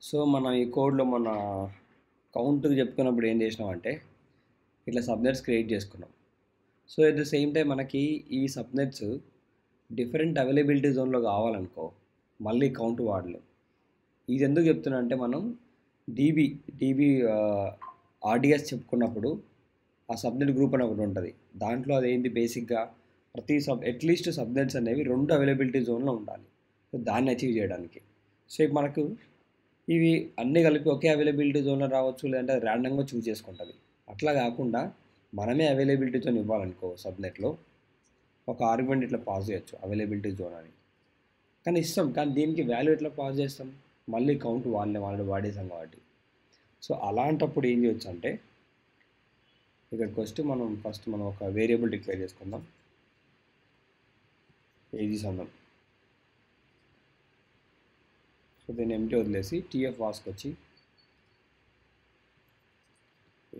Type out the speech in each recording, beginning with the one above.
So మనం ఈ కోడ్లో మన కౌంట్కి చెప్పుకున్నప్పుడు ఏం చేసినామంటే ఇట్లా సబ్నెట్స్ క్రియేట్ చేసుకున్నాం. So at the same time మనకి ఈ సబ్నెట్స్ డిఫరెంట్ అవైలబిలిటీ జోన్లో కావాలనుకో మళ్ళీ కౌంట్ వాడలేం. ఇది ఎందుకు చెప్తున్నా అంటే మనం డీబీ డీబీ ఆర్డిఎస్ చెప్పుకున్నప్పుడు ఆ సబ్నెట్ గ్రూప్ అని ఒకటి ఉంటుంది. దాంట్లో అదేంటి బేసిక్గా ప్రతి అట్లీస్ట్ సబ్నెట్స్ అనేవి 2 అవైలబిలిటీ జోన్లో ఉండాలి. సో దాన్ని అచీవ్ చేయడానికి. సో ఇప్పుడు మనకు ఇవి అన్నీ కలిపి ఒకే అవైలబిలిటీ జోన్లో రావచ్చు, లేదంటే ర్యాండమ్గా చూస్ చేసుకుంటుంది. అట్లా కాకుండా మనమే అవైలబిలిటీ జోన్ ఇవ్వాలనుకో సబ్నెట్లో ఒక ఆర్గ్యుమెంట్ ఇట్లా పాస్ చేయొచ్చు అవైలబిలిటీ జోన్ అని. కానీ ఇస్తాం, కానీ దీనికి వాల్యూ ఎట్లా పాస్ చేస్తాం? మళ్ళీ కౌంట్ వాళ్ళు వాడేసాం కాబట్టి. సో అలాంటప్పుడు ఏం చేయొచ్చు అంటే ఇక్కడికి వస్తే మనం ఒక వేరియబుల్ డిక్లేర్ చేసుకుందాం, ఏజీస్ అందాం. సో దీన్ని ఎంటీ వదిలేసి టీఎఫ్ వాస్కి వచ్చి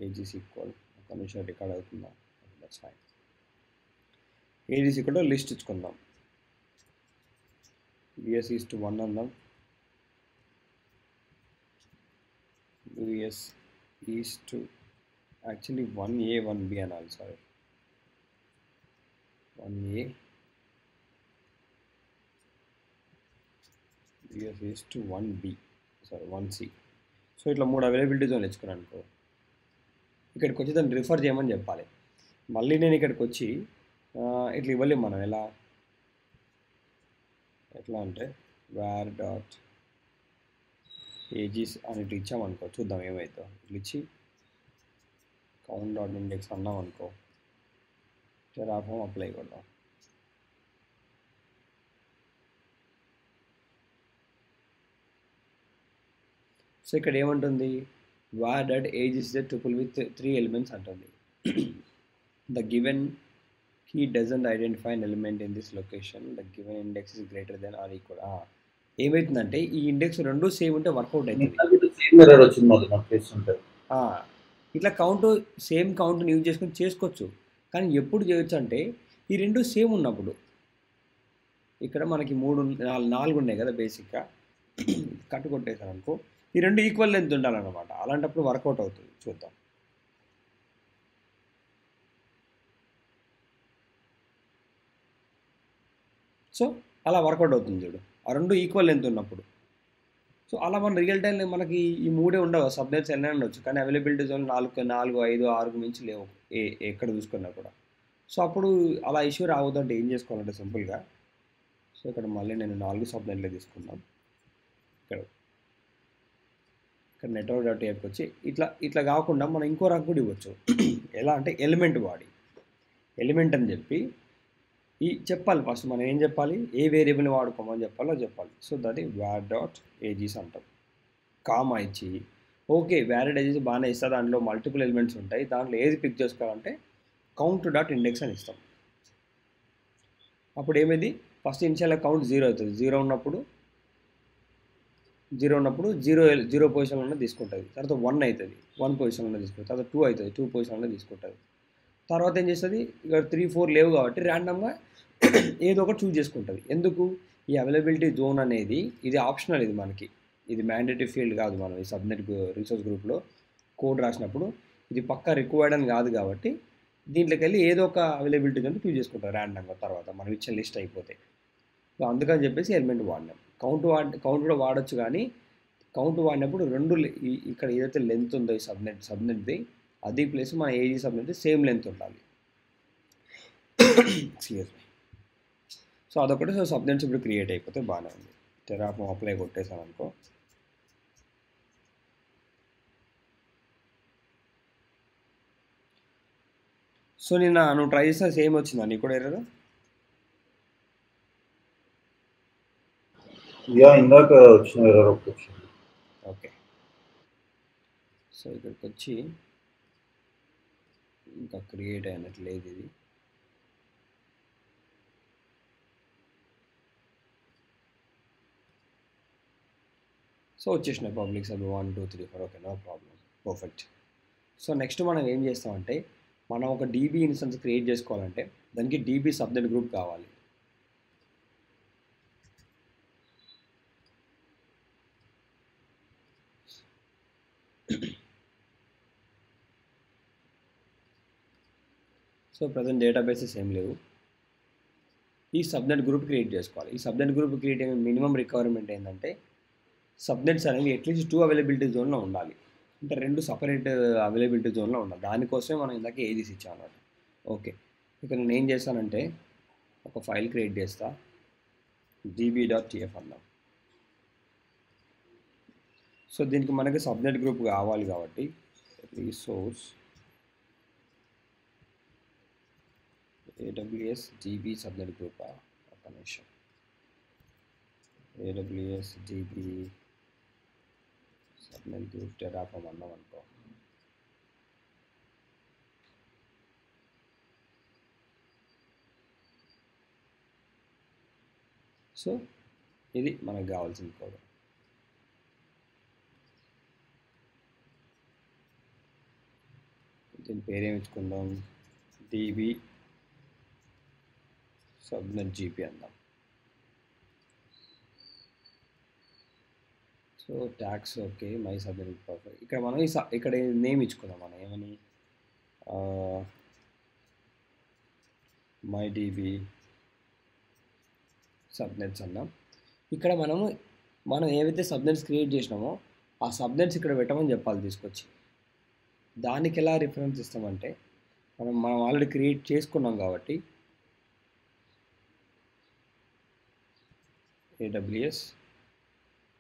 ఏజీస్ ఈక్వల్ ఒక నిమిషం రికార్డ్ అవుతుందా, that's fine. Ages equal list ఇచ్చుకుందాం, విఎస్ ఈస్ టు 1 అందాం, విఎస్ is to actually 1A 1B అనాలి, సారీ 1A విఎస్ is to 1B sorry 1C. So ఇట్లా 3 అవైలబిలిటీ జోన్ ఇచ్చుకున్నాను అనుకో, ఇక్కడికి వచ్చి దాన్ని రిఫర్ చేయమని చెప్పాలి. మళ్ళీ నేను ఇక్కడికి వచ్చి ఇట్లా ఇవ్వలేము మనం. ఎట్లా అంటే వేర్ డాట్ ఏజీస్ అని ఇట్లా ఇచ్చామనుకో, చూద్దాం ఏమవుతుందో. ఇట్లా ఇచ్చి కౌంట్ డాట్ ఇండెక్స్ అన్నాం అనుకో, టెరాఫామ్ అప్లై కొడదాం. సో ఇక్కడ ఏమంటుంది, var dot age is the triple with 3 elements అంటుంది. The given key doesn't identify an element in this location, the given index is greater than or equal. ఏమవుతుందంటే ఈ index 2 same ఉంటే work out అవుతుంది. ఇట్లా count same కౌంట్ని use చేసుకొని చేసుకోవచ్చు. కానీ ఎప్పుడు చేయొచ్చు అంటే ఈ 2 సేమ్ ఉన్నప్పుడు. ఇక్కడ మనకి 4 ఉన్నాయి కదా బేసిక్గా, కట్టు కొట్టేసాను అనుకో, ఈ 2 ఈక్వల్ లెంత్ ఉండాలన్నమాట. అలాంటప్పుడు వర్కౌట్ అవుతుంది. చూద్దాం. సో అలా వర్కౌట్ అవుతుంది చూడు, ఆ 2 ఈక్వల్ లెంత్ ఉన్నప్పుడు. సో అలా మన రియల్ టైంలో మనకి ఈ 3 ఉండవు, సబ్నెట్స్ ఎన్ని ఉండొచ్చు, కానీ అవైలబిలిటీ జోన్ 4, 5, 6 మించి లేవు ఎక్కడ చూసుకున్నా కూడా. సో అప్పుడు అలా ఇష్యూ రావద్దంటే ఏం చేసుకోవాలంటే సింపుల్గా, సో ఇక్కడ మళ్ళీ నేను 4 సబ్నెట్లే తీసుకుందాం. ఇక్కడ నెట్వర్క్ డాట్ ఏపీకి వచ్చి ఇట్లా కాకుండా మనం ఇంకో రకం కూడా ఇవ్వచ్చు. ఎలా అంటే ఎలిమెంట్ వాడి ఎలిమెంట్ అని చెప్పి చెప్పాలి. ఫస్ట్ మనం ఏం చెప్పాలి, ఏ వేరియబుల్ని వాడుకోమని చెప్పాలో చెప్పాలి. So that var dot ages అంటాం. కామా ఇచ్చి ఓకే వ్యాలిడ్ ఏజెస్ బాగానే ఇస్తా, దాంట్లో మల్టిపుల్ ఎలిమెంట్స్ ఉంటాయి, దాంట్లో ఏది పిక్ చేసుకోవాలంటే కౌంట్ డాట్ ఇండెక్స్ అని ఇస్తాం. అప్పుడు ఏమైంది, ఫస్ట్ ఇనిషియల్ కౌంట్ 0 అవుతుంది. 0 ఉన్నప్పుడు 0 పొజిషన్లోనే తీసుకుంటుంది. తర్వాత 1 అవుతుంది, 1 పొజిషన్లోనే తీసుకుంటుంది. తర్వాత 2 అవుతుంది, 2 పొజిషన్లో తీసుకుంటుంది. తర్వాత ఏం చేస్తుంది, ఇక్కడ 3, 4 లేవు కాబట్టి ర్యాండమ్గా ఏదో ఒకటి చూజ్ చేసుకుంటుంది. ఎందుకు, ఈ అవైలబిలిటీ జోన్ అనేది ఇది ఆప్షనల్, ఇది మనకి ఇది మ్యాండేటరీ ఫీల్డ్ కాదు. మనం ఈ సబ్నెట్ రిసోర్స్ గ్రూప్లో కోడ్ రాసినప్పుడు ఇది పక్కా రిక్వైర్డ్ అని కాదు కాబట్టి దీంట్లోకి వెళ్ళి ఏదో ఒక అవైలబిలిటీ జోన్ చూజ్ చేసుకుంటారు ర్యాండమ్గా. తర్వాత మనం ఇచ్చిన లిస్ట్ అయిపోతే. సో అందుకని చెప్పేసి ఎలిమెంట్ వాడినాం. కౌంట్ కూడా వాడచ్చు, కానీ కౌంట్ వాడినప్పుడు 2 ఇక్కడ ఏదైతే లెంత్ ఉందో ఈ సబ్నెట్ది అది ప్లస్ మన ఏజీ సబ్నెట్ సేమ్ లెంత్ ఉండాలి. Excuse me. సో అదొకటి. సో సబ్నెట్స్ ఇప్పుడు క్రియేట్ అయిపోతే బాగానే ఉంది. టెరాఫామ్ అప్లై కొట్టేసాను అనుకో, సో నువ్వు ట్రై చేసిన సేమ్ వచ్చిందా నీకు కూడా ఎర్రర్? ఇందాక వచ్చిన ఎర్రర్ ఒకటి వచ్చింది. ఓకే, సో ఇక్కడికి వచ్చి ఇంకా క్రియేట్ అయినట్లేదు ఇది. సో వచ్చేసినాయి public sub 1, 2, 3, 4. Okay, no problem, perfect. So next మనం ఏం చేస్తామంటే మనం ఒక డీబీ ఇన్స్టెన్స్ క్రియేట్ చేసుకోవాలంటే దానికి డీబీ సబ్నెట్ గ్రూప్ కావాలి. సో ప్రజెంట్ డేటాబేసెస్ ఏం లేవు. ఈ సబ్నెట్ గ్రూప్ క్రియేట్ చేసుకోవాలి. ఈ సబ్నెట్ గ్రూప్ క్రియేట్ అయ్యే మినిమం రిక్వైర్మెంట్ ఏంటంటే సబ్నెట్స్ అనేవి అట్లీస్ట్ 2 అవైలబిలిటీ జోన్లో ఉండాలి. అంటే 2 సపరేట్ అవైలబిలిటీ జోన్లో ఉండాలి. దానికోసమే మనం ఇందాక ఏజీస్ ఇచ్చాం అన్నమాట. ఓకే, ఇక నేను ఏం చేస్తానంటే ఒక ఫైల్ క్రియేట్ చేస్తా, db.tf అన్నాం. సో దీనికి మనకి సబ్నెట్ గ్రూప్ కావాలి కాబట్టి resource AWS DB subnet group, ఒక నిమిషం, AWS DB subnet group Terraform అన్నాం అనుకో. సో ఇది మనకు కావాల్సిన కోడ్. దీని పేరేమి ఇచ్చుకుందాం, DB సబ్నెట్ GP అందాం. So tags okay, my subnet perfect. ఇక్కడ మనం ఇక్కడ నేమ్ ఇచ్చుకుందాం, మనం ఏమని మై DB సబ్నెట్స్ అన్నాం. ఇక్కడ మనం ఏవైతే సబ్నెట్స్ క్రియేట్ చేసినామో ఆ సబ్నెట్స్ ఇక్కడ పెట్టమని చెప్పాలి తీసుకొచ్చి. దానికి ఎలా రిఫరెన్స్ ఇస్తామంటే మనం ఆల్రెడీ క్రియేట్ చేసుకున్నాం కాబట్టి AWS,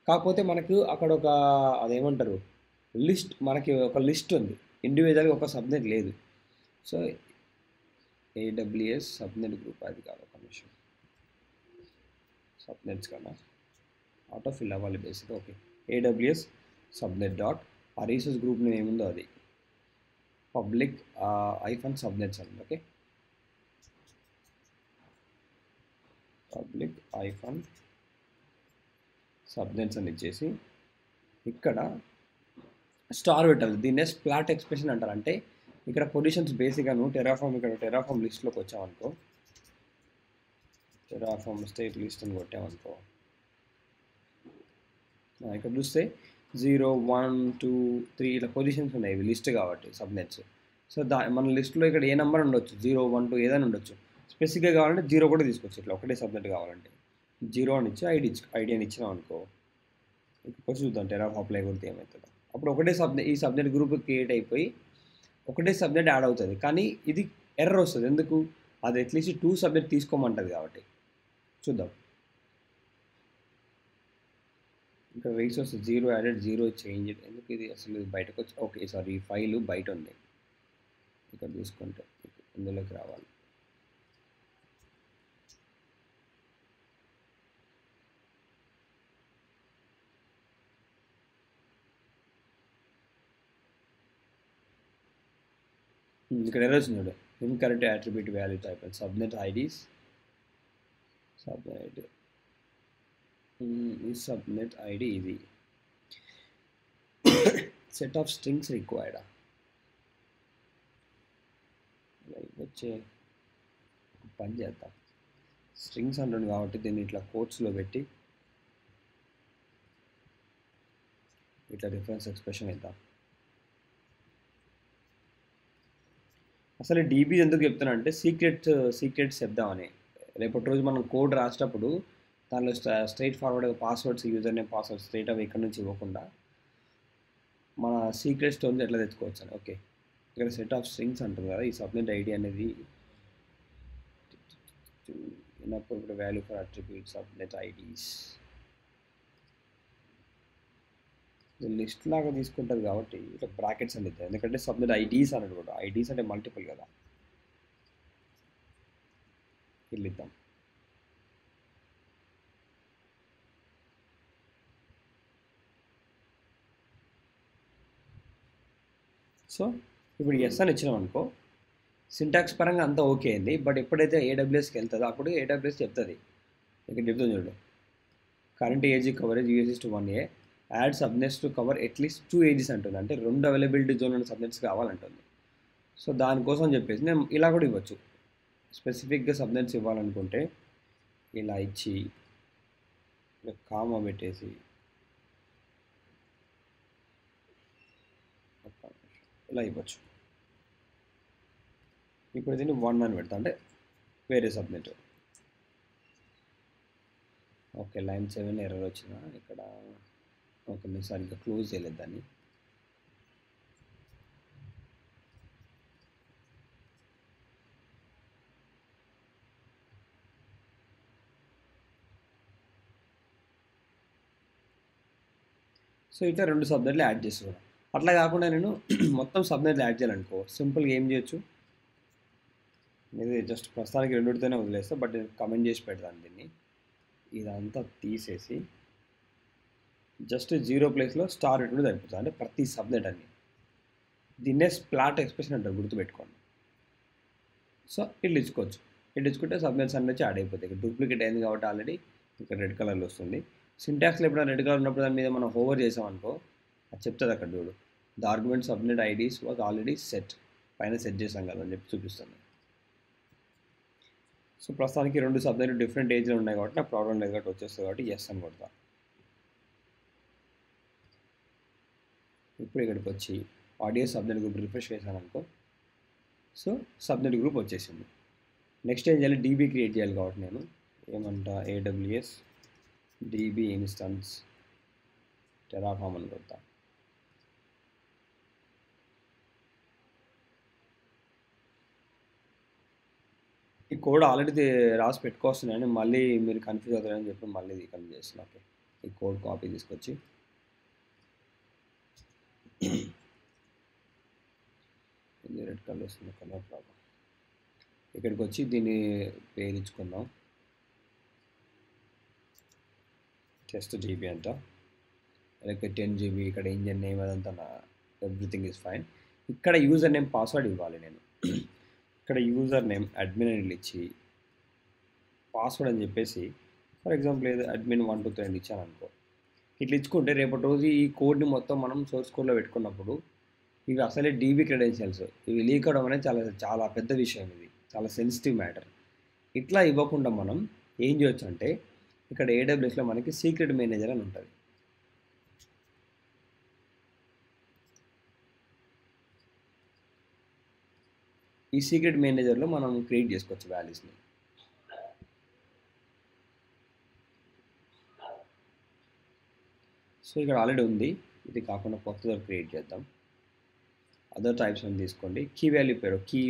కాకపోతే మనకు అక్కడ ఒక అదేమంటారు లిస్ట్, మనకి ఒక లిస్ట్ ఉంది, ఇండివిజువల్గా ఒక సబ్నెట్ లేదు. సో AWS సబ్నెట్ గ్రూప్ అది కాదు, ఒక నిమిషం, సబ్నెట్స్ కన్నా ఆటో ఫిల్ అవ్వాలి basic. Okay, AWS subnet dot ఆ రీసోర్స్ గ్రూప్ నేమ్ ఏముందో అది పబ్లిక్ -సబ్నెట్స్ అండి. ఓకే, పబ్లిక్ -సబ్నెట్స్ అని ఇచ్చేసి ఇక్కడ స్టార్ పెట్టాలి. దీన్నే స్ప్లాట్ ఎక్స్ప్రెషన్ అంటారు. అంటే ఇక్కడ పొజిషన్స్ బేసిక్గా ఇక్కడ టెరాఫామ్ లిస్ట్లోకి వచ్చామనుకో, టెరాఫామ్ స్టేట్ లిస్ట్ అని కొట్టామనుకో, ఇక్కడ చూస్తే 0, 1, 2, 3 ఇట్లా పొజిషన్స్ ఉన్నాయి, ఇవి లిస్ట్ కాబట్టి సబ్నెట్స్. సో మన లిస్ట్లో ఇక్కడ ఏ నెంబర్ ఉండొచ్చు, 0, 1, 2 ఏదైనా ఉండొచ్చు. స్పెసిఫిక్గా కావాలంటే 0 కూడా తీసుకోవచ్చు. ఇట్లా ఒకటే సబ్నెట్ కావాలంటే 0 అని ఇచ్చి ఐడి అని ఇచ్చినాం అనుకో, ఇప్పుడు చూద్దాం టెరాఫామ్ అప్లై కొడితే ఏమవుతుందో. అప్పుడు ఒకటే ఈ సబ్నెట్ గ్రూప్ క్రియేట్ అయిపోయి ఒకటే సబ్నెట్ యాడ్ అవుతుంది. కానీ ఇది ఎర్రర్ వస్తుంది, ఎందుకు, అది అట్లీస్ట్ 2 సబ్నెట్ తీసుకోమంటుంది కాబట్టి. చూద్దాం, ఇంకా రీసోర్స్ 0 యాడెడ్ 0 చేంజ్, ఎందుకు ఇది అసలు బయటకు వచ్చి, ఓకే సారీ ఈ ఫైల్ బయట ఉంది, ఇక్కడ తీసుకుంటే ఇందులోకి రావాలి. ఇక్కడ ఎలా వచ్చింది, incorrect attribute value type subnet IDs, subnet ఈ సబ్నెట్ ఐడి ఇది సెట్ ఆఫ్ స్ట్రింగ్స్ రిక్వైర్డ్ వచ్చే పని చేద్దాం. స్ట్రింగ్స్ అంటుంది కాబట్టి దీన్ని ఇట్లా కోట్స్లో పెట్టి ఇట్లా రిఫరెన్స్ ఎక్స్ప్రెషన్ ఇద్దాం. అసలు డీబీ ఎందుకు చెప్తున్నా అంటే సీక్రెట్స్ చెప్దామని. రేపటి రోజు మనం కోడ్ రాసేటప్పుడు దానిలో స్ట్రైట్ ఫార్వర్డ్గా passwords, user name, password straight అవి ఇక్కడ నుంచి ఇవ్వకుండా మన సీక్రెట్ స్టోన్స్ ఎట్లా తెచ్చుకోవచ్చు అని. ఓకే, ఇక్కడ సెట్ ఆఫ్ స్ట్రింగ్స్ అంటుంది కదా, ఈ సబ్నెట్ ఐడి అనేది inappropriate value for attribute subnet IDs list లాగా తీసుకుంటుంది కాబట్టి ఇట్లా బ్రాకెట్స్ అని ఇద్దాం, ఎందుకంటే సబ్నెట్ ఐడీస్ అనేది కూడా ఐడీస్ అంటే మల్టిపుల్ కదా, ఇల్లు ఇద్దాం. సో ఇప్పుడు ఎస్ అని ఇచ్చినాం అనుకో, సింటాక్స్ పరంగా అంతా ఓకే అయింది. బట్ ఎప్పుడైతే AWSకి వెళ్తుందో అప్పుడు AWS చెప్తుంది, ఇక్కడ చెప్తుంది చూడు, current AZ coverage US to 1A, add subnets to cover at least 2 AZs అంటుంది. అంటే 2 అవైలబిలిటీ జోన్ ఉన్న సబ్నెట్స్ కావాలంటుంది. సో దానికోసం చెప్పేసి నేను ఇలా కూడా ఇవ్వచ్చు, స్పెసిఫిక్గా సబ్నెట్స్ ఇవ్వాలనుకుంటే ఇలా ఇచ్చి కామా పెట్టేసి ఇలా ఇవ్వచ్చు. ఇప్పుడు దీన్ని 1 అని పెడతా, అంటే వేరే సబ్నెట్. ఓకే, లైన్ 7 ఎర్రర్ వచ్చిన ఇక్కడ. ఓకే, నేను సరిగ్గా క్లోజ్ చేయలేదు దాన్ని. సో ఇట్లా 2 సబ్నెట్లు యాడ్ చేస్తున్నాను. అట్లా కాకుండా నేను మొత్తం సబ్నెట్లు యాడ్ చేయాలనుకో, సింపుల్గా ఏం చేయొచ్చు, ఇది జస్ట్ ప్రస్తుతానికి రెండుతోనే వదిలేస్తా, బట్ నేను కమెంట్ చేసి పెడతాను దీన్ని. ఇదంతా తీసేసి జస్ట్ 0 ప్లేస్లో స్టార్ పెట్టుకుంటే సరిపోతుంది, అంటే ప్రతి సబ్నెట్ అన్ని. దీన్నే స్ప్లాట్ ఎక్స్ప్రెషన్ అంటారు, గుర్తుపెట్టుకోండి. సో ఇట్లా ఇచ్చుకోవచ్చు. ఇట్లా ఇచ్చుకుంటే సబ్నెట్స్ అన్నీ వచ్చి యాడ్ అయిపోతాయి. ఇక్కడ డూప్లికేట్ అయింది కాబట్టి ఆల్రెడీ ఇక్కడ రెడ్ కలర్లో వస్తుంది. సింటాక్స్లో ఎప్పుడైనా రెడ్ కలర్ ఉన్నప్పుడు దాని మీద మనం హోవర్ చేసామనుకో, అది చెప్తుంది అక్కడ చూడు, the argument subnet IDs was already set, పైన సెట్ చేసాం కదా అని చెప్పి చూపిస్తుంది. సో ప్రస్తుతానికి 2 సబ్నెట్ డిఫరెంట్ ఏజ్లో ఉన్నాయి కాబట్టి నాకు ప్రాబ్లం లేదు కాబట్టి వచ్చేస్తుంది, కాబట్టి ఎస్ అని కొడతా. ఇప్పుడు ఇక్కడికి వచ్చి ఆడియో సబ్నెట్ గ్రూప్ రిఫ్రెష్ చేశాను అనుకో, సో సబ్నెట్ గ్రూప్ వచ్చేసింది. నెక్స్ట్ ఏం చేయాలి, డీబీ క్రియేట్ చేయాలి కాబట్టి నేను ఏమంటా, AWS DB ఇన్స్టన్స్ టెరాఫామ్ అని కొడతా. ఈ కోడ్ ఆల్రెడీ రాసి పెట్టుకొస్తున్నాను, మళ్ళీ మీరు కన్ఫ్యూజ్ అవుతారని చెప్పి మళ్ళీ ఇది కన్ఫ్యూజ్ చేస్తున్నా. ఓకే, ఈ కోడ్ కాపీ తీసుకొచ్చి ఇది రెడ్ కలర్ వస్తుంది, కలర్ ప్రాబ్లం. ఇక్కడికి వచ్చి దీన్ని పేరు ఇచ్చుకుందాం, టెస్ట్ GB అంట, అలాగే 10 GB. ఇక్కడ ఇంజన్ నేమ్ అదంతా ఎవ్రీథింగ్ ఈజ్ ఫైన్. ఇక్కడ యూజర్ నేమ్ పాస్వర్డ్ ఇవ్వాలి నేను. ఇక్కడ యూజర్ నేమ్ అడ్మిన్ అని ఇచ్చి పాస్వర్డ్ అని చెప్పేసి ఫర్ ఎగ్జాంపుల్ ఏదో admin 123 అని ఇచ్చాను అనుకో. ఇట్లా ఇచ్చుకుంటే రేపటి రోజు ఈ కోడ్ని మొత్తం మనం సోర్స్ కోడ్లో పెట్టుకున్నప్పుడు ఇవి అసలే DB క్రెడెన్షియల్స్, ఇవి లీక్ అవడం అనేది చాలా చాలా పెద్ద విషయం, ఇది చాలా సెన్సిటివ్ మ్యాటర్. ఇట్లా ఇవ్వకుండా మనం ఏం చేయొచ్చు అంటే, ఇక్కడ AWSలో మనకి సీక్రెట్ మేనేజర్ అని ఉంటుంది. ఈ సీక్రెట్ మేనేజర్లో మనం క్రియేట్ చేసుకోవచ్చు వాల్యూస్ని. సో ఇక్కడ ఆల్రెడీ ఉంది, ఇది కాకుండా కొత్తగా క్రియేట్ చేద్దాం. అదర్ టైప్స్ అని తీసుకోండి. కీ వాల్యూ పేరు కీ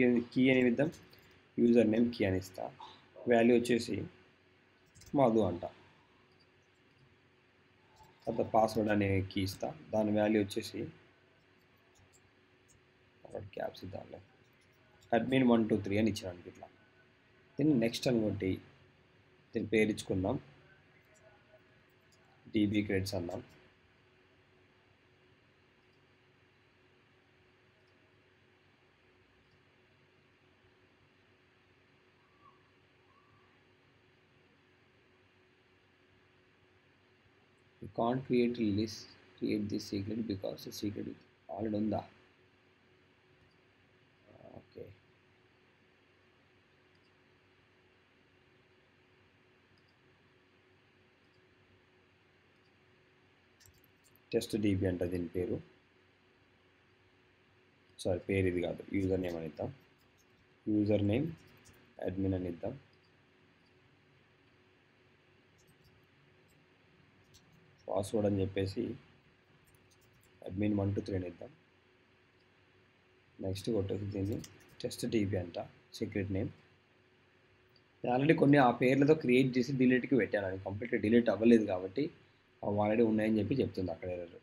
అని ఇద్దాం, యూజర్ నేమ్ కీ అని ఇస్తా, వాల్యూ వచ్చేసి మధు అంట, తర్వాత పాస్వర్డ్ అనే కీ ఇస్తా, దాని వాల్యూ వచ్చేసి క్యాప్స్ ఇద్దాంలే, admin 123 అని ఇచ్చినానికి. ఇట్లా దీన్ని నెక్స్ట్ అని కొట్టి దీని పేరు ఇచ్చుకుందాం, DB క్రెడిట్స్ అన్నాం. You can't create this secret because the secret is already ఉందా. ఓకే, టెస్ట్ DB అంట దీని పేరు. సారీ, పేరు ఇది కాదు, యూజర్ నేమ్ అని ఇద్దాం, యూజర్ నేమ్ అడ్మిన్ అని ఇద్దాం, పాస్వర్డ్ అని చెప్పేసి admin 123 అని ఇద్దాం. నెక్స్ట్ కొట్టేసి దీన్ని టెస్ట్ DB అంట, సీక్రెట్ నేమ్. ఆల్రెడీ కొన్ని ఆ పేర్లతో క్రియేట్ చేసి డిలీట్కి పెట్టాను, అది కంప్లీట్గా డిలీట్ అవ్వలేదు కాబట్టి అవి ఆల్రెడీ ఉన్నాయని చెప్పి చెప్తుంది అక్కడ ఎర్రర్.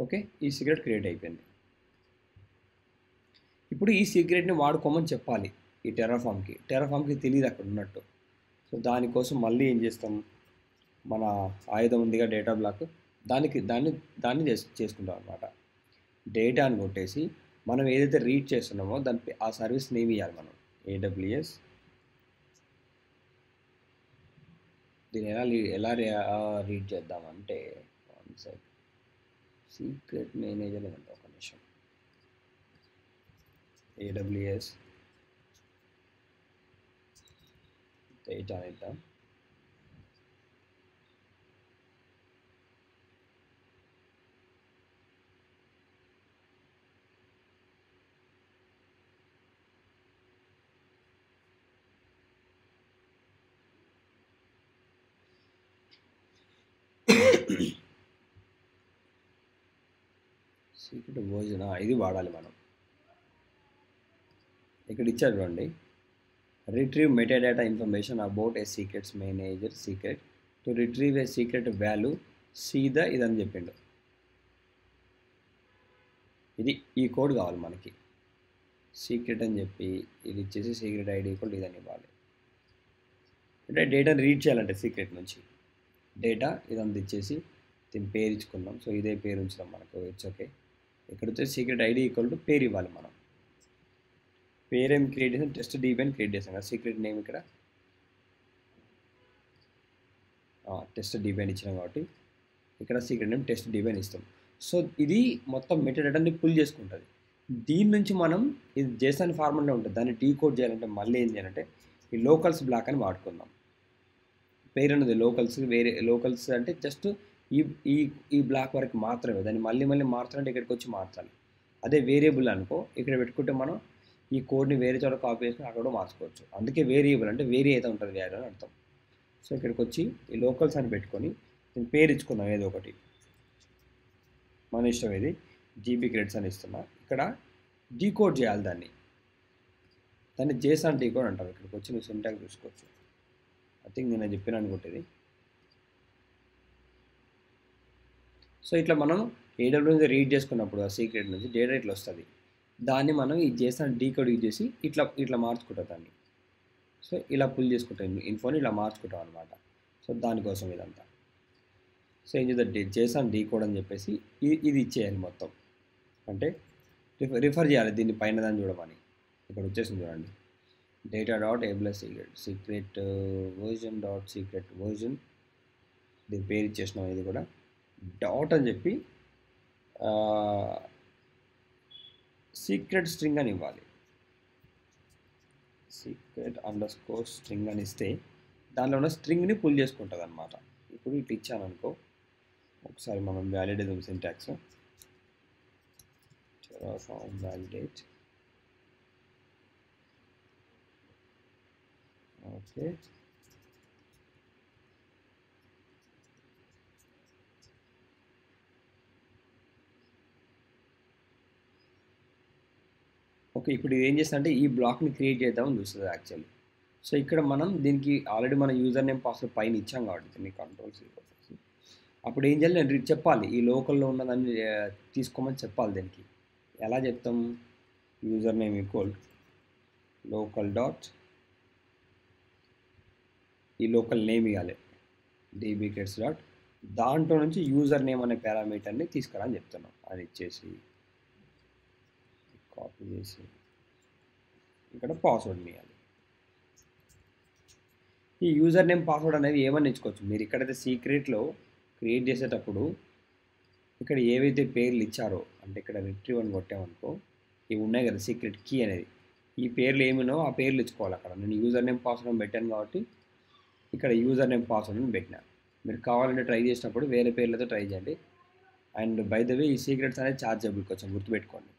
ఓకే, ఈ సీక్రెట్ క్రియేట్ అయిపోయింది. ఇప్పుడు ఈ సీక్రెట్ని వాడుకోమని చెప్పాలి ఈ టెరాఫామ్కి తెలియదు అక్కడ ఉన్నట్టు. సో దానికోసం మళ్ళీ ఏం చేస్తాం, మన ఆయుధం ఉందిగా డేటా బ్లాక్, దాన్ని చేసుకుంటాం అనమాట. డేటాని కొట్టేసి మనం ఏదైతే రీడ్ చేస్తున్నామో దాని ఆ సర్వీస్ నేమ్ ఇవ్వాలి మనం, AWS. దీన్ని ఎలా రీడ్ చేద్దామంటే, సీక్రెట్ మేనేజర్ అంటే ఒక నిమిషం, AWS డేటా ఇద్దాం, సీక్రెట్ వర్జన్ ఇది వాడాలి మనం. ఇక్కడ ఇచ్చారు చూడండి, retrieve metadata information about a secrets manager secret to retrieve A secret value సీదా ఇదని చెప్పిండు. ఇది ఈ కోడ్ కావాలి మనకి. సీక్రెట్ అని చెప్పి ఇది ఇచ్చేసి సీక్రెట్ ఐడి కూడా ఇదని ఇవ్వాలి. అంటే డేటాని రీడ్ చేయాలంటే సీక్రెట్ నుంచి డేటా ఇదంతా ఇచ్చేసి దీని పేరు ఇచ్చుకున్నాం. సో ఇదే పేరు ఉంచుదాం మనకు, ఇట్స్ ఓకే. ఇక్కడ వచ్చేసి సీక్రెట్ ఐడి ఈక్వల్ టు పేరు ఇవ్వాలి మనం. పేరు ఏం క్రియేట్ చేసాం, టెస్ట్ డీబీ అని క్రియేట్ చేసాం కదా. సీక్రెట్ నేమ్ ఇక్కడ టెస్ట్ డీబీ అని ఇచ్చినాం కాబట్టి ఇక్కడ సీక్రెట్ నేమ్ టెస్ట్ డీబీ అని ఇస్తాం. సో ఇది మొత్తం మెటాడేటాని పుల్ చేసుకుంటుంది. దీని నుంచి మనం ఇది జేసన్ ఫార్మాట్లో ఉంటుంది, దాన్ని డీకోడ్ చేయాలంటే మళ్ళీ ఏం చేయాలంటే ఈ లోకల్స్ బ్లాక్ అని వాడుకుందాం. పేరు అనేది లోకల్స్, వేరే లోకల్స్ అంటే జస్ట్ ఈ ఈ ఈ బ్లాక్ వరకు మాత్రమే. దాన్ని మళ్ళీ మళ్ళీ మార్చాలంటే ఇక్కడికి వచ్చి మార్చాలి. అదే వేరియబుల్ అనుకో, ఇక్కడ పెట్టుకుంటే మనం ఈ కోడ్ని వేరే చోట కాపీ చేసుకుని అక్కడ కూడా మార్చుకోవచ్చు. అందుకే వేరియబుల్ అంటే వేరే అయితే ఉంటుంది వాల్యూ అని అర్థం. సో ఇక్కడికి వచ్చి ఈ లోకల్స్ అని పెట్టుకొని దీని పేరు ఇచ్చుకుందాం ఏదో ఒకటి, మన ఇష్టం. ఇది జీబీ క్రెడిట్స్ అని ఇస్తున్నా. ఇక్కడ డీకోడ్ చేయాలి దాన్ని జేసన్ డీకోడ్ అంటారు. ఇక్కడికి వచ్చి నువ్వు సింటాక్స్ చూసుకోవచ్చు. ఐ థింక్ నేను చెప్పిన అనుకుంటుంది. సో ఇట్లా మనం ఏడబ్ల్యూ నుంచి రీడ్ చేసుకున్నప్పుడు ఆ సీక్రెట్ నుంచి డేటా ఇట్లా వస్తుంది. దాన్ని మనం ఈ జేసన్ డీకోడ్ యూజ్ చేసి ఇట్లా మార్చుకుంటాం దాన్ని. సో ఇలా పుల్ చేసుకుంటాం ఇన్ఫోని, ఇలా మార్చుకుంటాం అనమాట. సో దానికోసం ఇదంతా. సో ఏం చేద్దాం, జేసన్ డీకోడ్ అని చెప్పేసి ఇది ఇచ్చేయాలి మొత్తం. అంటే రిఫర్ చేయాలి దీన్ని పైన దాన్ని చూడమని. ఇక్కడ వచ్చేసింది చూడండి, డేటా డాట్ ఏబుల్స్ secret version dot secret version, దీని పేరు ఇచ్చేసినాం. ఇది కూడా డాట్ అని చెప్పి సీక్రెట్ స్ట్రింగ్ అని ఇవ్వాలి. సీక్రెట్ అండర్స్కోర్ స్ట్రింగ్ అని ఇస్తే దానిలో ఉన్న స్ట్రింగ్ని పుల్ చేసుకుంటుంది అనమాట. ఇప్పుడు ఇట్లా ఇచ్చాను అనుకో, ఒకసారి మనం వ్యాలిడేట్ చేద్దాం syntax. Terraform validate. Okay, okay. ఇప్పుడు ఇది ఏం చేస్తా అంటే ఈ బ్లాక్ని క్రియేట్ చేద్దామని చూస్తుంది యాక్చువల్లీ. సో ఇక్కడ మనం దీనికి ఆల్రెడీ మన యూజర్ నేమ్ పాస్వర్డ్ పైన ఇచ్చాం కాబట్టి దీన్ని కంట్రోల్స్ ఇవ్వాలి. అప్పుడు ఏం చేయాలి, నేను చెప్పాలి ఈ లోకల్లో ఉన్నదాన్ని తీసుకోమని చెప్పాలి. దీనికి ఎలా చెప్తాం, user name equal local dot ఈ లోకల్ నేమ్ ఇవ్వాలి dbcreds డాట్, దాంట్లో నుంచి యూజర్ నేమ్ అనే పారామీటర్ని తీసుకురా అని చెప్తున్నాం. అది ఇచ్చేసి కాపీ చేసి ఇక్కడ పాస్వర్డ్ ఇవ్వాలి. ఈ యూజర్ నేమ్ పాస్వర్డ్ అనేది ఏమని ఇచ్చుకోవచ్చు మీరు. ఇక్కడైతే సీక్రెట్లో క్రియేట్ చేసేటప్పుడు ఇక్కడ ఏవైతే పేర్లు ఇచ్చారో, అంటే ఇక్కడ రిట్రీవ్ అని కొట్టామనుకో, ఇవి ఉన్నాయి కదా సీక్రెట్ కీ అనేది, ఈ పేర్లు ఏమినో ఆ పేర్లు ఇచ్చుకోవాలి. అక్కడ నేను యూజర్ నేమ్ పాస్వర్డ్ పెట్టాను కాబట్టి ఇక్కడ యూజర్ నేమ్ పాస్వర్డ్ని పెట్టినా. మీరు కావాలంటే ట్రై చేసినప్పుడు వేరే పేర్లతో ట్రై చేయండి. అండ్ బై ద వే ఈ సీక్రెట్స్ అనేది ఛార్జబుల్, కొంచెం గుర్తుపెట్టుకోండి,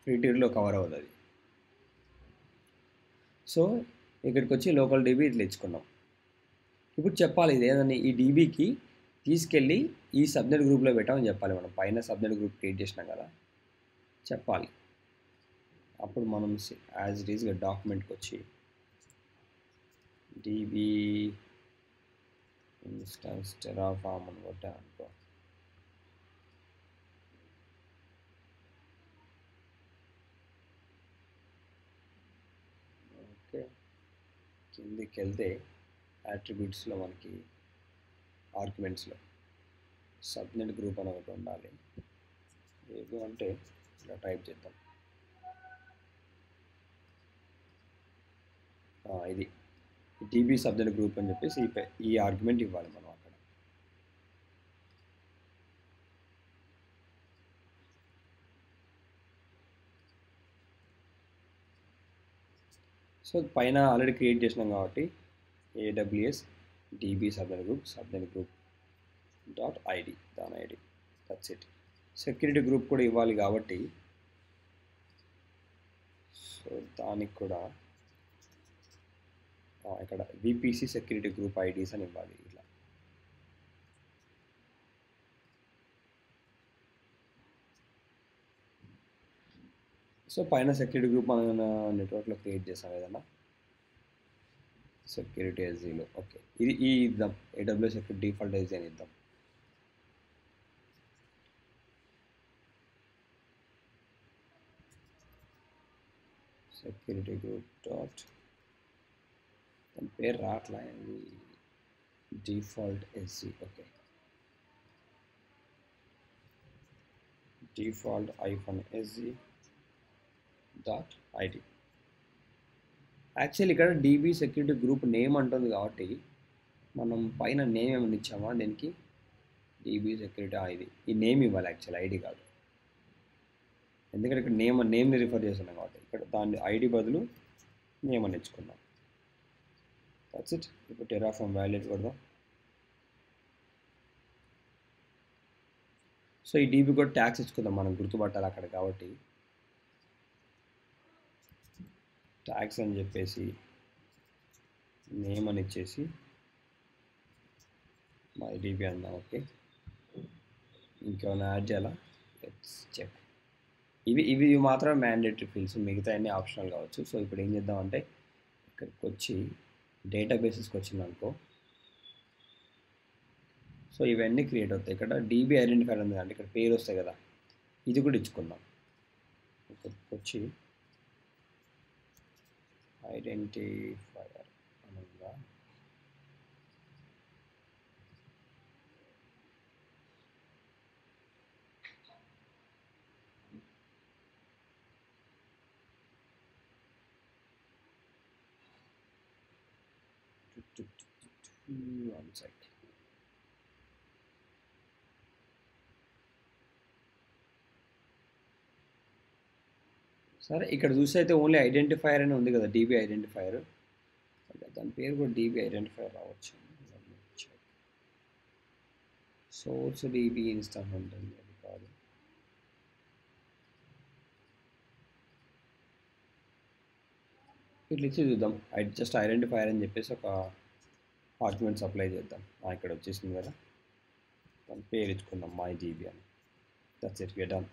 ఫ్రీ టియర్లో కవర్ అవుతుంది. సో ఇక్కడికి వచ్చి లోకల్ డీబీ ఇట్లా ఇచ్చుకున్నాం. ఇప్పుడు చెప్పాలి ఇది ఏదని, ఈ డీబీకి తీసుకెళ్ళి ఈ సబ్నెట్ గ్రూప్లో పెట్టామని చెప్పాలి. మనం పైన సబ్నెట్ గ్రూప్ క్రియేట్ చేసినాం కదా, చెప్పాలి. అప్పుడు మనం యాజ్ ఇట్ ఈస్గా డాక్యుమెంట్కి వచ్చి డీబీ ఇన్స్టాన్స్ టెరాఫార్మ్ అని కొట్టామనుకో, ఓకే. కిందికి వెళ్తే యాట్రిబ్యూట్స్లో మనకి ఆర్గ్యుమెంట్స్లో సబ్నెట్ గ్రూప్ అని ఒకటి ఉండాలి. ఏదో అంటే ఇలా టైప్ చేద్దాం, ఇది డీబీ సబ్నెట్ గ్రూప్ అని చెప్పేసి ఈ ఆర్గ్యుమెంట్ ఇవ్వాలి మనం అక్కడ. సో పైన ఆల్రెడీ క్రియేట్ చేసినాం కాబట్టి AWS DB subnet group dot ID, దాని ID, that's it. Security group కూడా ఇవ్వాలి కాబట్టి సో దానికి కూడా ఇక్కడ విపిసి సెక్యూరిటీ గ్రూప్ ఐడీస్ అని ఇవ్వాలి. ఇట్లా సో పైన సెక్యూరిటీ గ్రూప్ మన నెట్వర్క్లో క్రియేట్ చేస్తాం ఏదన్నా సెక్యూరిటీ ఎస్జీలో. ఓకే, ఇది ఇద్దాం, ఏడబ్ల్యూఎస్ సెక్యూరిటీ డిఫాల్ట్ ఎస్జీ అని ఇద్దాం. సెక్యూరిటీ గ్రూప్ డాట్ దాని పేరు రావట్లా, ఇది default SG. Okay, default -SG dot ID. Actually ఇక్కడ డీబీ సెక్యూరిటీ గ్రూప్ నేమ్ అంటుంది కాబట్టి మనం పైన నేమ్ ఏమైనా ఇచ్చామా దీనికి, డీబీ సెక్యూరిటీ ఐడి, ఈ నేమ్ ఇవ్వాలి యాక్చువల్, ఐడి కాదు. ఎందుకంటే ఇక్కడ నేమ్ని రిఫర్ చేస్తున్నాం కాబట్టి ఇక్కడ దాన్ని ఐడి బదులు నేమ్ అని ఇచ్చుకున్నాం. That's it. ఇప్పుడు టెరాఫార్మ్ వాల్యూట్ కొడదాం. సో ఈ డీబీ కూడా ట్యాగ్స్ ఇచ్చుకుందాం, మనం గుర్తుపట్టాలి అక్కడ కాబట్టి ట్యాగ్స్ అని చెప్పేసి నేమ్ అని ఇచ్చేసి మై డీబీ అందాం. ఓకే, ఇంకేమైనా యాడ్ చేయాలా, లెట్స్ చెక్. ఇవి మాత్రం మ్యాండేటరీ ఫీల్డ్స్, మిగతా అన్ని ఆప్షనల్ కావచ్చు. సో ఇప్పుడు ఏం చేద్దామంటే ఇక్కడికి వచ్చి డేటాబేసెస్కి వచ్చిందనుకో, సో ఇవన్నీ క్రియేట్ అవుతాయి. ఇక్కడ డీబీ ఐడెంటిఫైర్ ఉంది అంటే ఇక్కడ పేరు వస్తాయి కదా, ఇది కూడా ఇచ్చుకుందాం. ఇక్కడికి వచ్చి ఐడెంటిఫైర్ అనగా వన్ సెకండ్. సరే, ఇక్కడ చూస్తే అయితే ఓన్లీ ఐడెంటిఫైర్ అని ఉంది కదా, డీబీ ఐడెంటిఫైర్. దాని పేరు కూడా డీబీ ఐడెంటిఫైర్ రావచ్చు. సోర్స్ డీబీ ఇన్స్టాల్ ఉంటుంది, అది కాదు. ఇట్లా ఇచ్చి చూద్దాం, జస్ట్ ఐడెంటిఫైర్ అని చెప్పేసి ఒక ఆర్గ్యుమెంట్స్ అప్లై చేద్దాం. ఇక్కడ వచ్చేసింది కదా, దాని పేరు ఇచ్చుకుందాం మై డీబీ అని. That's it, get done.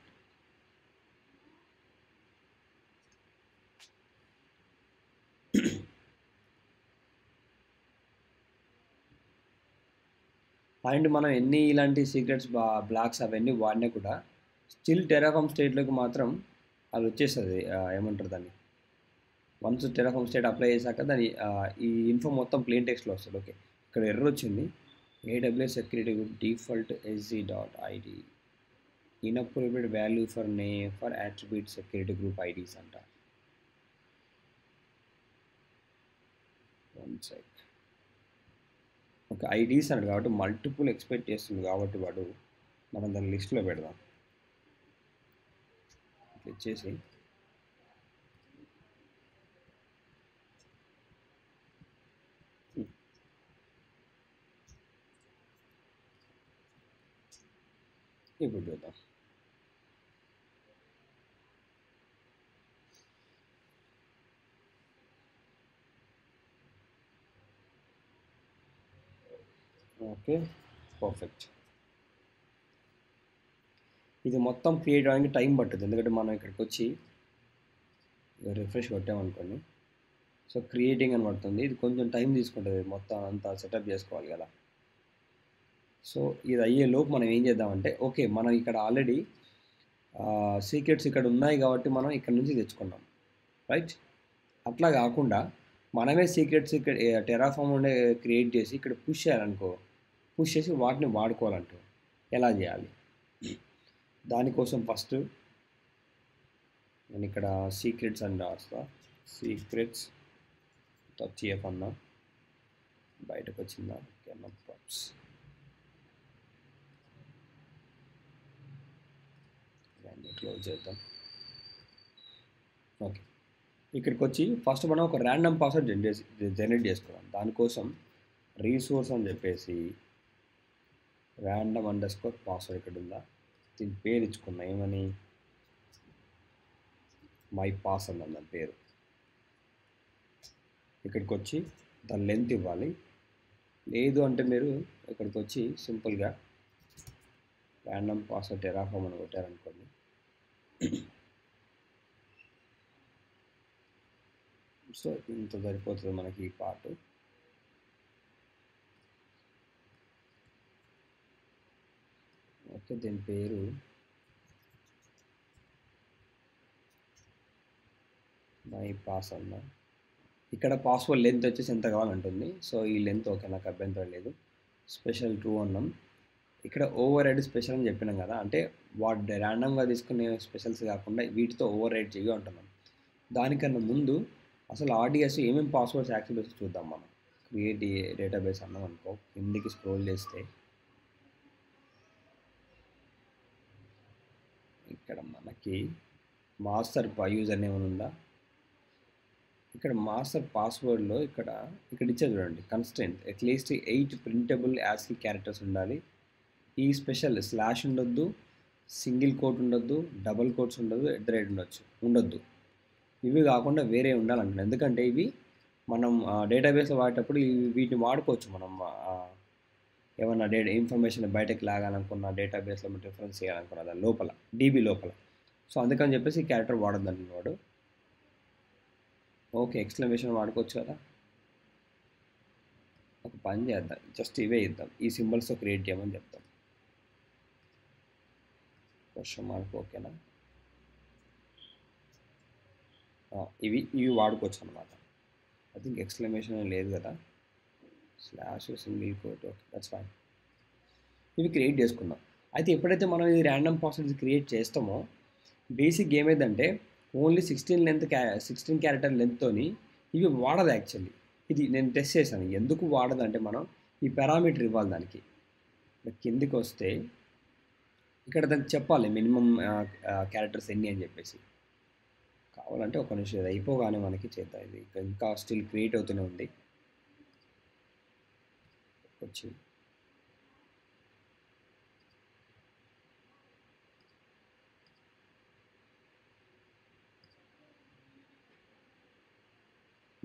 And మనం ఎన్ని ఇలాంటి సీక్రెట్స్ బ్లాక్స్ అవన్నీ వాడినా కూడా స్టిల్ టెరాఫార్మ్ స్టేట్లోకి మాత్రం అది వచ్చేస్తుంది. ఏమంటారు దాన్ని, వన్స్ టెరాఫార్మ్ స్టేట్ అప్లై చేశాక దాని ఈ ఇన్ఫో మొత్తం ప్లేన్ టెక్స్ట్లో వస్తుంది. ఓకే, ఇక్కడ ఎర్రర్ వచ్చింది, AWS security group default SG dot ID inappropriate value for name for attribute security group IDs అంట. One sec. ఓకే, ఐడీస్ అన్నాడు కాబట్టి మల్టిపుల్ ఎక్స్పెక్ట్ చేస్తుంది కాబట్టి వాడు, మనం దాని లిస్ట్లో పెడదాం. ఇట్లా ఇచ్చేసి ఇప్పుడు చూద్దాం. Okay, perfect. ఇది మొత్తం క్రియేట్ అవ్వడానికి టైం పట్టుద్ది, ఎందుకంటే మనం ఇక్కడికి వచ్చి రిఫ్రెష్ కొట్టామనుకోండి, సో క్రియేటింగ్ అని పడుతుంది. ఇది కొంచెం టైం తీసుకుంటుంది, మొత్తం అంతా సెటప్ చేసుకోవాలి కదా. సో ఇది అయ్యే లోపు మనం ఏం చేద్దామంటే, ఓకే మనం ఇక్కడ ఆల్రెడీ సీక్రెట్స్ ఇక్కడ ఉన్నాయి కాబట్టి మనం ఇక్కడ నుంచి తెచ్చుకున్నాం, రైట్. అట్లా కాకుండా మనమే సీక్రెట్స్ ఇక్కడ టెరాఫార్మ్ ఉండే క్రియేట్ చేసి ఇక్కడ పుష్ చేయాలనుకో, పుష్ చేసి వాటిని వాడుకోవాలంటూ ఎలా చేయాలి, దానికోసం ఫస్ట్ నేను ఇక్కడ సీక్రెట్స్ అని రాస్తా. సీక్రెట్స్ .cf అన్నా, బయటకు వచ్చిందా, ప్రాప్స్ దాన్ని క్లోజ్ చేద్దాం. ఓకే, ఇక్కడికి వచ్చి ఫస్ట్ మనం ఒక ర్యాండమ్ పాస్వర్డ్ జనరేట్ చేసుకున్నాం. దానికోసం రీసోర్స్ అని చెప్పేసి random_password ఇక్కడ ఉందా, దీని పేరు ఇచ్చుకున్నా, ఏమని మై పాస్ అన్నాం దాని పేరు. ఇక్కడికి వచ్చి దాని లెంత్ ఇవ్వాలి. లేదు అంటే మీరు ఇక్కడికి వచ్చి సింపుల్గా ర్యాండమ్ పాస్వర్డ్ టెరాఫార్మ్ అని కొట్టారనుకోండి, సో ఇంత సరిపోతుంది మనకి ఈ పార్ట్. ఓకే, దీని పేరు మై పాస్ అన్న. ఇక్కడ పాస్వర్డ్ లెంత్ వచ్చేసి ఎంత కావాలంటుంది. సో ఈ లెంత్ ఓకే, నాకు అభ్యంతరం లేదు. స్పెషల్ ట్రూ అన్నాం. ఇక్కడ ఓవర్ రైడ్ స్పెషల్ అని చెప్పినాం కదా, అంటే వాటి ర్యాండమ్గా తీసుకునే స్పెషల్స్ కాకుండా వీటితో ఓవర్ రైడ్ చేయ ఉంటున్నాం. దానికన్నా ముందు అసలు ఆర్డిఎస్ ఏమేమి పాస్వర్డ్స్ యాక్సెస్ చేసి చూద్దాం మనం. క్రియేట్ డేటాబేస్ అన్నాం అనుకో, కిందికి స్క్రోల్ చేస్తే ఇక్కడ మనకి మాస్టర్ యూజర్ నేమ్ ఉందా, ఇక్కడ మాస్టర్ పాస్వర్డ్లో ఇక్కడ ఇచ్చేది చూడండి, constraint at least 8 printable ASCII characters ఉండాలి. ఈ స్పెషల్ స్లాష్ ఉండొద్దు, సింగిల్ కోట్ ఉండొద్దు, డబుల్ కోట్స్ ఉండదు, @ ఉండొద్దు. ఇవి కాకుండా వేరే ఉండాలంటున్నాను. ఎందుకంటే ఇవి మనం డేటాబేస్లో వాడేటప్పుడు వీటిని వాడుకోవచ్చు. మనం ఏమన్నా ఇన్ఫర్మేషన్ బయటకు లాగాలనుకున్న, డేటాబేస్లో రిఫరెన్స్ చేయాలనుకున్న దాని లోపల, డీబీ లోపల. సో అందుకని చెప్పేసి ఈ క్యారెక్టర్ వాడద్దు అంటున్నాడు. ఓకే, ఎక్స్క్లమేషన్ వాడుకోవచ్చు కదా. ఒక పని చేద్దాం, జస్ట్ ఇవే ఇద్దాం, ఈ సింబల్స్తో క్రియేట్ చేయమని చెప్తాం. క్వశ్చన్ మార్క్ ఓకేనా. ఇవి వాడుకోవచ్చు అనమాట. ఐ థింక్ ఎక్స్క్లమేషన్ లేదు కదా, slash single quote, okay that's fine. ఇవి క్రియేట్ చేసుకుందాం. అయితే ఎప్పుడైతే మనం ఇది ర్యాండమ్ పాస్వర్డ్స్ క్రియేట్ చేస్తామో, బేసిక్ ఏమైందంటే ఓన్లీ 16 క్యారెక్టర్ లెంత్తోని ఇవి వాడదు యాక్చువల్లీ. ఇది నేను టెస్ట్ చేశాను ఎందుకు వాడదంటే, మనం ఈ పారామీటర్ ఇవ్వాలి దానికి. కిందికి వస్తే ఇక్కడ దానికి చెప్పాలి మినిమం క్యారెక్టర్స్ ఎన్ని అని చెప్పేసి. కావాలంటే ఒక నిమిషం ఇది అయిపోగానే మనకి చేద్దాం. ఇది ఇంకా స్టిల్ క్రియేట్ అవుతూనే ఉంది. వచ్చి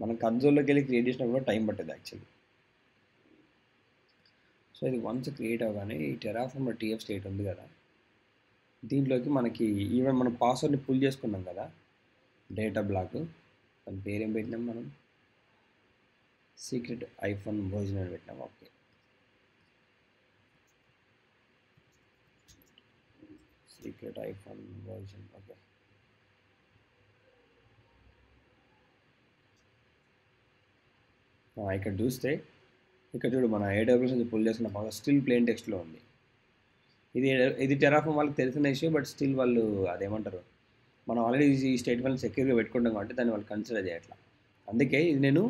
మనం కన్సోల్లోకి వెళ్ళి క్రియేట్ చేసినప్పుడు కూడా టైం పట్టేది యాక్చువల్లీ. సో ఇది వన్స్ క్రియేట్ అవ్వగానే ఈ టెరాఫార్మ్ టీఎఫ్ స్టేట్ ఉంది కదా, దీంట్లోకి మనకి ఈవెన్ మనం పాస్వర్డ్ని పుల్ చేసుకున్నాం కదా, డేటా బ్లాక్, దాని పేరేం పెట్టినాం మనం, సీక్రెట్ ఐఫోన్ వర్జన్ అని పెట్టినాం. Okay, secret iPhone version. Okay, ఇక్కడ చూస్తే ఇక్కడ చూడు, మన ఏడబ్ల్యూఎస్ నుంచి పుల్ చేసుకున్న పాస్వర్డ్ స్టిల్ ప్లేన్ టెక్స్ట్లో ఉంది. ఇది టెరాఫార్మ్ వాళ్ళకి తెలిసిన ఇష్యూ, బట్ స్టిల్ వాళ్ళు అదేమంటారు, మనం ఆల్రెడీ ఈ స్టేట్మెంట్ సెక్యూర్గా పెట్టుకుంటాం కాబట్టి దాన్ని వాళ్ళు కన్సిడర్ చేయట్లా. అందుకే ఇది నేను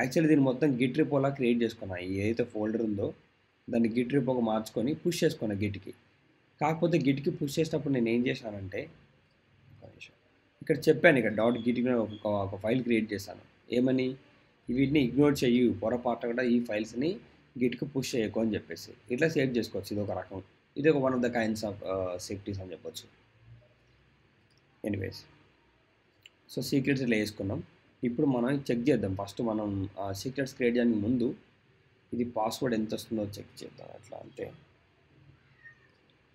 యాక్చువల్లీ దీన్ని మొత్తం గిట్ రిపోలా క్రియేట్ చేసుకున్నా. ఏదైతే ఫోల్డర్ ఉందో దాన్ని గిట్ రిపోగా మార్చుకొని పుష్ చేసుకున్నా గిట్కి. కాకపోతే గిట్కి పుష్ చేసినప్పుడు నేను ఏం చేశానంటే, ఇక్కడ చెప్పాను, ఇక్కడ .git ఒక ఫైల్ క్రియేట్ చేశాను. ఏమని, వీటిని ఇగ్నోర్ చెయ్యి, పొరపాటు కూడా ఈ ఫైల్స్ని గిట్కి పుష్ చేయకు అని చెప్పేసి. ఇట్లా సేవ్ చేసుకోవచ్చు. ఇది ఒక రకం, ఇది ఒక one of the kinds of safeties అని చెప్పొచ్చు. ఎనీవేస్, సో సీక్రెట్స్ ఇలా వేసుకున్నాం. ఇప్పుడు మనం చెక్ చేద్దాం. ఫస్ట్ మనం సీక్రెట్స్ క్రియేట్ చేయడానికి ముందు ఇది పాస్వర్డ్ ఎంత వస్తుందో చెక్ చేద్దాం. ఎట్లా అంటే,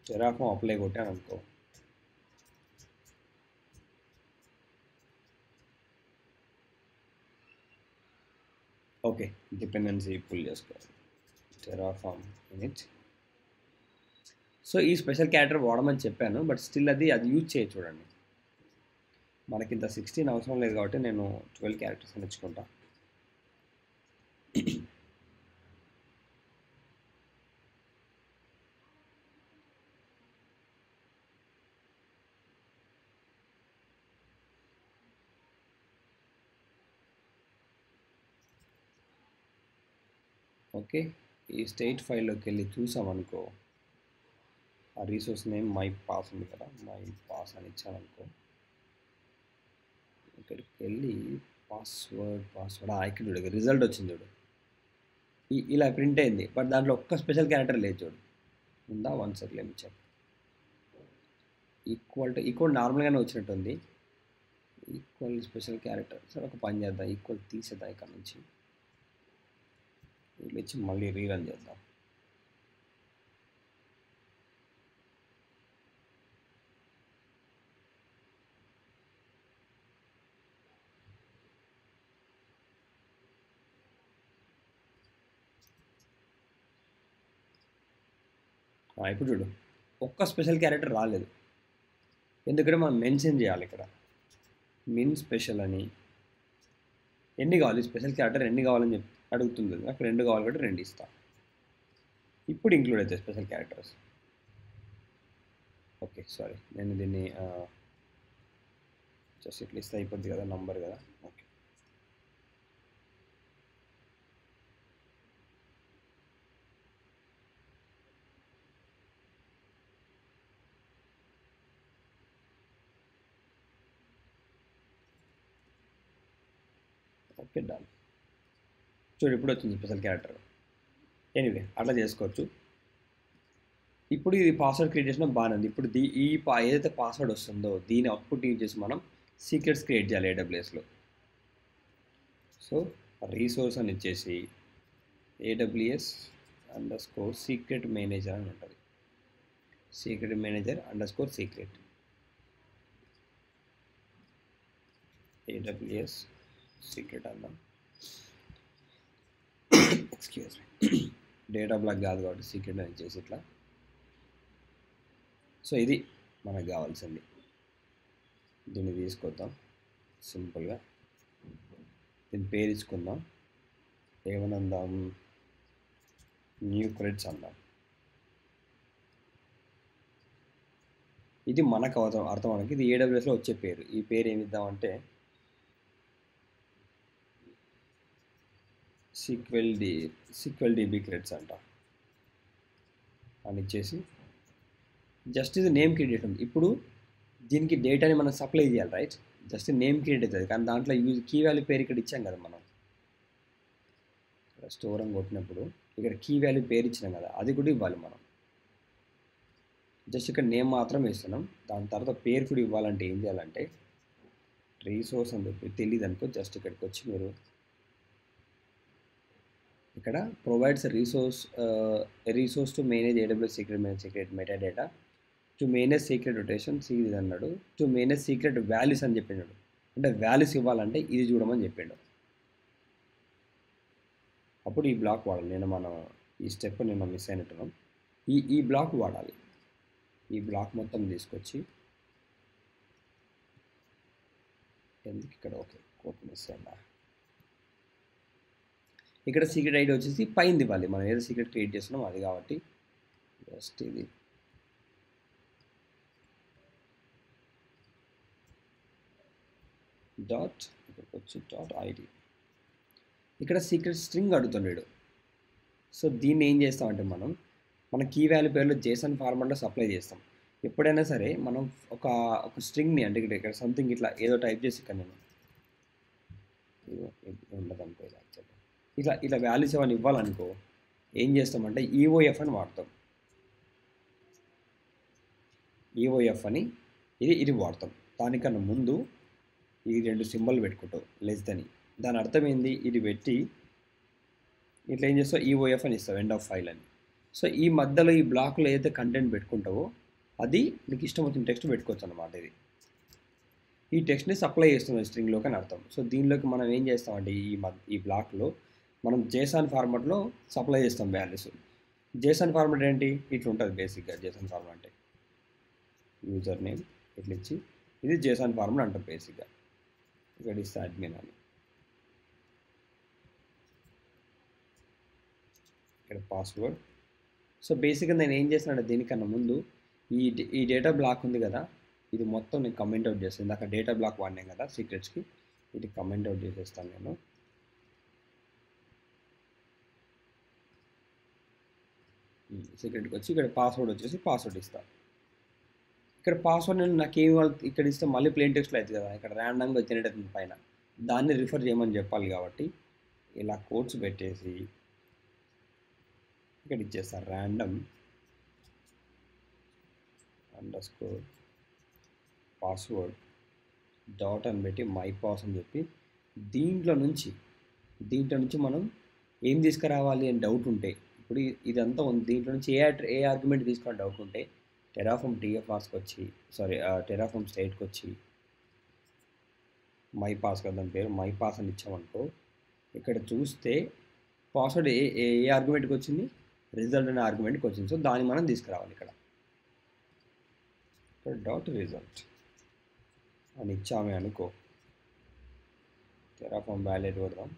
టెరాఫార్మ్ అప్లై కొట్టాను అనుకో, ఓకే డిపెండెన్సీ పుల్ చేసుకోవాలి, టెరాఫార్మ్ ఇనిట్. సో ఈ స్పెషల్ క్యారెక్టర్ వాడమని చెప్పాను, బట్ స్టిల్ అది యూజ్ చేయొచ్చు. చూడండి, మనకి ఇంత 16 అవసరం లేదు కాబట్టి నేను 12 క్యారెక్టర్స్ నేర్చుకుంటా. ఓకే, ఈ స్టేట్ ఫైల్లోకి వెళ్ళి చూసామనుకో, ఆ రీసోర్స్ నేమ్ మై పాస్ ఉంది కదా, మై పాస్ అని ఇచ్చామనుకో, ఇక్కడికి వెళ్ళి పాస్వర్డ్ ఇక్కడ చూడు, రిజల్ట్ వచ్చింది చూడు, ఇలా ప్రింట్ అయింది. బట్ దాంట్లో ఒక్క స్పెషల్ క్యారెక్టర్ లేదు చూడు, ఉందా? One second check. ఈక్వల్ నార్మల్గానే వచ్చినట్టుంది, ఈక్వల్ స్పెషల్ క్యారెక్టర్. సరే ఒక పని చేద్దాం, ఈక్వల్ తీసేద్దాం ఇక్కడ నుంచి, వీళ్ళు ఇచ్చి మళ్ళీ రీరన్ చేద్దాం. ఇప్పుడు చూడు, ఒక్క స్పెషల్ క్యారెక్టర్ రాలేదు, ఎందుకంటే మనం మెన్షన్ చేయాలి ఇక్కడ మిన్ స్పెషల్ అని. ఎన్ని కావాలి స్పెషల్ క్యారెక్టర్, ఎన్ని కావాలని చెప్పి అడుగుతుంది. నాకు 2 కావాలి కాబట్టి 2 ఇస్తా. ఇప్పుడు ఇంక్లూడ్ అవుతాయి స్పెషల్ క్యారెక్టర్స్. ఓకే సారీ, నేను దీన్ని జస్ట్ ఇట్లా ఇస్తే అయిపోద్ది కదా, నంబర్ కదా. Okay, okay done. చూడు ఇప్పుడు వచ్చింది స్పెషల్ క్యారెక్టర్. ఎనీవే అట్లా చేసుకోవచ్చు. ఇప్పుడు ఇది పాస్వర్డ్ క్రియేట్ చేసిన బాగానే ఉంది. ఇప్పుడు ఏదైతే పాస్వర్డ్ వస్తుందో దీని అవుట్పుట్ యూజ్ చేసి మనం సీక్రెట్స్ క్రియేట్ చేయాలి ఏడబ్ల్యూఎస్లో. సో రీసోర్స్ అని ఇచ్చేసి AWS _ సీక్రెట్ మేనేజర్ అని ఉంటుంది. Secret manager _ secret AWS secret అన్నాం. ఎక్స్క్యూజ్ మీ, డేటా బ్లాక్ కాదు కాబట్టి సీక్రెట్ అని ఇచ్చేసి ఇట్లా. సో ఇది మనకు కావాల్సింది. దీన్ని తీసుకొద్దాం సింపుల్గా, దీని పేరు ఇచ్చుకుందాం. ఏమని అందాం, న్యూ క్రెడిట్స్ అందాం. ఇది మనకు అర్థం ఇది AWSలో వచ్చే పేరు. ఈ పేరు ఏమి ఇద్దామంటే సీక్వెల్ DB క్రెడిట్స్ అంట అని ఇచ్చేసి జస్ట్ ఇది నేమ్ క్రియేట్ ఉంది. ఇప్పుడు దీనికి డేటాని మనం సప్లై చేయాలి, రైట్? జస్ట్ నేమ్ క్రియేట్ అవుతుంది, కానీ దాంట్లో కీ వాల్యూ పేరు ఇక్కడ ఇచ్చాం కదా మనం. స్టోర్ అని కొట్టినప్పుడు ఇక్కడ కీ వాల్యూ పేరు ఇచ్చినాం కదా, అది కూడా ఇవ్వాలి మనం. జస్ట్ ఇక్కడ నేమ్ మాత్రం వేస్తున్నాం. దాని తర్వాత పేరు కూడా ఇవ్వాలంటే ఏం చేయాలంటే రీసోర్స్ అని చెప్పి తెలియదు అనుకో, జస్ట్ ఇక్కడికి వచ్చి మీరు ఇక్కడ provides resource to manage AWS secret metadata to manage secret rotations ఇది అన్నాడు. టు మేనేజ్ సీక్రెట్ వాల్యూస్ అని చెప్పినాడు. అంటే వాల్యూస్ ఇవ్వాలంటే ఇది చూడమని చెప్పిండు. అప్పుడు ఈ బ్లాక్ వాడాలి. ఈ స్టెప్ నేను మిస్ అయినట్టున్నాం. ఈ బ్లాక్ వాడాలి. ఈ బ్లాక్ మొత్తం తీసుకొచ్చి ఎందుకు ఇక్కడ ఓకే కోట్ మిస్ అయినా, ఇక్కడ సీక్రెట్ ఐడి వచ్చేసి పైంది ఇవ్వాలి. మనం ఏదో సీక్రెట్ క్రియేట్ చేస్తున్నాం అది కాబట్టి జస్ట్ ఇది డాట్, ఇక్కడికి వచ్చి .id. ఇక్కడ సీక్రెట్ స్ట్రింగ్ అడుగుతున్నాడు. సో దీన్ని ఏం చేస్తామంటే మన కీ వాల్యూ పేర్లో JSON ఫార్మాట్లో సప్లై చేస్తాం. ఎప్పుడైనా సరే మనం ఒక స్ట్రింగ్ని, అంటే ఇక్కడ సంథింగ్ ఇట్లా ఏదో టైప్ చేసి ఇక్కడ నేను ఉండదు అనుకో, ఇట్లా వాల్యూస్ ఏమైనా ఇవ్వాలనుకో ఏం చేస్తామంటే EOF అని వాడతాం. EOF అని ఇది వాడతాం. దానికన్నా ముందు ఈ 2 సింబల్ పెట్టుకుంటావు లెస్ అని. దాని అర్థం ఏంది, ఇది పెట్టి ఇట్లా ఏం చేస్తావు EOF అని ఇస్తావు, ఎండ్ ఆఫ్ ఫైల్ అని. సో ఈ మధ్యలో ఈ బ్లాక్లో ఏదైతే కంటెంట్ పెట్టుకుంటావో అది నీకు ఇష్టం వచ్చిన టెక్స్ట్ పెట్టుకోవచ్చు అనమాట. ఈ టెక్స్ట్ని సప్లై చేస్తుంది స్ట్రింగ్లోకి అని అర్థం. సో దీనిలోకి మనం ఏం చేస్తామంటే ఈ బ్లాక్లో మనం JSON ఫార్మాట్లో సప్లై చేస్తాం వాల్యూస్. JSON ఫార్మాట్ ఏంటి, ఇట్లా ఉంటుంది బేసిక్గా. JSON ఫార్మాట్ అంటే యూజర్ నేమ్ ఇట్లా ఇచ్చి ఇది JSON ఫార్మాట్ అంటాం బేసిక్గా. ఇక్కడ ఇస్తే అడ్మిన్ అని, ఇక్కడ పాస్వర్డ్. సో బేసిక్గా నేను ఏం చేస్తున్నాను, దీనికన్నా ముందు ఈ డేటా బ్లాక్ ఉంది కదా, ఇది మొత్తం నేను కమెంట్ అవుట్ చేస్తాను. ఇందాక డేటా బ్లాక్ వాడినాం కదా సీక్రెట్స్కి, ఇది కమెంట్ అవుట్ చేసేస్తాను నేను. సీక్రెట్కి వచ్చి ఇక్కడ పాస్వర్డ్ వచ్చేసి పాస్వర్డ్ ఇస్తాను. ఇక్కడ పాస్వర్డ్ నేను నాకేమి ఇక్కడ ఇస్తే మళ్ళీ ప్లేన్ టెక్స్ట్లో అవుతుంది కదా, ఇక్కడ ర్యాండమ్గా జనరేట్ అవుతుంది పైన, దాన్ని రిఫర్ చేయమని చెప్పాలి కాబట్టి ఇలా కోడ్స్ పెట్టేసి ఇక్కడ ఇచ్చేస్తారు random _ పాస్వర్డ్ డాట్ అని పెట్టి myPass అని చెప్పి దీంట్లో నుంచి మనం ఏం తీసుకురావాలి అని డౌట్ ఉంటే, ఇప్పుడు ఇదంతా ఉంది, దీంట్లో నుంచి ఏ ఆర్గ్యుమెంట్ తీసుకుని డౌట్ ఉంటే టెరాఫామ్ TFRస్కి వచ్చి టెరాఫామ్ స్టేట్కి వచ్చి myPass కదా దాని పేరు, myPass అని ఇచ్చామనుకో ఇక్కడ చూస్తే పాస్వర్డ్ ఏ ఆర్గ్యుమెంట్కి వచ్చింది, రిజల్ట్ అనే ఆర్గ్యుమెంట్కి వచ్చింది. సో దాన్ని మనం తీసుకురావాలి ఇక్కడ డాట్ రిజల్ట్ అని ఇచ్చామే అనుకో, టెరాఫార్మ్ వ్యాలిడేట్ కొడదాం.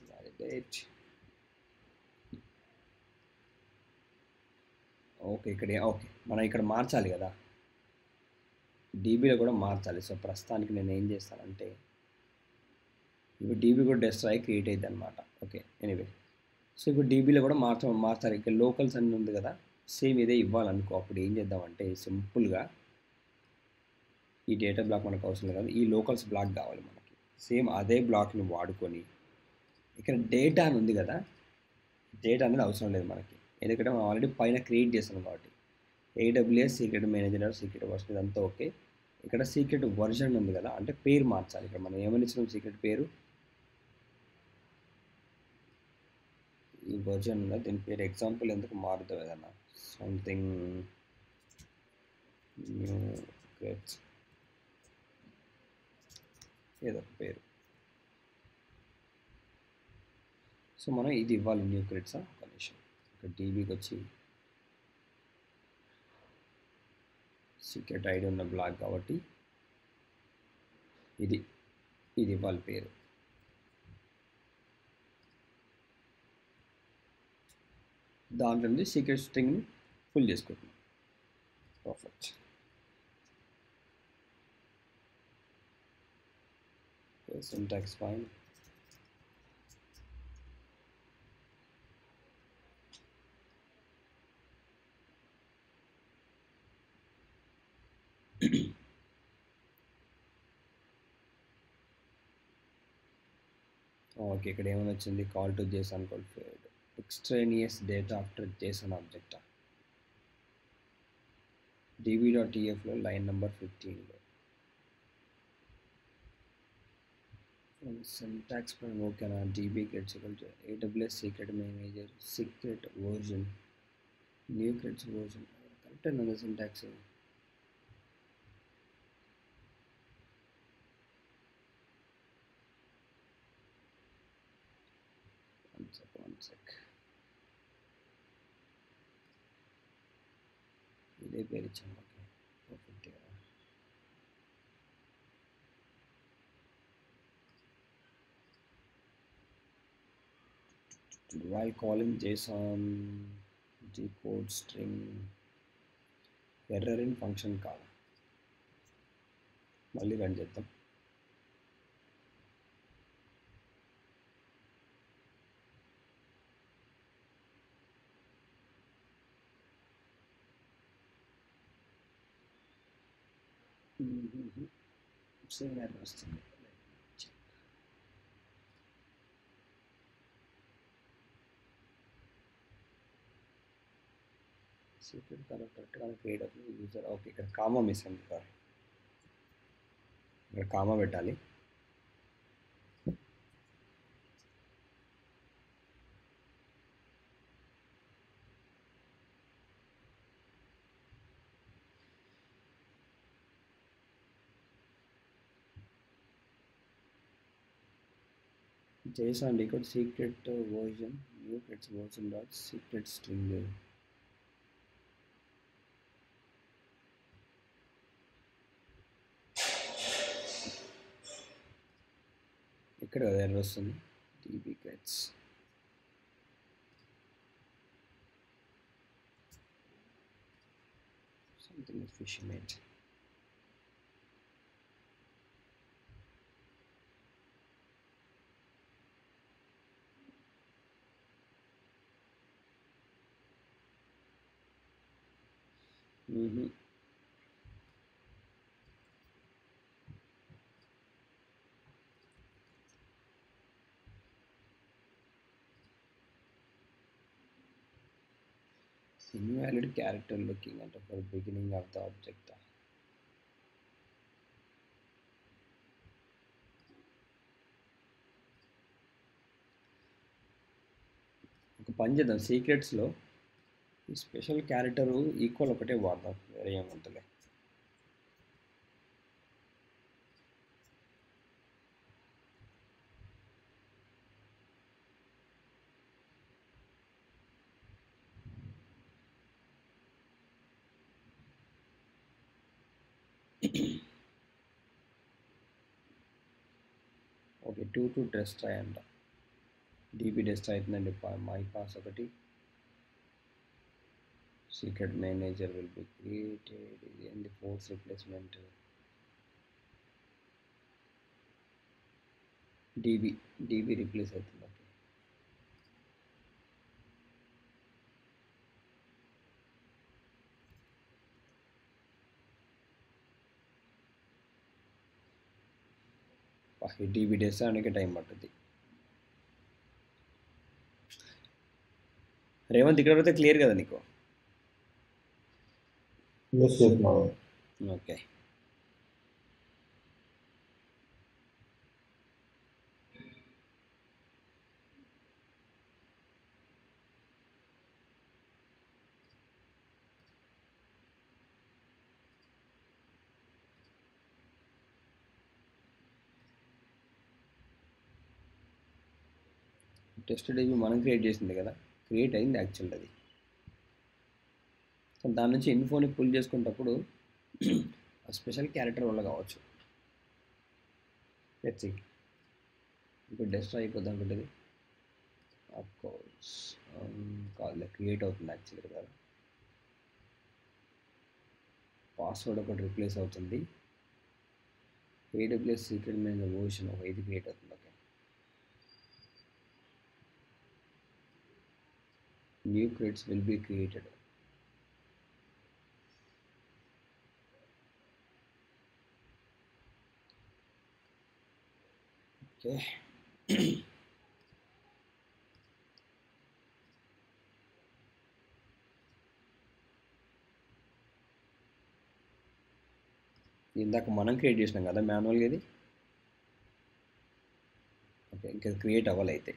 వ్యాలిడేట్. ఓకే ఓకే మనం ఇక్కడ మార్చాలి కదా, డీబీలో కూడా మార్చాలి. సో ప్రస్తుతానికి నేను ఏం చేస్తానంటే ఇప్పుడు డీబీ కూడా డెస్ట్రాయ్ క్రియేట్ అయ్యింది అనమాట. ఓకే ఎనీవే, సో ఇప్పుడు డీబీలో కూడా మార్చాలి. ఇక్కడ లోకల్స్ అని ఉంది కదా, సేమ్ ఇదే ఇవ్వాలనుకో. అప్పుడు ఏం చేద్దామంటే సింపుల్గా ఈ డేటా బ్లాక్ మనకు అవసరం లేదు, ఈ లోకల్స్ బ్లాక్ కావాలి మనకి. సేమ్ అదే బ్లాక్ని వాడుకొని ఇక్కడ డేటా అని ఉంది కదా, డేటా అనేది అవసరం లేదు మనకి, ఎందుకంటే మనం ఆల్రెడీ పైన క్రియేట్ చేస్తాం కాబట్టి. AWS secret manager secret version ఇదంతా ఓకే. ఇక్కడ సీక్రెట్ వర్షన్ ఉంది కదా, అంటే పేరు మార్చాలి. ఇక్కడ మనం ఏమని ఇచ్చినాం సీక్రెట్ పేరు, ఈ వర్జన్ ఉందా, దీని పేరు ఎగ్జాంపుల్ ఎందుకు మారుతుంది ఏదన్నా సంథింగ్ న్యూ క్రెట్స్ ఏదో ఒక పేరు. సో మనం ఇది ఇవ్వాలి, న్యూ క్రెట్సా కండిషన్. ఇక్కడ డీబీకి వచ్చి సీక్రెట్ ఐడి ఉన్న బ్లాక్ కాబట్టి ఇది ఇవ్వాలి పేరు. దాంట్లో నుంచి సీక్రెట్ స్ట్రింగ్ని ఫుల్ చేసుకుంటున్నాం. పర్ఫెక్ట్. Syntax fine. ఓకే ఇక్కడ ఏమైనా వచ్చింది, call to JSON call failed, extraneous data after JSON object. db.tfలో లైన్ నెంబర్ 15లో సింటాక్స్ పైన ఓకేనా. db gets equal to AWS secret manager secret version న్యూ క్రెట్స్ వర్జన్ కరెక్ట్ అన్నది సింటాక్స్. one sec ఇదే పేరు ఇచ్చాము. Okay perfect. while calling JSON decode string error in function call. మళ్ళీ రన్ చేద్దాం. సేమ్ ఎర్రర్ వస్తుంది. సీక్రెట్ కరెక్ట్గా క్రియేట్ అవుతుంది యూజర్. ఓకే ఇక్కడ కామా మిస్ అయింది సార్, ఇక్కడ కామా పెట్టాలి. JSON decode secret version new gets version dot secret string. ఇక్కడ ఎర్రర్ వస్తుంది. db gets something with fish image. Invalid character looking at the beginning of the object. ఒక పని చేద్దాం, సీక్రెట్స్లో ఈ స్పెషల్ క్యారెక్టర్ ఈక్వల్ ఒకటే వాడదాం, వేరే ఏముంటుంది. ఓకే 2 డెస్ట్రాయ్ అంట. డీబీ డెస్ట్రాయ్ అవుతుందండి. మై పాస్ ఒకటి. Secret manager will be created. ఇది ఏంది ఫోర్స్ రిప్లేస్మెంట్. డీబీ రిప్లేస్ అవుతుంది. ఓకే డీబీ డెస్ట్రాయ్ అనేక టైం పడుతుంది. రేవంత్ ఇక్కడ పోతే క్లియర్ కదా నీకు? Yes, yes, madam. Okay test DB మనం క్రియేట్ చేసింది కదా, క్రియేట్ అయింది యాక్చువల్ అది. సో దాని నుంచి ఇన్ఫోని పుల్ చేసుకునేటప్పుడు స్పెషల్ క్యారెక్టర్ వల్ల కావచ్చు. Let's see. ఇప్పుడు డెస్ట్రాయ్ అయిపోద్ది అనుకుంటుంది. అఫ్కోర్స్ కాదు, క్రియేట్ అవుతుంది యాక్చువల్గా కదా. పాస్వర్డ్ ఒకటి రిప్లేస్ అవుతుంది. AWS సీక్రెట్ మేనేజర్ వర్షన్ ఒక ఇది క్రియేట్ అవుతుంది. Okay new credits will be created. Okay ఇందాక మనం క్రియేట్ చేసినాం కదా మాన్యువల్గా ఇది. ఓకే ఇంకా క్రియేట్ అవ్వాలి అయితే.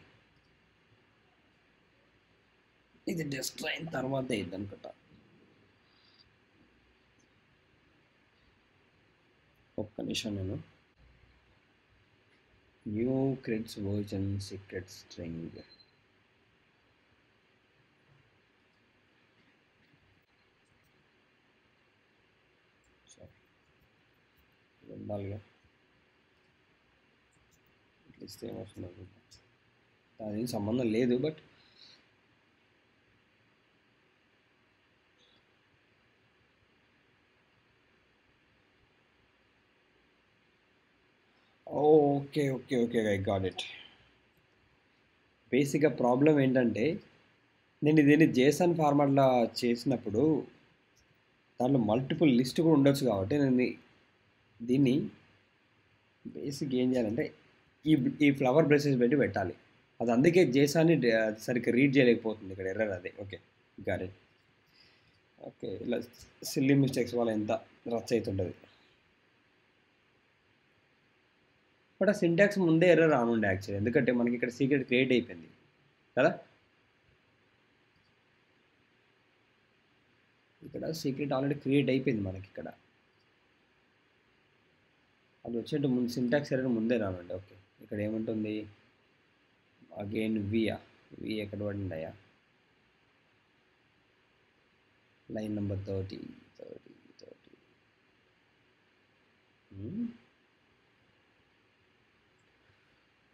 ఇది డెస్ట్రాయ్ అయిన తర్వాత అయింది అనుకుంటా. ఒక్క నిమిషం, నేను new credits version secret string. ఉండాలిగా, ఇట్లా ఇస్తే ఏమొస్తుంది. దానికి సంబంధం లేదు, but okay okay okay I got it. బేసిక్గా ప్రాబ్లం ఏంటంటే, నేను దీన్ని జేసన్ ఫార్మాట్లో చేసినప్పుడు దాంట్లో మల్టిపుల్ లిస్ట్ కూడా ఉండొచ్చు కాబట్టి నేను దీన్ని బేసిక్ ఏం చేయాలంటే ఈ ఫ్లవర్ బ్రషెస్ పెట్టి పెట్టాలి. అది అందుకే జేసాన్ని సరిగ్గా రీడ్ చేయలేకపోతుంది. ఇక్కడ ఎర్రర్ అదే. Okay got it. ఓకే ఇలా సిల్లీ మిస్టేక్స్ వల్ల ఎంత రచ్ అవుతుంటుంది. బట్ ఆ సింటాక్స్ ముందే ఎర్రర్ రానుండే యాక్చువల్లీ, ఎందుకంటే మనకి ఇక్కడ సీక్రెట్ క్రియేట్ అయిపోయింది కదా. ఇక్కడ సీక్రెట్ ఆల్రెడీ క్రియేట్ అయిపోయింది మనకి ఇక్కడ. అది వచ్చేట్టు ముందు సింటాక్స్ ఎర్రర్ ముందే రానుండే. ఓకే ఇక్కడ ఏముంటుంది అగైన్ వి ఎక్కడ పడిందయ్యా? Line number 30.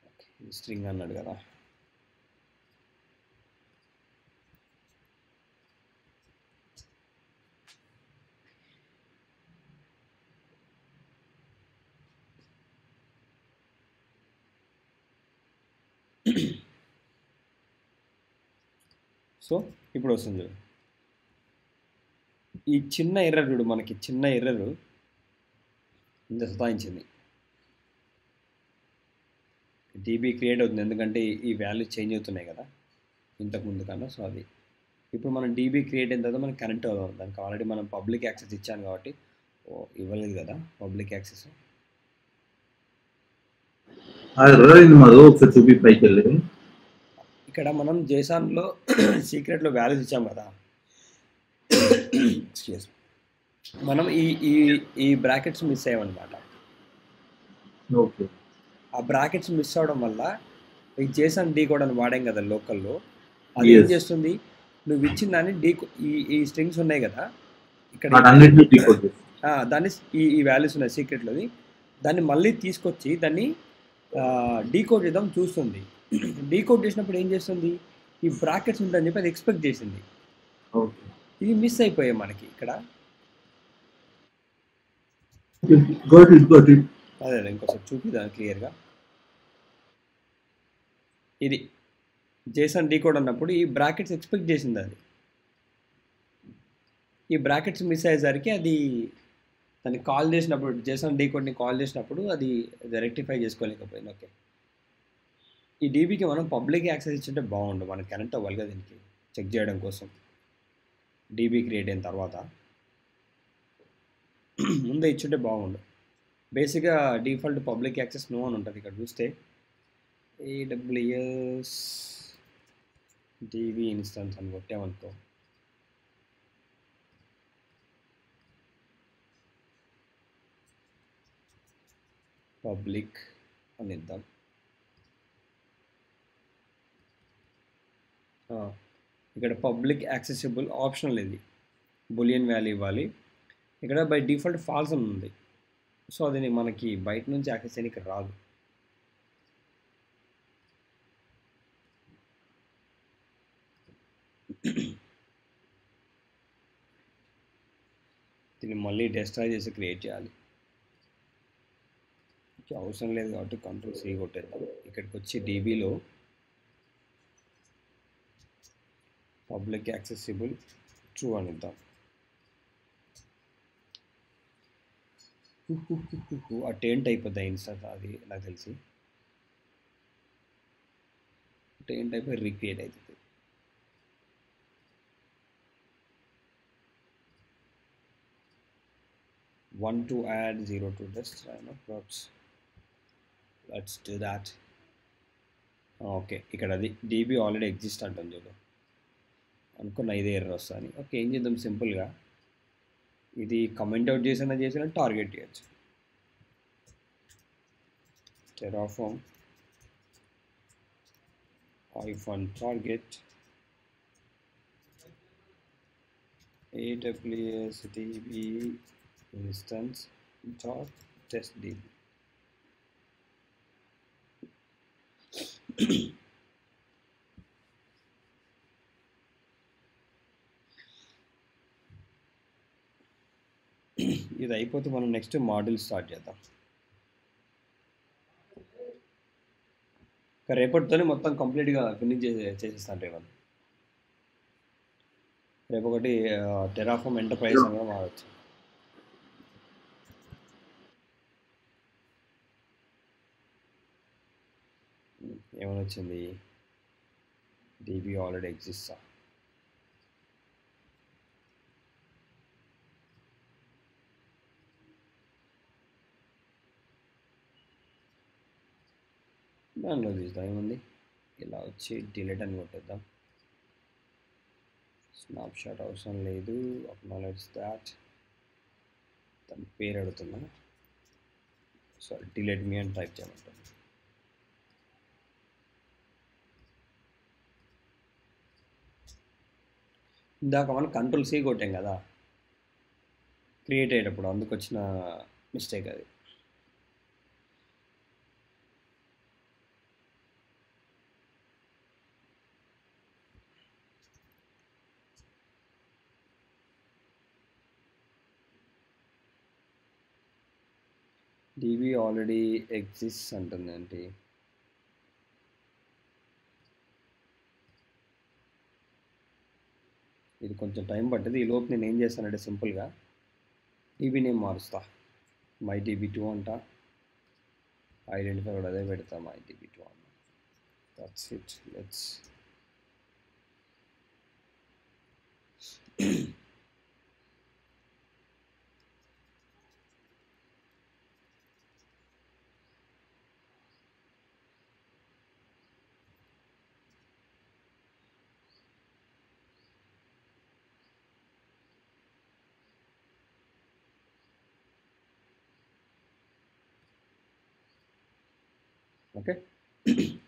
ఓకే స్ట్రింగ్ అన్నాడు కదా. సో ఇప్పుడు వస్తుంది చూడు, ఈ చిన్న ఎర్రర్ చూడు, మనకి చిన్న ఎర్రర్ ఇంత సతాయించింది. డీబీ క్రియేట్ అవుతుంది ఎందుకంటే ఈ వాల్యూ చేంజ్ అవుతున్నాయి కదా ఇంతకుముందు కన్నా. సో అది ఇప్పుడు మనం డీబీ క్రియేట్ అయిన తర్వాత మనకి కనెక్ట్ అవుతాం. దానికి ఆల్రెడీ మనం పబ్లిక్ యాక్సెస్ ఇచ్చాను కాబట్టి ఇవ్వలేదు కదా పబ్లిక్ యాక్సెస్. ఒకసారి చూపి పైకి వెళ్ళి. ఇక్కడ మనం జేసాన్లో సీక్రెట్లో వాల్యూస్ ఇచ్చాం కదా. ఎక్స్క్యూజ్, మనం ఈ బ్రాకెట్స్ మిస్ అయ్యామన్నమాట. ఓకే ఆ బ్రాకెట్స్ మిస్ అవడం వల్ల ఈ జేసాన్ డీ కోడ్ అని వాడాం కదా లోకల్లో, అది ఏం చేస్తుంది, నువ్వు ఇచ్చిన దాన్ని ఈ స్ట్రింగ్స్ ఉన్నాయి కదా ఇక్కడ దాన్ని ఈ వాల్యూస్ ఉన్నాయి సీక్రెట్లోది, దాన్ని మళ్ళీ తీసుకొచ్చి దాన్ని డీకోడ్ చేద్దాం చూస్తుంది. డీకోడ్ చేసినప్పుడు ఏం చేస్తుంది, ఈ బ్రాకెట్స్ ఉంటాయని చెప్పి అది ఎక్స్పెక్ట్ చేసింది. ఓకే. ఇవి మిస్ అయిపోయాయి మనకి ఇక్కడ. Got it. అదే ఇంకోసారి చూపిద్దాం క్లియర్గా. ఇది జేసన్ డీకోడ్ అన్నప్పుడు ఈ బ్రాకెట్స్ ఎక్స్పెక్ట్ చేసింది అది. ఈ బ్రాకెట్స్ మిస్ అయ్యేసరికి అది దాన్ని కాల్ చేసినప్పుడు, జేసన్ డీకోడ్ని కాల్ చేసినప్పుడు అది రెక్టిఫై చేసుకోలేకపోయింది. ఓకే, ఈ డీబీకి మనం పబ్లిక్ యాక్సెస్ ఇచ్చుంటే బాగుండు, మనకి కనెక్ట్ అవ్వాలి కదా దీనికి చెక్ చేయడం కోసం. డీబీ క్రియేట్ అయిన తర్వాత ముందే ఇచ్చుంటే బాగుండు. బేసిక్గా డిఫాల్ట్ పబ్లిక్ యాక్సెస్ నో అని ఉంటుంది. ఇక్కడ చూస్తే AWS DB ఇన్స్టెన్స్ అని కొట్టామనుకో, పబ్లిక్ అని ఇద్దాం. ఇక్కడ పబ్లిక్ యాక్సెసిబుల్ ఆప్షనల్, ఇది బులియన్ వాల్యూ ఇవ్వాలి. ఇక్కడ బై డిఫాల్ట్ ఫాల్స్ అని ఉంది, సో అది మనకి బయట నుంచి యాక్సెస్ చేయడానికి రాదు. దీన్ని మళ్ళీ డెస్ట్రాయ్ చేసి క్రియేట్ చేయాలి. అవసరం లేదు కాబట్టి Ctrl+C కొట్టేద్దాం. ఇక్కడికి వచ్చి డీబీలో పబ్లిక్ యాక్సెసిబుల్ ట్రూ అని ఇద్దాం. ఆ టెంట్ అయిపోద్ది ఇన్స్టెన్స్, అది నాకు తెలిసి టెంట్ అయిపోయి రీక్రియేట్ అవుతుంది. One to add, 0 to dist, perhaps let's do that. Okay, ఇక్కడ అది డీబీ ఆల్రెడీ ఎగ్జిస్ట్ అంటుంది చూడు, అనుకున్న ఇదే ఎర్రర్ వస్తుంది. ఓకే, ఏం చేద్దాం సింపుల్గా, ఇది కమెంట్ అవుట్ చేసిన టార్గెట్ చేయొచ్చు. Terraform -target AWS DB instance .testdb. ఇది అయిపోతే మనం నెక్స్ట్ మాడ్యూల్ స్టార్ట్ చేద్దాం. రేపటితోనే మొత్తం కంప్లీట్గా ఫినిష్ చేసేస్తాను రేపు. రేపు ఒకటి టెరాఫామ్ ఎంటర్ప్రైజ్ అని కూడా మారచ్చు. ఏమని వచ్చింది, డీబీ ఆల్రెడీ ఎగ్జిస్టా. దానిలో తీద్దాం, ఏముంది, ఇలా వచ్చి డిలీట్ అని కొట్టేద్దాం. స్నాప్ షాట్ అవసరం లేదు. అక్నాలెడ్జ్ దాట్, దాని పేరు అడుగుతున్నా, సారీ డిలీట్ మీ అని టైప్ చేయమంటాను. ఇందాక మనం Ctrl+C కొట్టాం కదా క్రియేట్ అయ్యేటప్పుడు, అందుకు వచ్చిన మిస్టేక్ అది. డీబీ ఆల్రెడీ ఎగ్జిస్ట్ అంటుందండి. ఇది కొంచెం టైం పట్టింది. ఈ లోపు నేను ఏం చేస్తానంటే సింపుల్గా డీబీ నేమ్ మారుస్తా, MyDB2 అంట. ఐడెంటిఫై కూడా అదే పెడతా, MyDB2 అన్న. That's it. లెట్స్ ఓకే,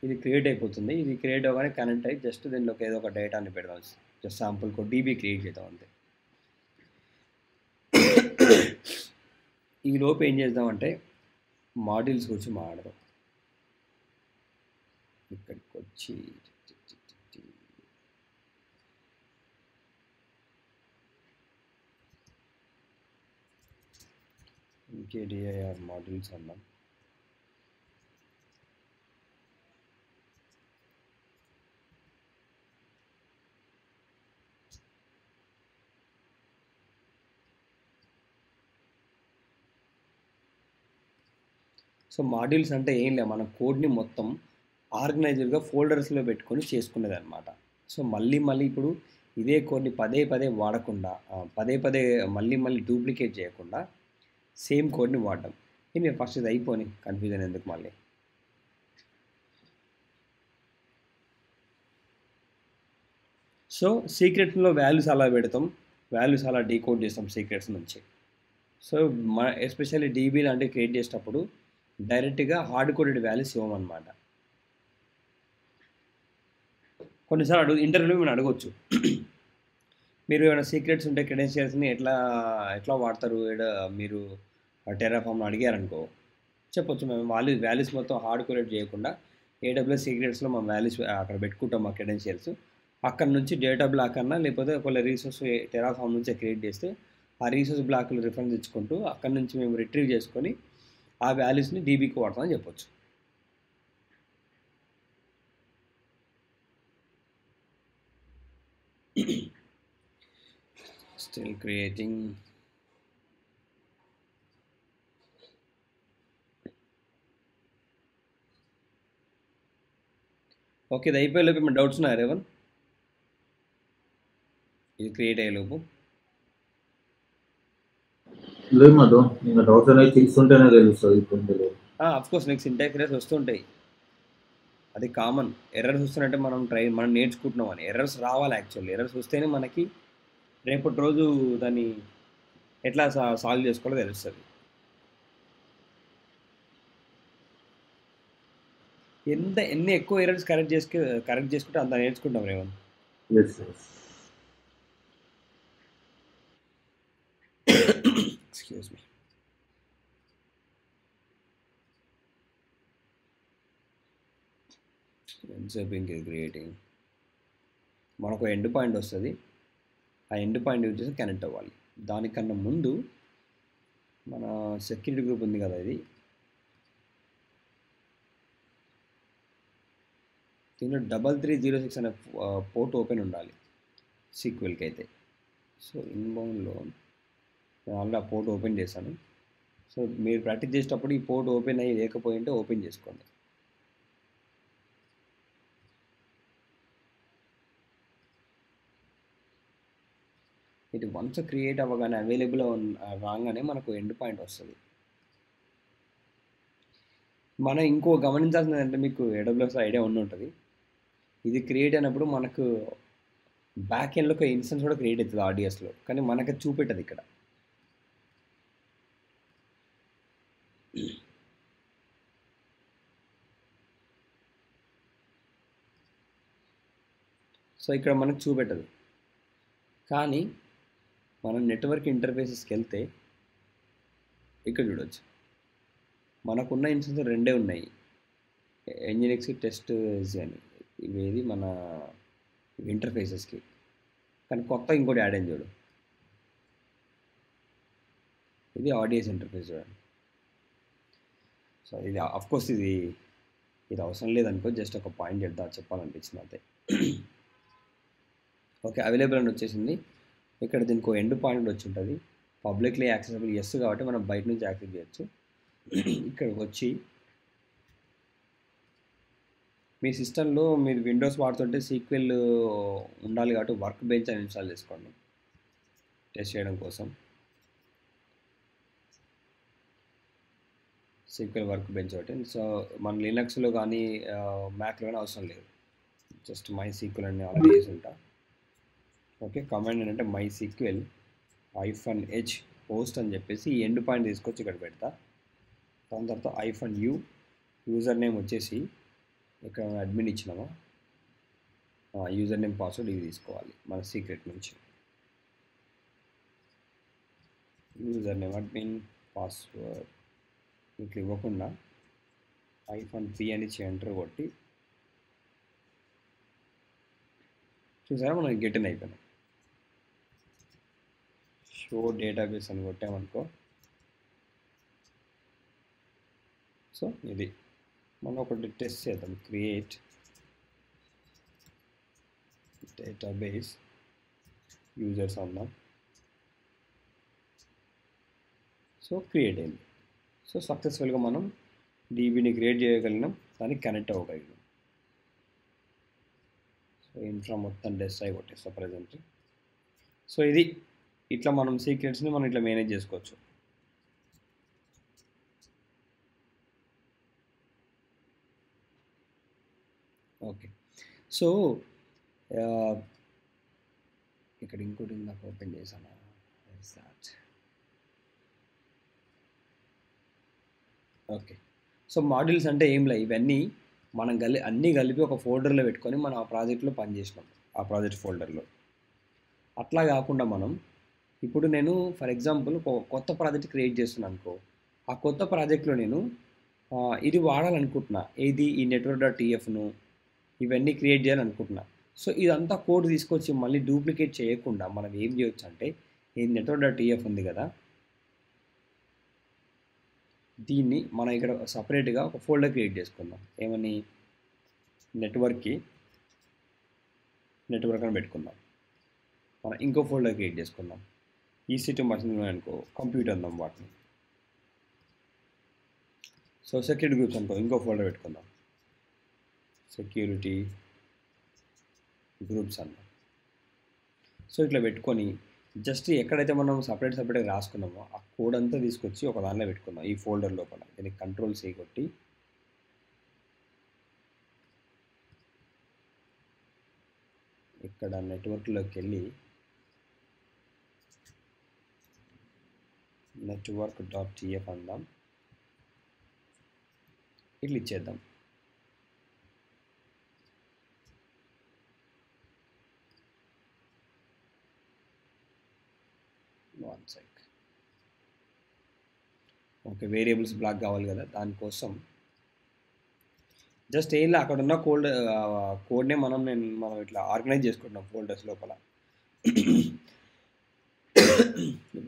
ఇది క్రియేట్ అయిపోతుంది. ఇది క్రియేట్ అవ్వగానే కనెక్ట్ అయ్యి జస్ట్ దీనిలోకి ఏదో ఒక డేటాని పెడదాం. జస్ట్ శాంపుల్ డీబీ క్రియేట్ చేద్దాం అంతే. ఈ లోపు ఏం చేద్దామంటే మాడ్యూల్స్ గురించి మాట్లాడదాం. ఇక్కడికి వచ్చి ఇంకేడిఐఆర్ మాడ్యూల్స్ అన్నాం. సో మాడ్యూల్స్ అంటే ఏం లేదు, మన కోడ్ని మొత్తం ఆర్గనైజర్గా ఫోల్డర్స్లో పెట్టుకొని చేసుకునేది అనమాట. సో మళ్ళీ ఇప్పుడు ఇదే కోడ్ని పదే పదే వాడకుండా, పదే పదే మళ్ళీ డూప్లికేట్ చేయకుండా సేమ్ కోడ్ని వాడడం. ఇది ఫస్ట్ ఇది అయిపోయి కన్ఫ్యూజన్ ఎందుకు మళ్ళీ. సో సీక్రెట్స్లో వాల్యూస్ అలా పెడతాం, వాల్యూస్ అలా డీకోడ్ చేస్తాం సీక్రెట్స్ నుంచి. సో ఎస్పెషల్లీ డీబీ లాంటివి క్రియేట్ చేసేటప్పుడు డైరెక్ట్గా హార్డ్ కోడెడ్ వాల్యూస్ ఇవ్వమన్నమాట. కొన్నిసార్లు ఇంటర్వ్యూలో మీరు అడగవచ్చు, మీరు ఏమైనా సీక్రెట్స్ ఉంటే క్రెడెన్షియల్స్ని ఎట్లా వాడతారు, మీరు టెరాఫామ్లో అడిగారనుకో చెప్పొచ్చు, మేము వాల్యూస్ మొత్తం హార్డ్ కోడెడ్ చేయకుండా ఏడబ్ల్యూఎస్ సీక్రెట్స్లో మనం వాల్యూస్ అక్కడ పెట్టుకుంటాం మా క్రెడెన్షియల్స్. అక్కడ నుంచి డేటా బ్లాక్ అన్నా లేకపోతే ఒకవేళ రీసోర్స్ టెరాఫామ్ నుంచి క్రియేట్ చేస్తే ఆ రీసోర్స్ బ్లాక్లు రిఫరెన్స్ ఇచ్చుకుంటూ అక్కడ నుంచి మేము రిట్రీవ్ చేసుకొని ఆ వాల్యూస్ని డీబీకి వాడతామని చెప్పొచ్చు. Still creating. ఓకే, ఇది అయిపోయేలోపు ఏమైనా డౌట్స్ ఉన్నాయా రేవన్? ఇది క్రియేట్ అయ్యేలోపు లేదు మాధవ్, ఇంకా డౌట్స్ అనేది తీసుకుంటేనే తెలుస్తుంది. ఇప్పుడు అఫ్కోర్స్ నీకు సింటాక్స్ ఎర్రర్స్ వస్తుంటాయి, అది కామన్. ఎర్రర్స్ వస్తున్నట్టే మనం నేర్చుకుంటున్నాం అని. ఎర్రర్స్ రావాలి, యాక్చువల్లీ ఎర్రర్స్ వస్తేనే మనకి రేపటి రోజు దాన్ని ఎట్లా సాల్వ్ చేసుకోవాలో తెలుస్తుంది. ఎన్ని ఎక్కువ ఎర్రర్స్ కరెక్ట్ చేసుకుంటే అంత నేర్చుకుంటాం రేవన్. Excuse me. క్రియేటింగ్ మనకు ఎండ్ పాయింట్ వస్తుంది, ఆ ఎండ్ పాయింట్ యూజ్ చేసి కనెక్ట్ అవ్వాలి. దానికన్నా ముందు మన సెక్యూరిటీ గ్రూప్ ఉంది కదా, దీంట్లో 3306 అనే పోర్ట్ ఓపెన్ ఉండాలి సీక్వెల్కి అయితే. సో ఇన్బౌండ్లో నేను ఆల్రెడీ ఆ పోర్ట్ ఓపెన్ చేశాను. సో మీరు ప్రాక్టీస్ చేసేటప్పుడు ఈ పోర్ట్ ఓపెన్ అయ్యి లేకపోయింటే ఓపెన్ చేసుకోండి. ఇది వన్స్ క్రియేట్ అవ్వగానే అవైలబుల్ రాగానే మనకు ఎండ్ పాయింట్ వస్తుంది. మనం ఇంకో గమనించాల్సింది అంటే, మీకు AWS ఐడియా ఉంటుంది, ఇది క్రియేట్ అయినప్పుడు మనకు బ్యాక్ ఎండ్లో ఒక ఇన్స్టెన్స్ కూడా క్రియేట్ అవుతుంది ఆర్డిఎస్లో, కానీ మనకు చూపెట్టదు ఇక్కడ. సో ఇక్కడ మనకు చూపెట్టదు, కానీ మనం నెట్వర్క్ ఇంటర్ఫేసెస్కి వెళ్తే ఇక్కడ చూడవచ్చు మనకున్న ఇన్స్టెన్స్ రెండే ఉన్నాయి, ఎన్జినిక్స్ టెస్ట్ అని. ఇవేది మన ఇంటర్ఫేసెస్కి, కానీ కొత్త ఇంకోటి యాడ్ అయింది చూడు, ఇది ఆడియస్ ఇంటర్ఫేస్ చూడండి. సో ఇది అఫ్కోర్స్ ఇది అవసరం లేదనుకో, జస్ట్ ఒక పాయింట్ చెప్పాలనిపించింది అంతే. ఓకే, అవైలబుల్ అని వచ్చేసింది. ఇక్కడ దీనికి ఎండ్ పాయింట్ వచ్చి ఉంటుంది, పబ్లిక్లీ యాక్సెసిబుల్ ఎస్ కాబట్టి మనం బయట నుంచి యాక్సెస్ చేయొచ్చు. ఇక్కడికి వచ్చి మీ సిస్టంలో మీరు విండోస్ వాడుతుంటే సీక్వెల్ ఉండాలి కాబట్టి వర్క్ బెంచ్ అని ఇన్స్టాల్ చేసుకోండి టెస్ట్ చేయడం కోసం. సీక్వెల్ వర్క్ బెంచ్ ఒకటి. సో మన లినక్స్లో కానీ మ్యాక్లో కానీ అవసరం లేదు, జస్ట్ మై సీక్వెల్ అని ఆల్రెడీ చేసి ఉంటా. ఓకే, కమాండ్ ఏంటంటే మై సీక్వెల్ -h హోస్ట్ అని చెప్పేసి ఈ ఎండ్ పాయింట్ తీసుకొచ్చి ఇక్కడ పెడతా. దాని తర్వాత -u యూజర్ నేమ్ వచ్చేసి ఇక్కడ అడ్మిన్ ఇచ్చినామా, యూజర్ నేమ్ పాస్వర్డ్ ఇది తీసుకోవాలి మన సీక్రెట్ నుంచి. యూజర్ నేమ్ అడ్మిన్, పాస్వర్డ్ ఇట్లా ఇవ్వకుండా -p అని ఇచ్చి ఎంటర్ కొట్టి చూసారా మనం గెట్ ఇన్ అయిపోయినాం. షో డేటాబేస్ అని కొట్టామనుకో, సో ఇది మనం ఒకటి టెస్ట్ చేద్దాం. క్రియేట్ డేటాబేస్ యూజర్స్ అన్నాం. సో క్రియేట్ అయింది. సో సక్సెస్ఫుల్గా మనం డీబీని క్రియేట్ చేయగలిగినాం, దానికి కనెక్ట్ అవ్వగలిగినాం. సో ఇన్ఫ్రా మొత్తం డెస్ట్రాయ్ కొట్టేస్తా ప్రజెంట్. సో ఇది ఇట్లా మనం సీక్రెట్స్ని మనం ఇట్లా మేనేజ్ చేసుకోవచ్చు. ఓకే, సో ఇక్కడ ఇంకోటి నాకు ఓపెన్ చేశాను. ఓకే, సో మాడ్యూల్స్ అంటే ఏం లే, ఇవన్నీ మనం అన్నీ కలిపి ఒక ఫోల్డర్లో పెట్టుకొని మనం ఆ ప్రాజెక్ట్లో పనిచేసినాం, ఆ ప్రాజెక్ట్ ఫోల్డర్లో. అట్లా కాకుండా మనం ఇప్పుడు నేను ఫర్ ఎగ్జాంపుల్ కొత్త ప్రాజెక్ట్ క్రియేట్ చేస్తున్నాను అనుకో, ఆ కొత్త ప్రాజెక్ట్లో నేను ఇది వాడాలనుకుంటున్నా, ఏది ఈ network.tfను ఇవన్నీ క్రియేట్ చేయాలనుకుంటున్నా. సో ఇదంతా కోడ్ తీసుకొచ్చి మళ్ళీ డూప్లికేట్ చేయకుండా మనం ఏం చేయొచ్చు అంటే, ఈ network.tf ఉంది కదా, దీన్ని మనం ఇక్కడ సపరేట్గా ఒక ఫోల్డర్ క్రియేట్ చేసుకుందాం. ఏమని నెట్వర్క్ అని పెట్టుకుందాం. మనం ఇంకో ఫోల్డర్ క్రియేట్ చేసుకుందాం. EC2 మషిన్ అనుకో, కంప్యూటర్ అందాం వాటిని. సో సెక్యూరిటీ గ్రూప్స్ అనుకో, ఇంకో ఫోల్డర్ పెట్టుకుందాం, సెక్యూరిటీ గ్రూప్స్ అన్నాం. సో ఇట్లా పెట్టుకొని జస్ట్ ఎక్కడైతే మనం సపరేట్గా రాసుకున్నామో ఆ కోడ్ అంతా తీసుకొచ్చి ఒక దానిలో పెట్టుకుందాం, ఈ ఫోల్డర్ లోపల. దీనికి Ctrl+C కొట్టి ఇక్కడ నెట్వర్క్లోకి వెళ్ళి network.tf అందాం, ఇట్లా ఇచ్చేద్దాం. ఓకే, వేరియబుల్స్ బ్లాక్ కావాలి కదా, దానికోసం జస్ట్ ఏంలా అక్కడ ఉన్న కోడ్నే మనం ఇట్లా ఆర్గనైజ్ చేసుకుంటున్నాం ఫోల్డర్స్ లోపల.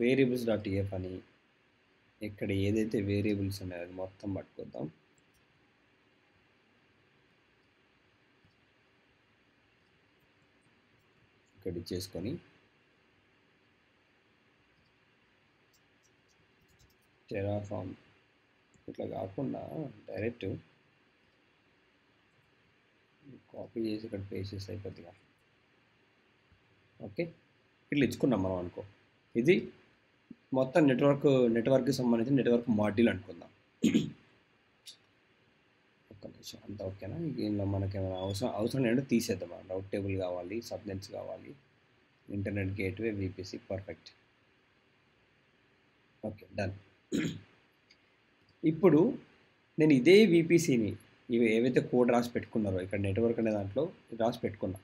వేరియబుల్స్.tf అని ఇక్కడ ఏదైతే వేరియబుల్స్ ఉన్నాయో అది మొత్తం పట్టుకొద్దాం. ఇక్కడ చేసుకొని టెరాఫామ్ ఇట్లా కాకుండా డైరెక్ట్ కాపీ చేసి ఇక్కడ పేస్ట్ చేసి అయిపోద్దిగా. ఓకే, ఇట్లా ఇచ్చుకున్నాం మనం అనుకో. ఇది మొత్తం నెట్వర్క్కి సంబంధించిన నెట్వర్క్ మాడ్యూల్ అనుకుందాం. ఒక్క నిమిషం, అంతా ఓకేనా? దీనిలో మనకేమైనా అవసరం ఏంటో తీసేద్దాం. రౌట్ టేబుల్ కావాలి, సబ్నెట్స్ కావాలి, internet gateway, VPC, perfect. Okay, done. ఇప్పుడు నేను ఇదే VPCని ఇవి ఏవైతే కోడ్ రాసి పెట్టుకున్నారో ఇక్కడ నెట్వర్క్ అనే దాంట్లో రాసి పెట్టుకున్నా,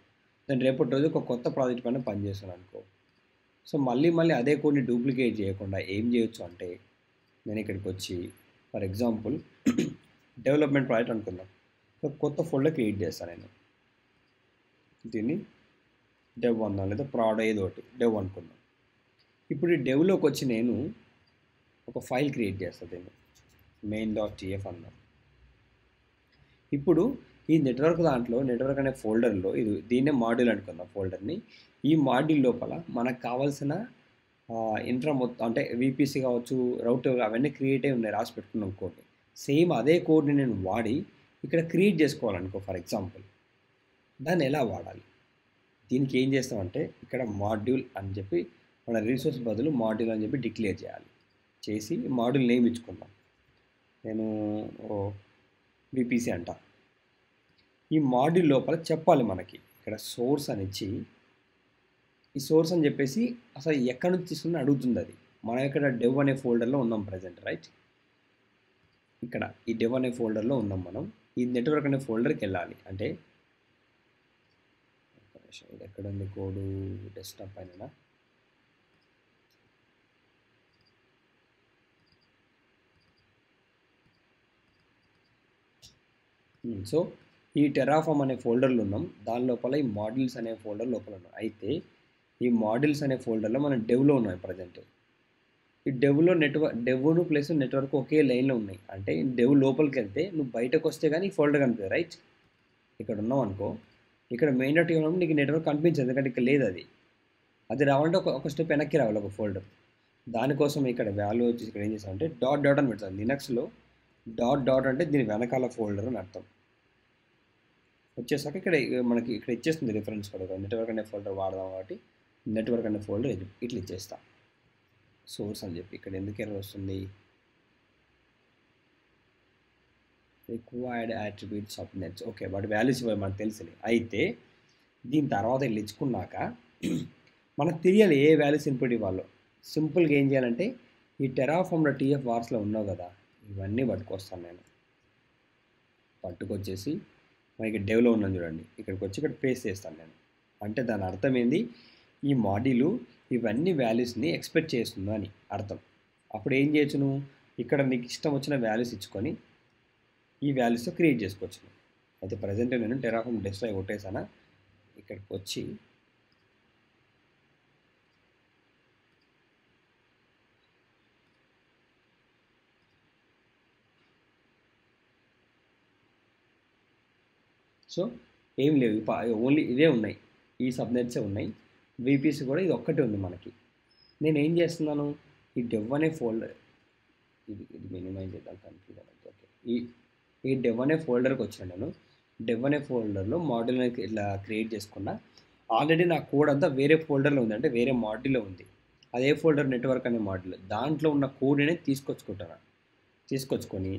దాన్ని రేపటి రోజు ఒక కొత్త ప్రాజెక్ట్ పైన పనిచేస్తున్నాను అనుకో. సో మళ్ళీ అదే కోడ్ని డూప్లికేట్ చేయకుండా ఏం చేయొచ్చు అంటే, నేను ఇక్కడికి వచ్చి ఫర్ ఎగ్జాంపుల్ డెవలప్మెంట్ ప్రాజెక్ట్ అనుకుందాం. ఒక కొత్త ఫోల్డర్ క్రియేట్ చేస్తాను నేను. దీన్ని డెవ్ అందాం, లేదా ప్రాడ్ ఏదో ఒకటి డెవ్ అనుకుందాం. ఇప్పుడు ఈ డెవ్లోకి వచ్చి నేను ఒక ఫైల్ క్రియేట్ చేస్తాను, దీన్ని main.tf అందాం. ఇప్పుడు ఈ నెట్వర్క్ అనే ఫోల్డర్లో దీన్నే మాడ్యూల్ అనుకుందాం ఫోల్డర్ని. ఈ మాడ్యూల్ లోపల మనకు కావాల్సిన ఇంట్రా మొత్తం అంటే VPC కావచ్చు, రౌట్ అవన్నీ క్రియేట్ అయి ఉన్నాయి, రాసి పెట్టుకున్నాం కోడ్. సేమ్ అదే కోడ్ని నేను వాడి ఇక్కడ క్రియేట్ చేసుకోవాలనుకో ఫర్ ఎగ్జాంపుల్. దాన్ని ఎలా వాడాలి? దీనికి ఏం చేస్తామంటే ఇక్కడ మాడ్యూల్ అని చెప్పి మన రిసోర్స్ బదులు మాడ్యూల్ అని చెప్పి డిక్లేర్ చేయాలి. చేసి మాడ్యూల్ నేమ్ ఇచ్చుకుందాం. నేను VPC అంట. ఈ మాడ్యూల్ లోపల చెప్పాలి మనకి ఇక్కడ సోర్స్ అని ఇచ్చి, ఈ సోర్స్ అని చెప్పేసి అసలు ఎక్కడి నుంచి తీసుకుని అడుగుతుంది అది. మనం ఇక్కడ డెవ్ అనే ఫోల్డర్లో ఉన్నాం ప్రజెంట్, రైట్? ఇక్కడ ఈ డెవ్ అనే ఫోల్డర్లో ఉన్నాం మనం. ఈ నెట్వర్క్ అనే ఫోల్డర్కి వెళ్ళాలి. అంటే ఇది ఎక్కడ ఉంది కోడు? డెస్క్టాప్ పైన. సో ఈ టెరాఫామ్ అనే ఫోల్డర్లో ఉన్నాం. దాని లోపల ఈ మాడ్యూల్స్ అనే ఫోల్డర్ లోపల ఉన్నాం. అయితే ఈ మాడ్యూల్స్ అనే ఫోల్డర్లో మనం డెవ్లో ఉన్నాం ప్రజెంట్. ఈ డెవ్లో డెవ్ను ప్లస్ నెట్వర్క్ ఒకే లైన్లో ఉన్నాయి. అంటే డెవ్ లోపలికి వెళ్తే నువ్వు బయటకు వస్తే కానీ ఈ ఫోల్డర్ కనిపిస్తుంది, రైట్? ఇక్కడ ఉన్నావు అనుకో, ఇక్కడ మెయిన్ డాట్ ఉన్నప్పుడు నీకు నెట్వర్క్ కనిపించదు, ఎందుకంటే ఇక్కడ లేదు అది. అది రావాలంటే ఒక స్టెప్ వెనక్కి రావాలి, ఒక ఫోల్డర్. దానికోసం ఇక్కడ వాల్యూ వచ్చి ఇక్కడ ఏం చేస్తామంటే డాట్ డాట్ అని పెడతాం. లినక్స్లో డాట్ డాట్ అంటే దీని వెనకాల ఫోల్డర్ అని అర్థం. వచ్చేసాక ఇక్కడ మనకి ఇక్కడ ఇచ్చేస్తుంది రిఫరెన్స్ కూడా. నెట్వర్క్ అనే ఫోల్డర్ వాడదాం కాబట్టి నెట్వర్క్ అనే ఫోల్డర్ ఇట్లా ఇచ్చేస్తా. సోర్స్ అని చెప్పి ఇక్కడ ఎందుకు ఎర్రర్ వస్తుంది? Required attribute subnets. ఓకే, వాటి వాల్యూస్ ఇవ్వాలి మనకు తెలుసులే. అయితే దీని తర్వాత ఇట్లా ఇచ్చుకున్నాక మనకు తెలియాలి ఏ వాల్యూస్ ఇన్పుట్ ఇవ్వాలో. సింపుల్గా ఏం చేయాలంటే ఈ టెరాఫామ్లో టీఎఫ్ వార్స్లో ఉన్నావు కదా, ఇవన్నీ పట్టుకొస్తాను నేను. పట్టుకొచ్చేసి మనకి డెవ్లో ఉన్నాను చూడండి, ఇక్కడికి వచ్చి ఇక్కడ పేస్ట్ చేస్తాను నేను. అంటే దాని అర్థం ఏంది, ఈ మాడ్యూలు ఇవన్నీ వాల్యూస్ని ఎక్స్పెక్ట్ చేస్తుందో అని అర్థం. అప్పుడు ఏం చేయొచ్చు, నువ్వు ఇక్కడ నీకు ఇష్టం వచ్చిన వాల్యూస్ ఇచ్చుకొని ఈ వాల్యూస్తో క్రియేట్ చేసుకోవచ్చు. అయితే ప్రజెంట్ నేను టెరాఫామ్ డెస్ట్రాయ్ కొట్టేసానా, ఇక్కడికి వచ్చి సో ఏం లేవు, ఓన్లీ ఇవే ఉన్నాయి, ఈ సబ్నెట్సే ఉన్నాయి. వీపీసీ కూడా ఇది ఒక్కటే ఉంది మనకి. నేను ఏం చేస్తున్నాను, ఈ డెవ్ అనే ఫోల్డర్ ఇది మినిమైజ్ చేద్దాం, కన్ఫ్యూజ్ అనేది. ఓకే, ఈ డెవ్ అనే ఫోల్డర్కి వచ్చాను నేను. డెవ్ అనే ఫోల్డర్లో మాడ్యూల్ అనేది ఇట్లా క్రియేట్ చేసుకున్నా. ఆల్రెడీ నా కోడ్ అంతా వేరే ఫోల్డర్లో ఉంది, అంటే వేరే మాడ్యూల్లో ఉంది. అదే ఫోల్డర్ నెట్వర్క్ అనే మాడ్యూల్, దాంట్లో ఉన్న కోడ్ అనేది తీసుకొచ్చుకొని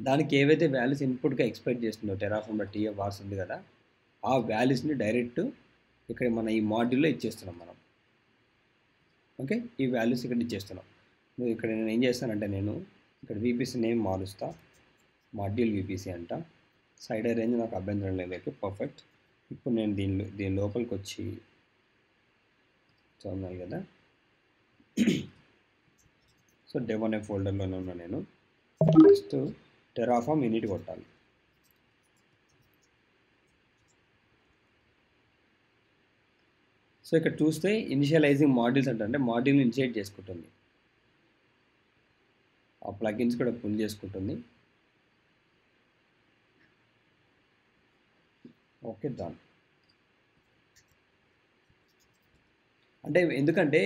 దానికి ఏవైతే వాల్యూస్ ఇన్పుట్గా ఎక్స్పెక్ట్ చేస్తుందో టెరాఫామ్లో టీఎఫ్ వార్స్ ఉంది కదా, ఆ వాల్యూస్ని డైరెక్ట్ ఇక్కడ మన ఈ మాడ్యూల్లో ఇచ్చేస్తున్నాం మనం. ఓకే, ఈ వాల్యూస్ ఇక్కడ ఇచ్చేస్తున్నాం. నువ్వు ఇక్కడ నేను ఏం చేస్తానంటే నేను ఇక్కడ వీపీసీ నేమ్ మారుస్తా, మాడ్యూల్ వీపీసీ అంట. సైడ్ రేంజ్ నాకు అభ్యంతరం లేదు, పర్ఫెక్ట్. ఇప్పుడు నేను దీని లోపలికి వచ్చి చూడాలి కదా. సో డెవ్ అనే ఫోల్డర్లోనే ఉన్నా నేను. నెక్స్ట్ టెరాఫామ్ ఇనిట్ కొట్టాలి. సో ఇక్కడ చూస్తే ఇనిషియలైజింగ్ మాడ్యూల్స్ అంటే మాడ్యూల్ని ఇనిషియేట్ చేసుకుంటుంది, ఆ ప్లగిన్స్ కూడా పుల్ చేసుకుంటుంది. Okay, done. అంటే ఎందుకంటే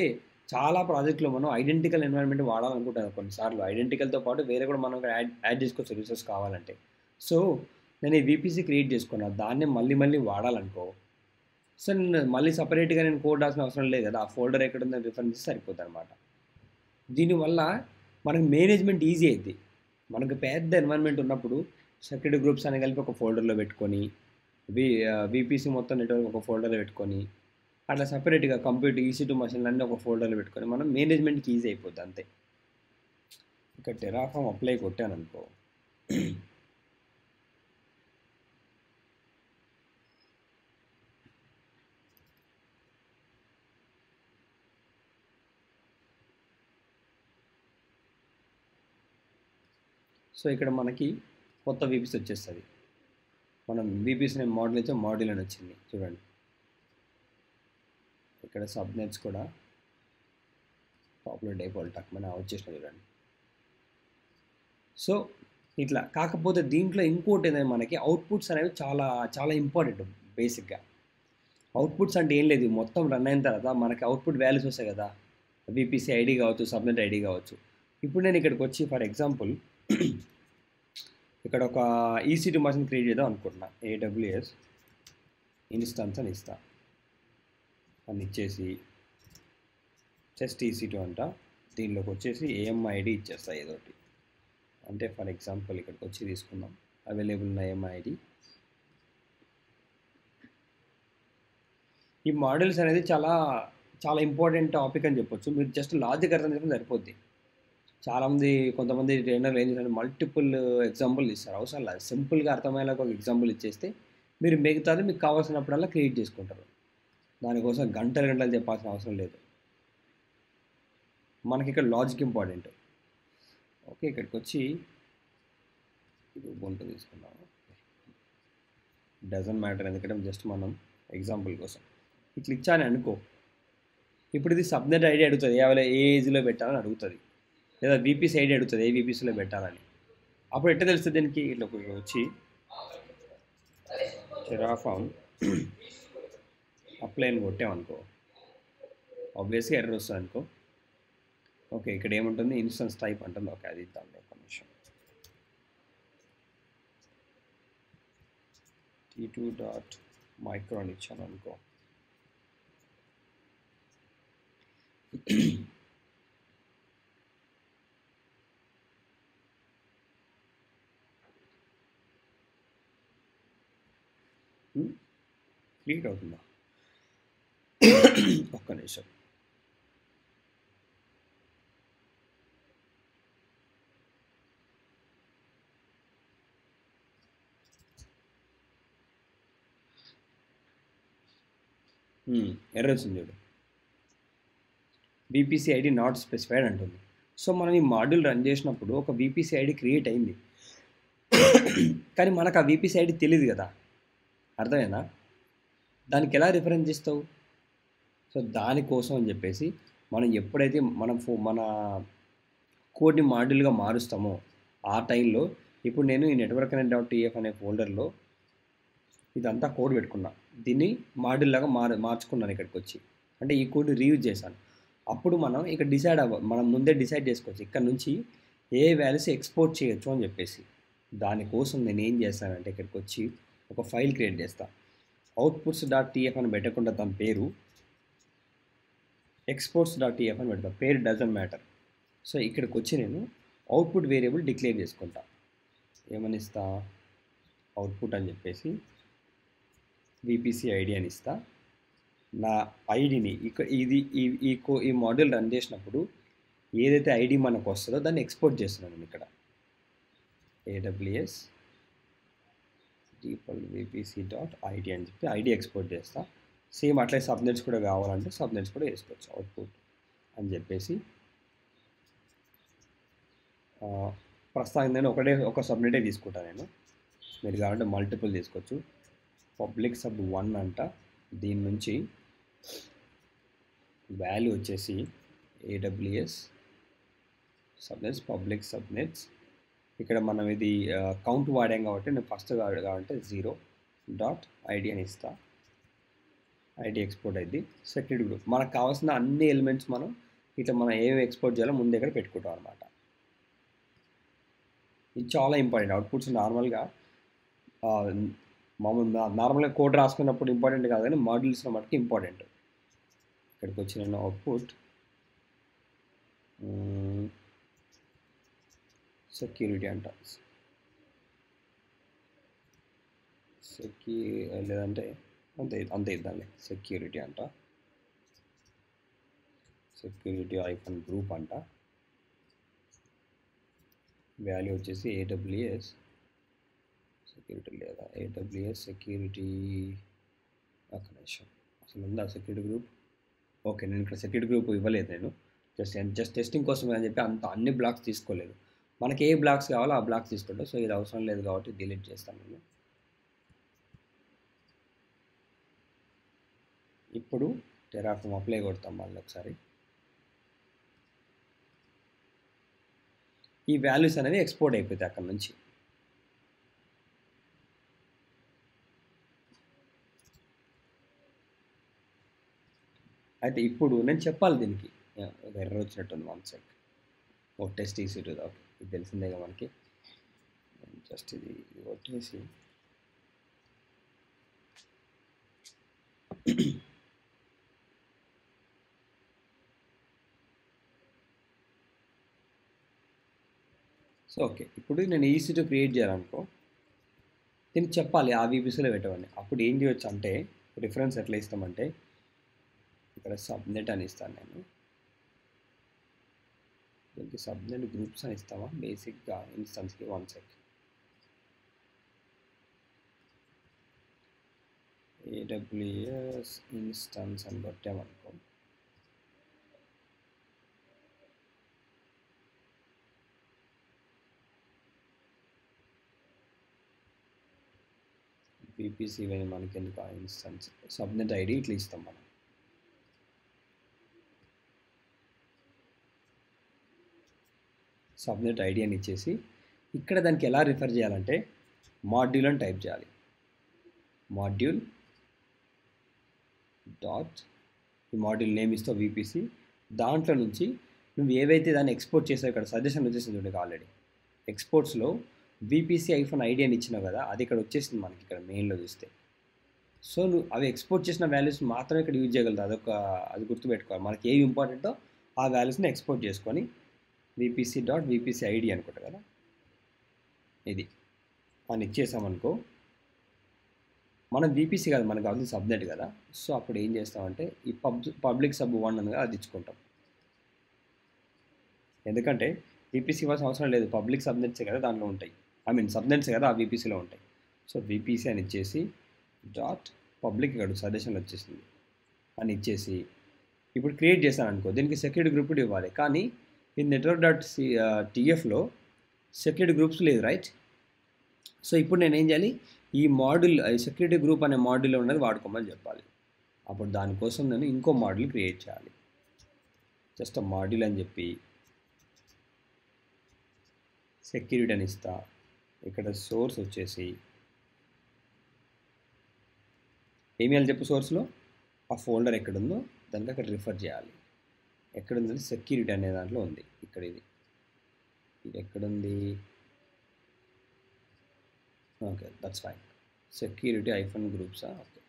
చాలా ప్రాజెక్టులో మనం ఐడెంటికల్ ఎన్వైరన్మెంట్ వాడాలనుకుంటాం కొన్నిసార్లు. ఐడెంటికల్తో పాటు వేరే కూడా మనం యాడ్ చేసుకోవచ్చు రిసోర్స్ కావాలంటే. సో నేను ఈ వీపీసీ క్రియేట్ చేసుకున్నా, దాన్ని మళ్ళీ వాడాలనుకో, సో నేను మళ్ళీ సపరేట్గా నేను కోడ్ రాసిన అవసరం లేదు కదా, ఆ ఫోల్డర్ ఎక్కడ ఉందని రిఫరెన్స్ సరిపోతుంది అనమాట. దీనివల్ల మనకు మేనేజ్మెంట్ ఈజీ అవుతుంది. మనకు పెద్ద ఎన్వైరన్మెంట్ ఉన్నప్పుడు సెక్యూరిటీ గ్రూప్స్ అని కలిపి ఒక ఫోల్డర్లో పెట్టుకొని, వీపీసీ మొత్తం నెట్వర్క్ ఒక ఫోల్డర్లో పెట్టుకొని, అట్లా సపరేట్గా కంప్యూటర్ EC2 మషిన్లు అన్నీ ఒక ఫోల్డర్లో పెట్టుకొని మనం మేనేజ్మెంట్కి ఈజీ అయిపోద్ది అంతే. ఇక్కడ టెరాఫామ్ అప్లై కొట్టాను అనుకో, సో ఇక్కడ మనకి కొత్త వీపీసీ వచ్చేస్తుంది. మనం వీపీసీ నేను మోడల్ ఇచ్చే మోడల్ అని వచ్చింది చూడండి. ఇక్కడ సబ్నెట్స్ కూడా పాపులర్ డిఫాల్ట్ మన వచ్చేసిన చూడండి. సో ఇట్లా కాకపోతే దీంట్లో ఇంకోటి ఏంటంటే మనకి అవుట్పుట్స్ అనేవి చాలా చాలా ఇంపార్టెంట్. బేసిక్గా అవుట్పుట్స్ అంటే ఏం లేదు, మొత్తం రన్ అయిన తర్వాత మనకి అవుట్పుట్ వాల్యూస్ వస్తాయి కదా, వీపీసీ ఐడి కావచ్చు, సబ్నెట్ ఐడి కావచ్చు. ఇప్పుడు నేను ఇక్కడికి వచ్చి ఫర్ ఎగ్జాంపుల్ ఇక్కడ ఒక EC2 మషిన్ క్రియేట్ చేద్దాం అనుకుంటున్నా. AWS ఇన్స్టాన్స్ అని ఇస్తా, అని ఇచ్చేసి జస్ట్ EC2 అంట. దీనిలోకి వచ్చేసి AMID ఇచ్చేస్తా ఏదో ఒకటి. అంటే ఫర్ ఎగ్జాంపుల్ ఇక్కడికి వచ్చి తీసుకుందాం, అవైలబుల్ ఉన్న AMID. ఈ మోడల్స్ అనేది చాలా చాలా ఇంపార్టెంట్ టాపిక్ అని చెప్పొచ్చు. మీరు జస్ట్ లాజిక్ అర్థం చేసుకుంటే సరిపోద్ది. కొంతమంది ట్రైనర్లు ఏం చేస్తారు, మల్టిపుల్ ఎగ్జాంపుల్ ఇస్తారు, అవసరం లేదు. సింపుల్గా అర్థమయ్యేలా ఒక ఎగ్జాంపుల్ ఇచ్చేస్తే మీరు మిగతాది మీకు కావాల్సినప్పుడల్లా క్రియేట్ చేసుకుంటారు. దానికోసం గంటలు చెప్పాల్సిన అవసరం లేదు. మనకి ఇక్కడ లాజిక్ ఇంపార్టెంట్. ఓకే, ఇక్కడికి వచ్చి ఇది ubuntu తీసుకున్నాము. డజంట్ మ్యాటర్, ఎందుకంటే జస్ట్ మనం ఎగ్జాంపుల్ కోసం ఇట్లా ఇచ్చాను అనుకో. ఇప్పుడు ఇది సబ్నెట్ ఐడి అడుగుతుంది, ఏ ఏజ్లో పెట్టాలని అడుగుతుంది, లేదా వీపీసీ ఐడి అడుగుతుంది, ఏ వీపీసీలో పెట్టాలని. అప్పుడు ఎట్లా తెలుస్తుంది దీనికి? ఇట్లా వచ్చి టెరాఫామ్ అప్లై అని కొట్టామనుకో, ఆబ్వియస్గా ఎర్రర్ వస్తుంది అనుకో. ఓకే, ఇక్కడ ఏముంటుంది? ఇన్స్టెన్స్ టైప్ అంటుంది. ఓకే, అది ఇద్దాం ఒక నిమిషం. t2.micro అని ఇచ్చాను అనుకో. క్లియర్ అవుతుందా? ఒక్క నిమిషం. ఎర్రర్ వచ్చింది చూడు, వీపీసీ ఐడి నాట్ స్పెసిఫైడ్ అంటుంది. సో మనం ఈ మాడ్యూల్ రన్ చేసినప్పుడు ఒక వీపీసీ ఐడి క్రియేట్ అయింది, కానీ మనకు ఆ వీపీసీ ఐడి తెలియదు కదా. అర్థమైందా? దానికి ఎలా రిఫరెన్స్ ఇస్తావు? సో దానికోసం అని చెప్పేసి మనం ఎప్పుడైతే మన కోడ్ని మాడ్యూల్గా మారుస్తామో ఆ టైంలో, ఇప్పుడు నేను ఈ నెట్వర్క్ కనెక్ట్ డాట్ టీఎఫ్ అనే ఫోల్డర్లో ఇదంతా కోడ్ పెట్టుకున్నా, దీన్ని మాడ్యూల్ లాగా మార్చుకున్నాను ఇక్కడికి వచ్చి, అంటే ఈ కోడ్ రీయూజ్ చేశాను. అప్పుడు మనం ఇక్కడ మనం ముందే డిసైడ్ చేసుకోవచ్చు ఇక్కడ నుంచి ఏ వాల్యూస్ ఎక్స్పోర్ట్ చేయొచ్చు అని చెప్పేసి. దానికోసం నేను ఏం చేస్తానంటే ఇక్కడికి వచ్చి ఒక ఫైల్ క్రియేట్ చేస్తాను, అవుట్పుట్స్ డాట్ టీఎఫ్ అని పెట్టకుండా దాని పేరు ఎక్స్పోర్ట్స్ డాట్ టీఎఫ్ అని పెడతాను, పేరు డజంట్ మ్యాటర్. సో ఇక్కడికి వచ్చి నేను అవుట్పుట్ వేరియబుల్ డిక్లేర్ చేసుకుంటా. ఏమని ఇస్తా? అవుట్పుట్ అని చెప్పేసి వీపీసీ ఐడి అని ఇస్తా. నా ఐడిని ఇక్కడ ఈ మాడ్యూల్ రన్ చేసినప్పుడు ఏదైతే ఐడి మనకు వస్తుందో దాన్ని ఎక్స్పోర్ట్ చేస్తున్నాను నేను ఇక్కడ. AWS VPC డాట్ ఐడి అని చెప్పి ఐడి ఎక్స్పోర్ట్ చేస్తా. సేమ్ అట్లే సబ్నెట్స్ కూడా కావాలంటే సబ్నెట్స్ కూడా వేసుకోవచ్చు, అవుట్పుట్ అని చెప్పేసి. ప్రస్తుతానికి నేను ఒక సబ్నెటే తీసుకుంటాను నేను, మీరు కావాలంటే మల్టిపుల్ తీసుకోవచ్చు. పబ్లిక్ సబ్ 1 అంట, దీని నుంచి వాల్యూ వచ్చేసి AWS సబ్నెట్స్ పబ్లిక్ సబ్నెట్స్. ఇక్కడ మనం ఇది కౌంట్ వాడాం కాబట్టి నేను ఫస్ట్ కావాలంటే 0.id అని ఇస్తా. ఐడి ఎక్స్పోర్ట్ అయింది. సెక్యూరిటీ గ్రూప్ మనకు కావాల్సిన అన్ని ఎలిమెంట్స్ మనం ఇట్లా మనం ఏమి ఎక్స్పోర్ట్ చేయాలో ముందు ఇక్కడ పెట్టుకుంటాం అనమాట. ఇది చాలా ఇంపార్టెంట్. అవుట్పుట్స్ నార్మల్గా నార్మల్గా కోడ్ రాసుకున్నప్పుడు ఇంపార్టెంట్ కాదు, కానీ మాడ్యూల్స్లో మటుకు ఇంపార్టెంట్. ఇక్కడికి వచ్చి నేను అవుట్పుట్ సెక్యూరిటీ అంట, లేదంటే అంతే ఇద్దాంలే, సెక్యూరిటీ అంట, సెక్యూరిటీ ఐఫన్ గ్రూప్ అంట. వాల్యూ వచ్చేసి AWS సెక్యూరిటీ, లేదా AWS సెక్యూరిటీ. ఒక నిమిషం, అసలు ఉందా సెక్యూరిటీ గ్రూప్? ఓకే, నేను ఇక్కడ సెక్యూరిటీ గ్రూప్ ఇవ్వలేదు, నేను జస్ట్ టెస్టింగ్ కోసం అని చెప్పి అన్ని బ్లాక్స్ తీసుకోలేదు. మనకి ఏ బ్లాక్స్ కావాలో ఆ బ్లాక్స్ తీసుకుంటాం. సో ఇది అవసరం లేదు కాబట్టి డిలీట్ చేస్తాను నేను. ఇప్పుడు టెరాఫామ్ అప్లై కొడతాం మళ్ళీ ఒకసారి. ఈ వాల్యూస్ అనేవి ఎక్స్పోర్ట్ అయిపోతాయి అక్కడ నుంచి. అయితే ఇప్పుడు నేను చెప్పాలి దీనికి ఎర్రర్ వచ్చినట్టుంది. 1 సెక్. ఓ టెస్ట్ EC2 ఓకే, ఇది తెలిసిందేగా మనకి. జస్ట్ ఇది కొట్టేసి సో ఓకే, ఇప్పుడు నేను EC2 క్రియేట్ చేయాలనుకో, దీనికి చెప్పాలి ఆ వీపీసీలో పెట్టమని. అప్పుడు ఏం చేయొచ్చు అంటే, రిఫరెన్స్ ఎట్లా ఇస్తామంటే ఇక్కడ సబ్నెట్ అని ఇస్తాను నేను. దీనికి సబ్నెట్ గ్రూప్స్ అని ఇస్తామా బేసిక్గా ఇన్స్టెన్స్కి. 1 సెక్. AWS ఇన్స్టెన్స్ అని కొట్టామనుకో, VPC మనకి ఎందుకు ఇన్స్టెన్స్ సబ్నెట్ ఐడి ఇట్లా ఇస్తాం మనం. సబ్నెట్ ఐడి అని ఇచ్చేసి ఇక్కడ దానికి ఎలా రిఫర్ చేయాలంటే మాడ్యూల్ అని టైప్ చేయాలి. మాడ్యూల్ డాట్ ఈ మాడ్యూల్ నేమ్ ఇస్తావు VPC. దాంట్లో నుంచి నువ్వు ఏవైతే దాన్ని ఎక్స్పోర్ట్ చేసావు ఇక్కడ సజెషన్ వచ్చేసింది చూడండి ఆల్రెడీ. ఎక్స్పోర్ట్స్లో VPC-ID అని ఇచ్చినావు కదా, అది ఇక్కడ వచ్చేసింది మనకి ఇక్కడ మెయిన్లో చూస్తే. సో నువ్వు అవి ఎక్స్పోర్ట్ చేసిన వాల్యూస్ మాత్రమే ఇక్కడ యూజ్ చేయగలుగుతావు. అది గుర్తుపెట్టుకోవాలి. మనకి ఏవి ఇంపార్టెంటో ఆ వాల్యూస్ని ఎక్స్పోర్ట్ చేసుకొని VPC.VPC-ID అనుకుంటా కదా, ఇది అని ఇచ్చేసామనుకో, మనం VPC కాదు మనకు కావాల్సిన సబ్నెట్ కదా. సో అప్పుడు ఏం చేస్తామంటే ఈ పబ్లిక్ సబ్ 1 అనగా అది ఇచ్చుకుంటాం. ఎందుకంటే VPC ఇవ్వాల్సిన అవసరం లేదు, పబ్లిక్ సబ్నెట్సే కదా దాంట్లో ఉంటాయి. సబ్నెట్సే కదా ఆ VPCలో ఉంటాయి. సో VPC అని ఇచ్చేసి డాట్ పబ్లిక్ ఇక్కడ సజెషన్ వచ్చేసింది అని ఇచ్చేసి ఇప్పుడు క్రియేట్ చేశాను అనుకో, దీనికి సెక్యూరిటీ గ్రూప్ కూడా ఇవ్వాలి. కానీ ఈ network.tfలో సెక్యూరిటీ గ్రూప్స్ లేదు, రైట్? సో ఇప్పుడు నేను ఏం చేయాలి, ఈ మాడ్యూల్ సెక్యూరిటీ గ్రూప్ అనే మాడ్యూల్లో ఉన్నది వాడుకోమని చెప్పాలి. అప్పుడు దానికోసం నేను ఇంకో మాడ్యూల్ క్రియేట్ చేయాలి. జస్ట్ ఆ మాడ్యూల్ అని చెప్పి సెక్యూరిటీ అని ఇస్తా. ఇక్కడ సోర్స్ వచ్చేసి ఏమేయాలి చెప్పు, సోర్స్లో ఆ ఫోల్డర్ ఎక్కడుందో దానికి అక్కడ రిఫర్ చేయాలి. ఎక్కడుందంటే సెక్యూరిటీ అనే దాంట్లో ఉంది. ఇక్కడ ఇది ఎక్కడుంది? Okay, that's fine. సెక్యూరిటీ -గ్రూప్సా? ఓకే,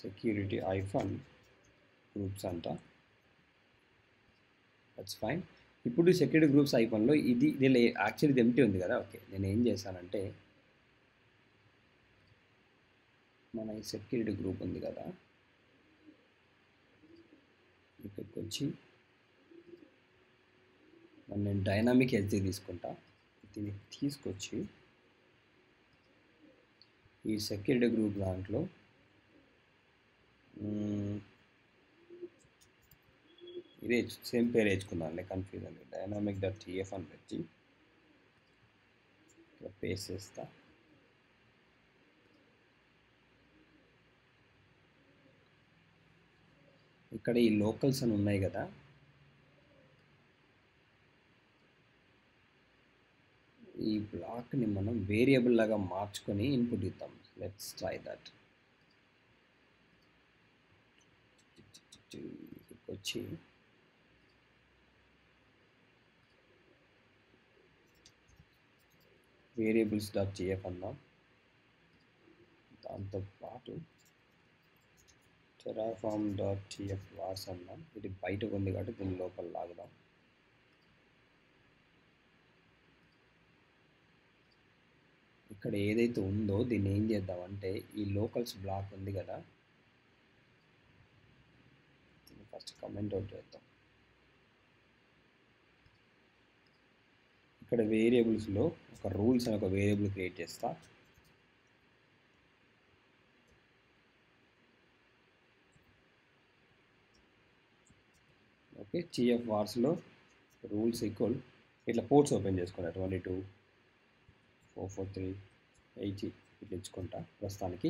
సెక్యూరిటీ -గ్రూప్స్ అంట, దట్స్ ఫైన్. ఇప్పుడు సెక్యూరిటీ గ్రూప్స్ ఐఫోన్లో దీనిలో యాక్చువల్లీ ఇది ఎంటీ ఉంది కదా. ఓకే, నేను ఏం చేశానంటే మన ఈ సెక్యూరిటీ గ్రూప్ ఉంది కదా, ఇక్కడికి వచ్చి నేను డైనామిక్ ఎడ్జ్ తీసుకుంటా. దీన్ని తీసుకొచ్చి ఈ సెక్యూరిటీ గ్రూప్ దాంట్లో ఇదే సేమ్ పేరు వేసుకుందాంలే, కన్ఫ్యూజ్ అండి. dynamic.tf అని పెట్టి ఇక్కడ పేస్ట్ చేస్తా. ఇక్కడ ఈ లోకల్స్ అని ఉన్నాయి కదా, ఈ బ్లాక్ని మనం వేరియబుల్ లాగా మార్చుకొని ఇన్పుట్ ఇద్దాం. Let's try that. వచ్చి variables.tf అన్నాం. దాంతోపాటు terraform.tf వార్స్ అన్నాం. ఇది బయటకు ఉంది కాబట్టి దీని లోపల లాగుదాం. ఇక్కడ ఏదైతే ఉందో దీన్ని ఏం చేద్దామంటే ఈ లోకల్స్ బ్లాక్ ఉంది కదా, దీన్ని ఫస్ట్ కమెంట్ అవుట్ చేద్దాం. ఇక్కడ వేరియబుల్స్లో ఒక రూల్స్ అని ఒక వేరియబుల్ క్రియేట్ చేస్తా. ఓకే, TF వార్స్లో రూల్స్ ఈక్వల్ ఇట్లా పోర్ట్స్ ఓపెన్ చేసుకుంటా 22 443 80 ఇట్లా ఇచ్చుకుంటా ప్రస్తుతానికి.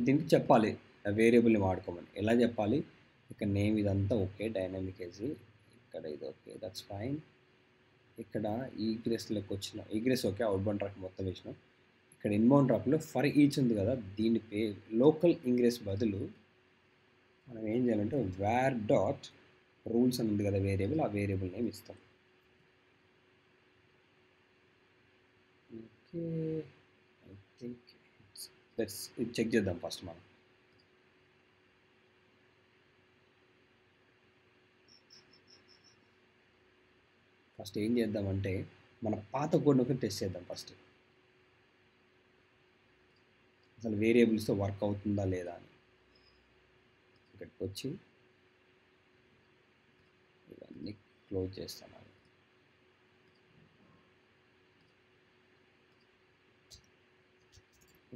దీనికి చెప్పాలి వేరియబుల్ని వాడుకోమని. ఎలా చెప్పాలి? ఇక్కడ నేమ్ ఇదంతా ఓకే, డైనామిక్ ఎడ్జ్ ఇక్కడ ఇది ఓకే, దట్స్ ఫైన్. ఇక్కడ ఈగ్రెస్లోకి వచ్చిన ఈగ్రెస్ ఓకే, అవుట్బౌండ్ ట్రాక్ మొత్తం వేసినాం. ఇక్కడ ఇన్బౌండ్ ట్రాక్లో ఫర్ ఈచ్ ఉంది కదా, దీని లోకల్ ఇంగ్రెస్ బదులు మనం ఏం చేయాలంటే var.rules అని ఉంది కదా వేరియబుల్, ఆ వేరియబుల్ నేమ్ ఇస్తాం. ఓకే, ఐ థింక్ ఇది చెక్ చేద్దాం ఫస్ట్ మనం. ఫస్ట్ ఏం చేద్దామంటే మన పాత కోడ్ని ఒకటి టెస్ట్ చేద్దాం ఫస్ట్, అసలు వేరియబుల్స్తో వర్క్ అవుతుందా లేదా అని. ఇక్కడికి వచ్చి ఇవన్నీ క్లోజ్ చేస్తాను.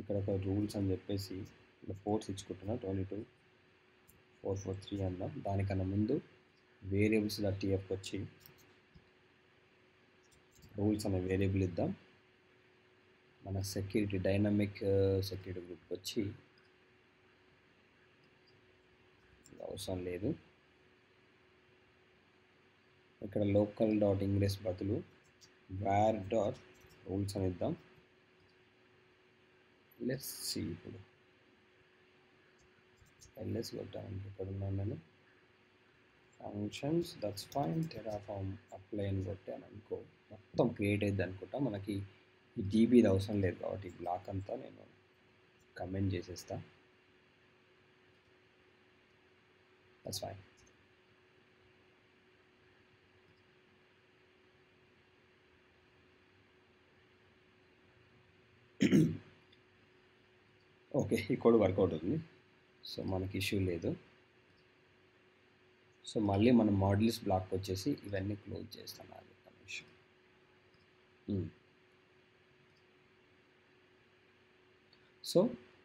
ఇక్కడ ఒక రూల్స్ అని చెప్పేసి ఇక్కడ పోర్ట్స్ ఇచ్చుకుంటున్నా 22 443 అన్నాం. దానికన్నా ముందు variables.tf వచ్చి రూల్స్ అనే వేరియబుల్ ఇద్దాం. మన సెక్యూరిటీ డైనమిక్ సెక్యూరిటీ గ్రూప్ వచ్చి అవసరం లేదు. ఇక్కడ లోకల్ డాట్ ఇంగ్లీష్ బదులు var డాట్ రూల్స్ అని ఇద్దాం. Let's see. ఇప్పుడు ls కొట్టాను, ఇక్కడ ఉన్నాను నేను. Functions that's fine. Terraform apply అని కొట్టాను అనుకో, మొత్తం క్రియేట్ అయింది అనుకుంటా. మనకి ఈ జీబీది అవసరం లేదు కాబట్టి ఈ బ్లాక్ అంతా నేను కమెంట్ చేసేస్తా. That's fine. ఓకే, ఈ కోడ్ వర్కౌట్ అవుతుంది, సో మనకి ఇష్యూ లేదు. సో మళ్ళీ మనం మాడ్యూల్స్ బ్లాక్ వచ్చేసి ఇవన్నీ క్లోజ్ చేస్తాను. అది ఒక నిమిషం. సో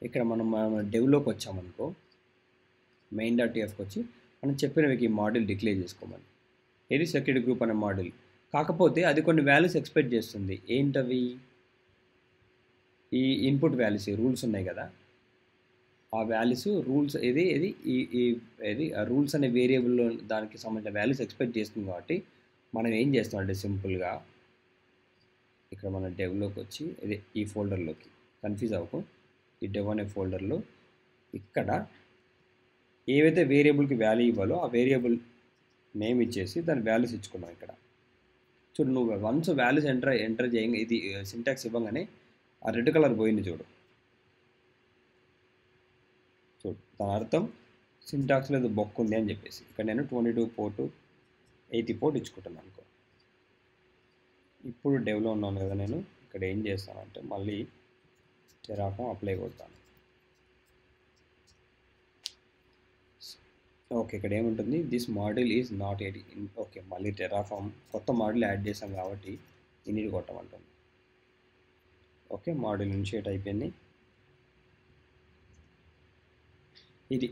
ఇక్కడ మనం డెవ్లోకి వచ్చామనుకో, మెయిన్ డాట్ టీఎఫ్కి వచ్చి మనం చెప్పినవి ఈ మాడ్యూల్ డిక్లేర్ చేసుకోమని. ఏది సెక్యూరిటీ గ్రూప్ అనే మాడ్యూల్. కాకపోతే అది కొన్ని వాల్యూస్ ఎక్స్పెక్ట్ చేస్తుంది. ఏంటవి? ఈ ఇన్పుట్ వాల్యూస్, ఈ రూల్స్ ఉన్నాయి కదా, ఆ వాల్యూస్ రూల్స్ ఏది ఆ రూల్స్ అనే వేరియబుల్లో దానికి సంబంధించిన వాల్యూస్ ఎక్స్పెక్ట్ చేస్తుంది. కాబట్టి మనం ఏం చేస్తామంటే సింపుల్గా ఇక్కడ మన డెవ్లోకి వచ్చి ఈ ఫోల్డర్లోకి, కన్ఫ్యూజ్ అవ్వకు, ఈ డెవ్ అనే ఫోల్డర్లో ఇక్కడ ఏవైతే వేరియబుల్కి వాల్యూ ఇవ్వాలో ఆ వేరియబుల్ నేమ్ ఇచ్చేసి దాని వాల్యూస్ ఇచ్చుకున్నాం. ఇక్కడ చూడు, నువ్వు వన్స్ వాల్యూస్ ఎంటర్ చేయంగా ఇది సింటాక్స్ ఇవ్వగానే ఆ రెడ్ కలర్ పోయింది చూడు. దాని అర్థం సింటాక్స్లో ఏదో బొక్క ఉంది అని చెప్పేసి. ఇక్కడ నేను 22 పోర్టు 80 పోర్ట్ ఇచ్చుకుంటున్నాను అనుకో. ఇప్పుడు డెవ్లో ఉన్నాను కదా నేను. ఇక్కడ ఏం చేస్తానంటే మళ్ళీ టెరాఫామ్ అప్లై కొడతాను. ఓకే, ఇక్కడ ఏముంటుంది? This module is not yet. Okay, మళ్ళీ టెరాఫామ్ కొత్త మాడ్యూల్ యాడ్ చేసాం కాబట్టి ఇనిట్ కొట్టమంటుంది. ఓకే, మాడ్యూల్ ఇనిషియేట్ అయిపోయింది. ఇది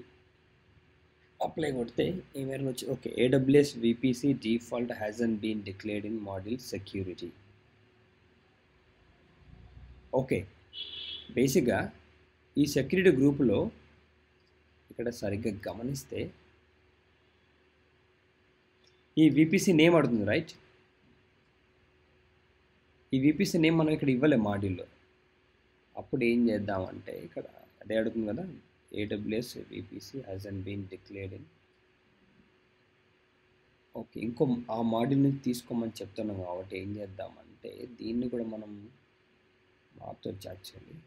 అప్లై కొడితే ఏమైనా వచ్చి okay, AWS VPC default hasn't been declared in module security. Okay, బేసిక్గా ఈ సెక్యూరిటీ గ్రూప్లో ఇక్కడ సరిగ్గా గమనిస్తే ఈ VPC నేమ్ అడుగుతుంది, రైట్? ఈ VPC నేమ్ మనం ఇక్కడ ఇవ్వలే మాడ్యూల్లో. అప్పుడు ఏం చేద్దామంటే ఇక్కడ అదే అడుగుతుంది కదా, AWS VPC hasn't been declared in. Okay, ఇంకో ఆ మాడ్యూల్ నుంచి తీసుకోమని చెప్తున్నాం కాబట్టి ఏం చేద్దామంటే దీన్ని కూడా మనం మార్చొచ్చు actually.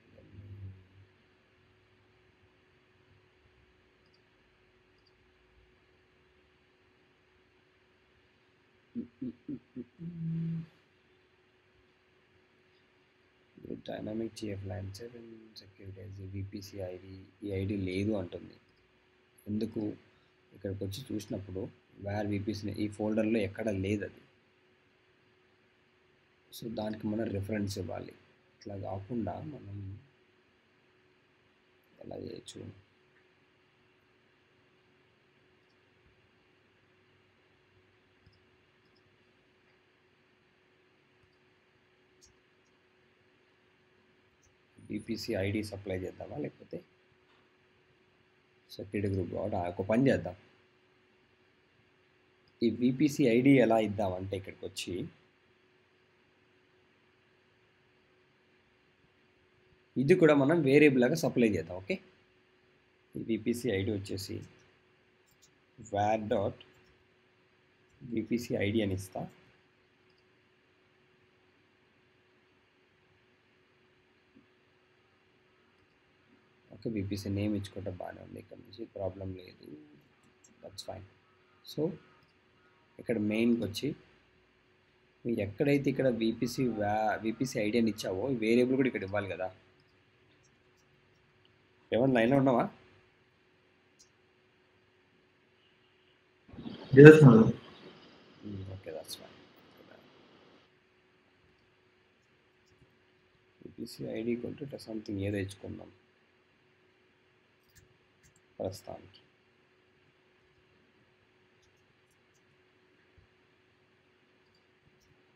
Dynamic GF launcher security VPC ID, ఈ ఐడి లేదు అంటుంది. ఎందుకు? ఇక్కడికి వచ్చి చూసినప్పుడు వేర్ VPC ఈ ఫోల్డర్లో ఎక్కడ లేదు అది. సో దానికి మనం రిఫరెన్స్ ఇవ్వాలి. ఇట్లా కాకుండా మనం ఎలా చేయొచ్చు? VPC ఐడి సప్లై చేద్దామా, లేకపోతే సెక్యూరిటీ గ్రూప్ కాబట్టి ఒక పని చేద్దాం. ఈ VPC ఐడి ఎలా ఇద్దామంటే ఇక్కడికి వచ్చి ఇది కూడా మనం వేరియబుల్ లాగా సప్లై చేద్దాం. ఓకే, ఈ VPC ఐడి వచ్చేసి var డాట్ VPC ఐడి అని ఇస్తా. ఓకే, VPC నేమ్ ఇచ్చుకుంటే బాగానే ఉంది, ఇక్కడ నుంచి ప్రాబ్లం లేదు, దట్స్ ఫైన్. సో ఇక్కడ మెయిన్కి వచ్చి నువ్వు ఎక్కడైతే ఇక్కడ VPC ఐడి అని ఇచ్చావో ఈ వేరియబుల్ కూడా ఇక్కడ ఇవ్వాలి కదా. ఏమన్నా లైన్లో ఉన్నావా? Okay, that's fine. VPC ID కొంటే ఇట్లా సంథింగ్ ఏదో ఇచ్చుకుందాం ప్రస్తుతానికి.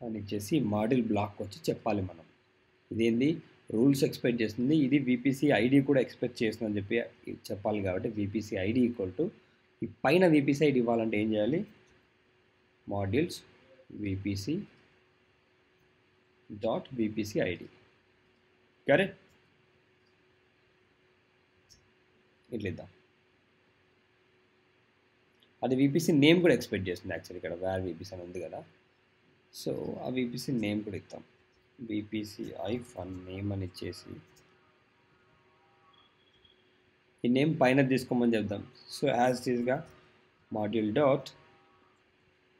అని ఇచ్చేసి మాడ్యూల్ బ్లాక్ వచ్చి చెప్పాలి మనం ఇదేంది రూల్స్ ఎక్స్పెక్ట్ చేస్తుంది, ఇది విపిసి ఐడి కూడా ఎక్స్పెక్ట్ చేస్తుందని చెప్పి చెప్పాలి. కాబట్టి విపిసి ఐడి ఈక్వల్ టు ఈ పైన విపిసి ఐడి ఇవ్వాలంటే ఏం చేయాలి? Modules VPC dot VPC ID. Correct, ఇట్లా ఇద్దాం. అది విపిసి నేమ్ కూడా ఎక్స్పెక్ట్ చేస్తుంది యాక్చువల్లీ, ఇక్కడ వేర్ విపిసి అని ఉంది కదా. సో ఆ విపిసి నేమ్ కూడా ఇద్దాం, విపిసి ఐఫన్ నేమ్ అని ఇచ్చేసి ఈ నేమ్ పైన తీసుకోమని చెప్దాం. సో యాజ్ ఈజ్గా module dot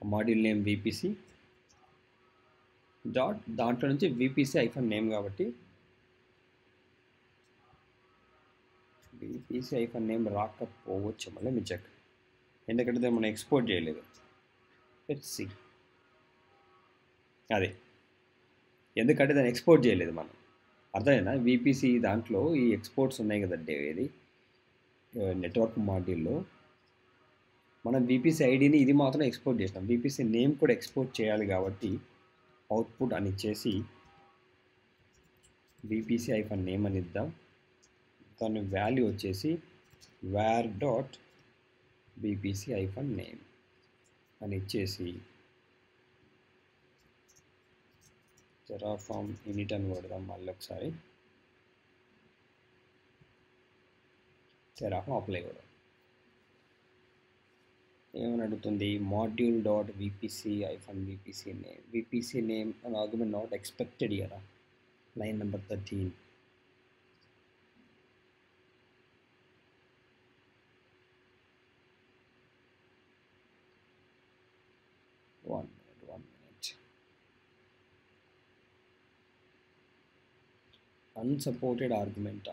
module name VPC dot దాంట్లో నుంచి విపిసి ఐఫన్ నేమ్, కాబట్టి విపిసి ఐఫన్ నేమ్ రాకపోవచ్చు. మళ్ళీ మీ చెక్, ఎందుకంటే మనం ఎక్స్పోర్ట్ చేయలేదు. Let's see. అదే ఎందుకంటే దాన్ని ఎక్స్పోర్ట్ చేయలేదు మనం, అర్థమైనా? విపిసి దాంట్లో ఈ ఎక్స్పోర్ట్స్ ఉన్నాయి కదండి, ఇది నెట్వర్క్ మాడ్యూల్లో మనం విపిసి ఐడిని ఇది మాత్రం ఎక్స్పోర్ట్ చేసినాం, విపిసి నేమ్ కూడా ఎక్స్పోర్ట్ చేయాలి. కాబట్టి అవుట్పుట్ అని ఇచ్చేసి విపిసి ఐఫన్ నేమ్ అని ఇద్దాం. దాని వాల్యూ వచ్చేసి var dot VPC hyphen name అని ఇచ్చేసి టెరాఫార్మ్ ఇనిట్ అని కొడదాం. మళ్ళీ ఒకసారి టెరాఫార్మ్ అప్లై కొడదాం. ఏమని అడుగుతుంది? Module dot VPC hyphen VPC name అని ఆర్గ్యుమెంట్ నాట్ ఎక్స్పెక్టెడ్ కదా, line number 13. One minute. Unsupported argument.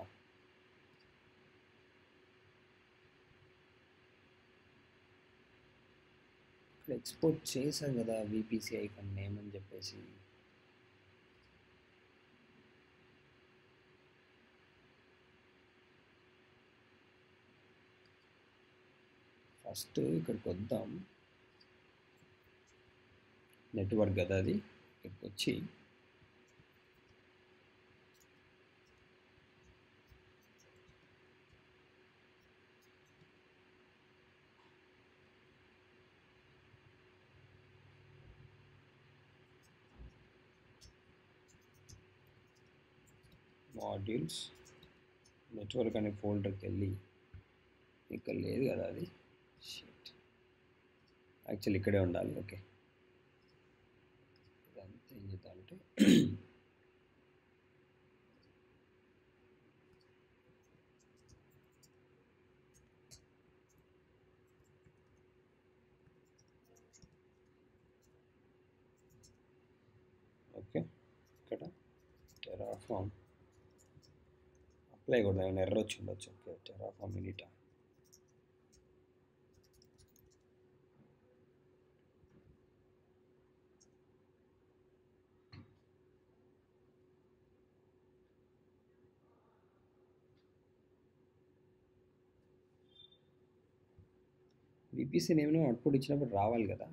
Export చేశాం కదా విపిసి ఐఫన్ నేమ్ అని చెప్పేసి. ఫస్ట్ ఇక్కడికి వద్దాం, నెట్వర్క్ కదా అది. ఇక్కడికి వచ్చి మాడ్యూల్స్ నెట్వర్క్ అనే ఫోల్డర్కి వెళ్ళి, ఇక్కడ లేదు కదా అది, యాక్చువల్లీ ఇక్కడే ఉండాలి. ఓకే, ఇదంతా ఏం చేద్దామంటే ఓకే, ఇక్కడ టెరాఫార్మ్ అప్లై కూడా ఏమైనా ఎర్ర వచ్చి ఉండొచ్చు. Okay, Terraform in it VPC నేమ్ను output ఇచ్చినప్పుడు రావాలి కదా.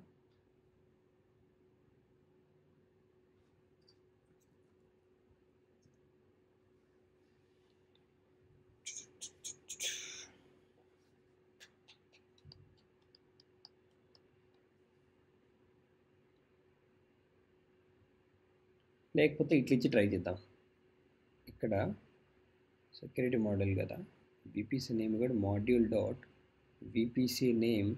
లేకపోతే ఇట్లా ఇచ్చి ట్రై చేద్దాం. ఇక్కడ సెక్యూరిటీ మోడల్ కదా, విపిసి నేమ్ కూడా module dot VPC name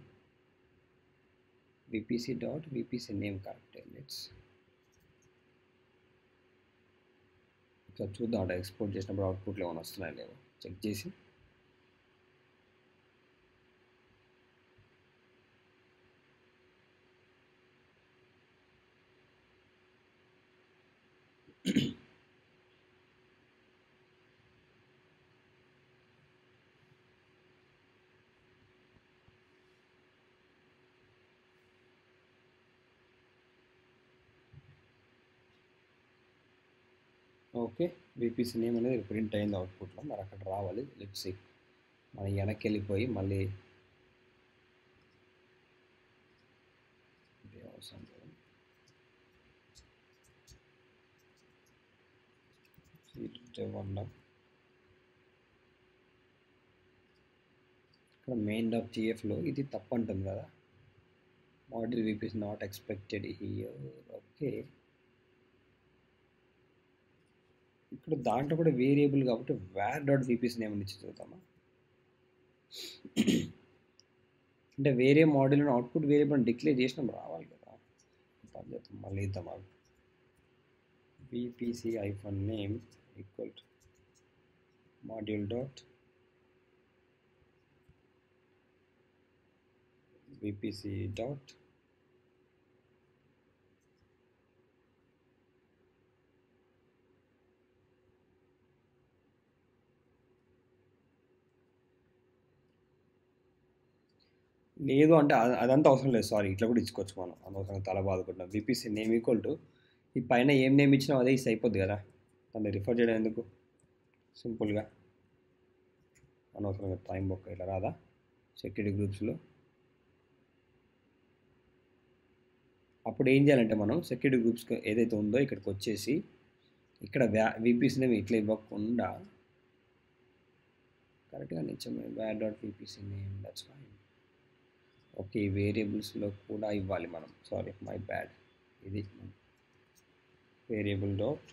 VPC dot VPC name correct. Let's ఇక్కడ చూద్దాం, అక్కడ ఎక్స్పోర్ట్ చేసినప్పుడు అవుట్పుట్లు ఏమైనా వస్తున్నాయో లేవో చెక్ చేసి. ఓకే, విపిసి నేమ్ అనేది ప్రింట్ అయింది అవుట్పుట్లో, మరి అక్కడ రావాలి. Let's see. మనం వెనక్కి వెళ్ళిపోయి మళ్ళీ అవసరం లేదు, స్టెప్ 1లో ఇక్కడ మెయిన్ డాట్ టీఎఫ్లో ఇది తప్పు అంటుంది కదా, model whip is not expected here. Okay, ఇక్కడ దాంట్లో కూడా వేరియబుల్ కాబట్టి వేర్ డాట్ విపిస్ నేమ్ ఇచ్చి చూద్దామా. అంటే వేరే మోడల్ అవుట్పుట్ వేరియబుల్ డిక్లేర్ చేసినాం రావాలి కదా. మళ్ళీ ఇద్దాం. VPC iPhone name equal to module dot VPC dot లేదు అంటే అదంతా అవసరం లేదు, సారీ, ఇట్లా కూడా ఇచ్చుకోవచ్చు మనం, అనవసరంగా తల బాదుకుంటాం. విపిసి నేమ్ ఈక్వల్ టు ఈ పైన ఏం నేమ్ ఇచ్చినా అదే ఇస్తే అయిపోద్ది కదా, దాన్ని రిఫర్ చేయడం ఎందుకు, సింపుల్గా అనవసరంగా టైం బొక్క. ఇలా రాదా సెక్యూరిటీ గ్రూప్స్లో? అప్పుడు ఏం చేయాలంటే మనం సెక్యూరిటీ గ్రూప్స్ ఏదైతే ఉందో ఇక్కడికి వచ్చేసి ఇక్కడ విపిసి నేమ్ ఇట్లా ఇవ్వకుండా కరెక్ట్గా నిజమే వ్యార్ dot VPC name, that's fine. Okay, వేరియబుల్స్లో కూడా ఇవ్వాలి మనం, సారీ మై బ్యాడ్. ఇది variable dot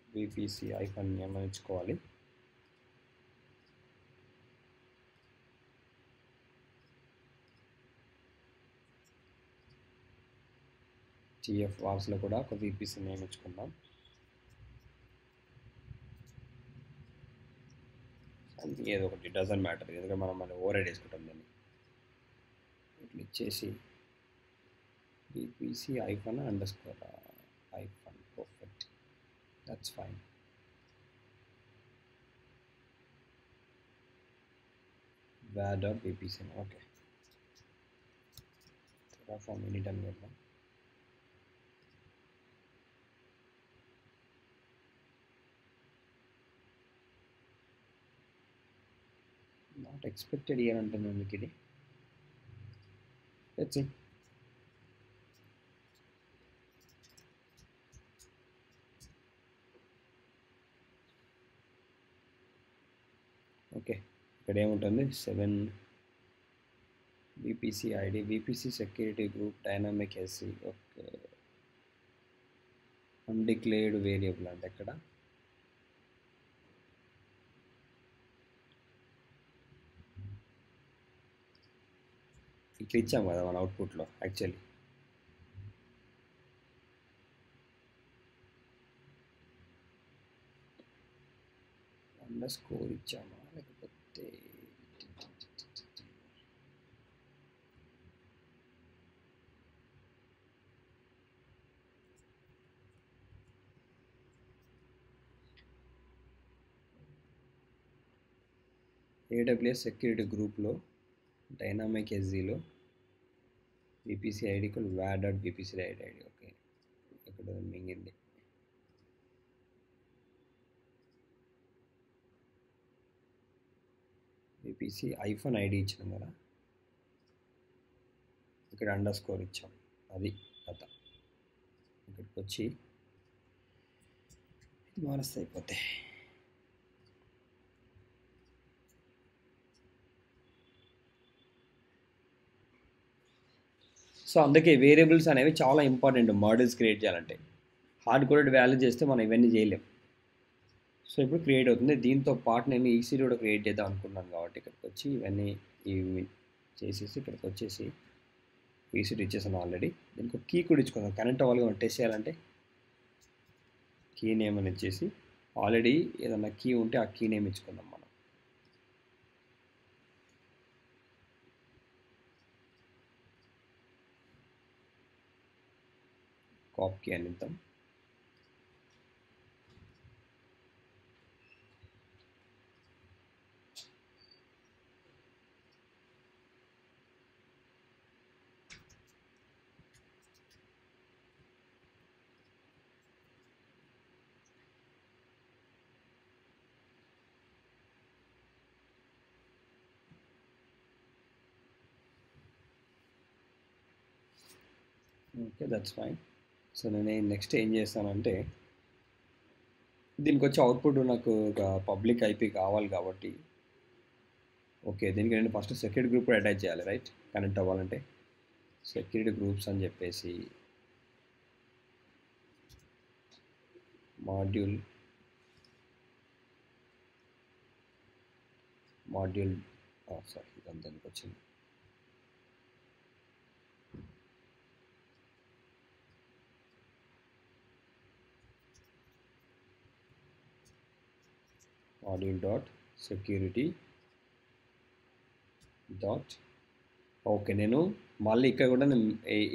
VPC iPhone name అని ఇచ్చుకోవాలి. టిఎఫ్ వాల్స్లో కూడా ఒక విపిసి నేమ్ ఇచ్చుకుందాం. సంథింగ్ ఏదో ఒకటి, డజంట్ మ్యాటర్, ఎందుకంటే మనం ఓవర్ రైడ్ వేసుకుంటాం దాన్ని. ఇట్లా ఇచ్చేసి VPC hyphen underscore hyphen, perfect, that's fine. Var dot VPC, okay, form any time చేద్దాం. నాట్ ఎక్స్పెక్టెడ్ ఇయర్ అంటుంది మీకు ఇది. Let's see. ఓకే, ఇక్కడ ఏముంటుంది 7 VPC ID, VPC security group dynamic SC. Okay, undeclared variable అంటే ఎక్కడ ఇట్లా ఇచ్చాము కదా మన అవుట్పుట్లో. యాక్చువల్లీ అండర్ స్కోర్ ఇచ్చామా లేకపోతే ఏడబ్ల్యూఎస్ సెక్యూరిటీ గ్రూప్లో డైనామిక్ ఎస్జీలో VPC ID var dot VPC ID. Okay, ఇక్కడ మింగింది. విపిసి ఐఫోన్ ఐడి ఇచ్చినాం కదా, ఇక్కడ అండర్ స్కోర్ ఇచ్చాం, అది కథ. ఇక్కడికి వచ్చి ఇది మారుస్తే అయిపోతాయి. సో అందుకే వేరియబుల్స్ అనేవి చాలా ఇంపార్టెంట్ మోడల్స్ క్రియేట్ చేయాలంటే. హార్డ్ కోడెడ్ వాల్యూ చేస్తే మనం ఇవన్నీ చేయలేం. సో ఇప్పుడు క్రియేట్ అవుతుంది. దీంతో పాటు నేను ఈసీడీ కూడా క్రియేట్ చేద్దాం అనుకున్నాను కాబట్టి ఇక్కడికి వచ్చి ఇవన్నీ చేసేసి ఇక్కడికి వచ్చేసి ఈసీడీ ఇచ్చేసాను ఆల్రెడీ. దీనికి ఒక కీ కూడా ఇచ్చుకుందాం, కనెక్ట్ అవ్వాలి మనం టెస్ట్ చేయాలంటే. కీ నేమ్ అని ఇచ్చేసి ఆల్రెడీ ఏదన్నా కీ ఉంటే ఆ కీ నేమ్ ఇచ్చుకుందాం మనం. కాప్ కీ అని ఇద్దాం. Okay, that's fine. సో నేను నెక్స్ట్ ఏం చేస్తానంటే దీనికి వచ్చే అవుట్పుట్ నాకు ఒక పబ్లిక్ ఐపీ కావాలి కాబట్టి ఓకే, దీనికి నేను ఫస్ట్ సెక్యూరిటీ గ్రూప్ కూడా అటాచ్ చేయాలి, రైట్? కనెక్ట్ అవ్వాలంటే సెక్యూరిటీ గ్రూప్స్ అని చెప్పేసి మాడ్యూల్ సారీ ఇదంతా ఎందుకు వచ్చింది, module dot security dot okay. నేను మళ్ళీ ఇక్కడ కూడా నేను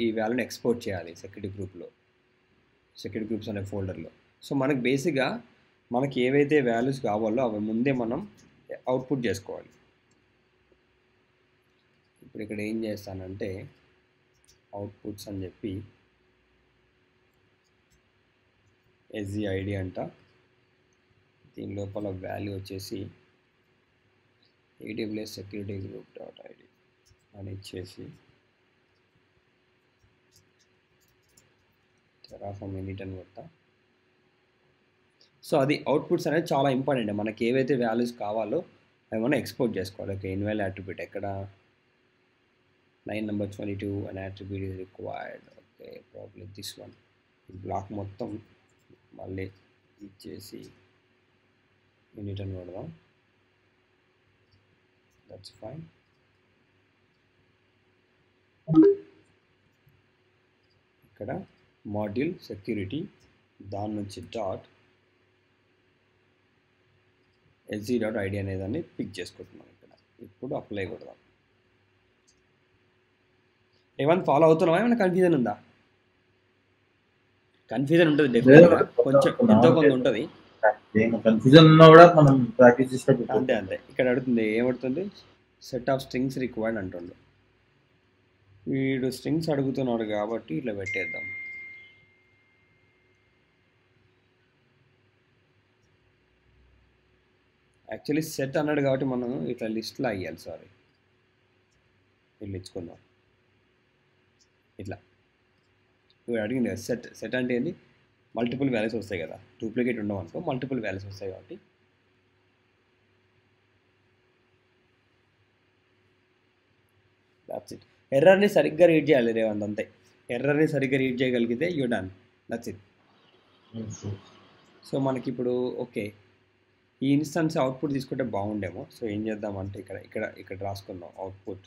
ఈ వాల్యూని ఎక్స్పోర్ట్ చేయాలి సెక్యూరిటీ గ్రూప్స్ అనే ఫోల్డర్లో. సో మనకు బేసిక్గా మనకి ఏవైతే వాల్యూస్ కావాలో అవి ముందే మనం అవుట్పుట్ చేసుకోవాలి. ఇప్పుడు ఇక్కడ ఏం చేస్తానంటే అవుట్పుట్స్ అని చెప్పి ఎస్జిఐడి అంట, దీని లోపల వాల్యూ వచ్చేసి AWS security group dot ID అని ఇచ్చేసి టెరాఫార్మ్ ఇనిట్ అని కొడతా. సో అది అవుట్పుట్స్ అనేది చాలా ఇంపార్టెంట్. మనకి ఏవైతే వాల్యూస్ కావాలో అవి మనం ఎక్స్పోర్ట్ చేసుకోవాలి. ఓకే, ఇన్వాల్యూ అట్రిబ్యూట్ ఎక్కడ 9 number 22 an attribute is required. Okay, problem this one. ఈ బ్లాక్ మొత్తం మళ్ళీ ఇచ్చేసి యూనిట్ అని కొడదాం. That's fine. ఇక్కడ మాడ్యూల్ సెక్యూరిటీ దాని నుంచి డాట్ ఎస్జీ డాట్ ఐడి అనేదాన్ని పిక్ చేసుకుంటున్నాం ఇక్కడ. ఇప్పుడు అప్లై కొడదాం. ఏమైనా ఫాలో అవుతున్నావా? ఏమైనా కన్ఫ్యూజన్ ఉందా? కన్ఫ్యూజన్ ఉంటుంది డెఫినెట్గా, కొంచెం ఎంతో కొంత ఉంటుంది. కన్ఫ్యూజన్ ఉన్నా కూడా మనం ప్రాక్టీస్ చేస్తే అంతే. ఇక్కడ అడుగుతుంది, ఏమడుతుంది? సెట్ ఆఫ్ స్ట్రింగ్స్ రిక్వైర్డ్ అంటుండు. వీడు స్ట్రింగ్స్ అడుగుతున్నాడు కాబట్టి ఇట్లా పెట్టేద్దాం. యాక్చువల్లీ సెట్ అన్నాడు కాబట్టి మనం ఇట్లా లిస్ట్లో అయ్యాలి. సారీ, ఇట్లా ఇచ్చుకుందాం. ఇట్లా ఇప్పుడు అడిగింది కదా సెట్ అంటే ఏంది? మల్టిపుల్ వాల్యూస్ వస్తాయి కదా, డూప్లికేట్ ఉండవు అనుకో, మల్టిపుల్ వాల్యూస్ వస్తాయి కాబట్టి దట్స్ ఇట్. ఎర్రర్ని సరిగ్గా రీడ్ చేయాలి రేవంత్, అంతే. ఎర్రర్ని సరిగ్గా రీడ్ చేయగలిగితే you done, that's it. So మనకి ఇప్పుడు ఓకే, ఈ ఇన్స్టెన్స్ అవుట్పుట్ తీసుకుంటే బాగుండేమో. సో ఏం చేద్దామంటే ఇక్కడ రాసుకుందాం అవుట్పుట్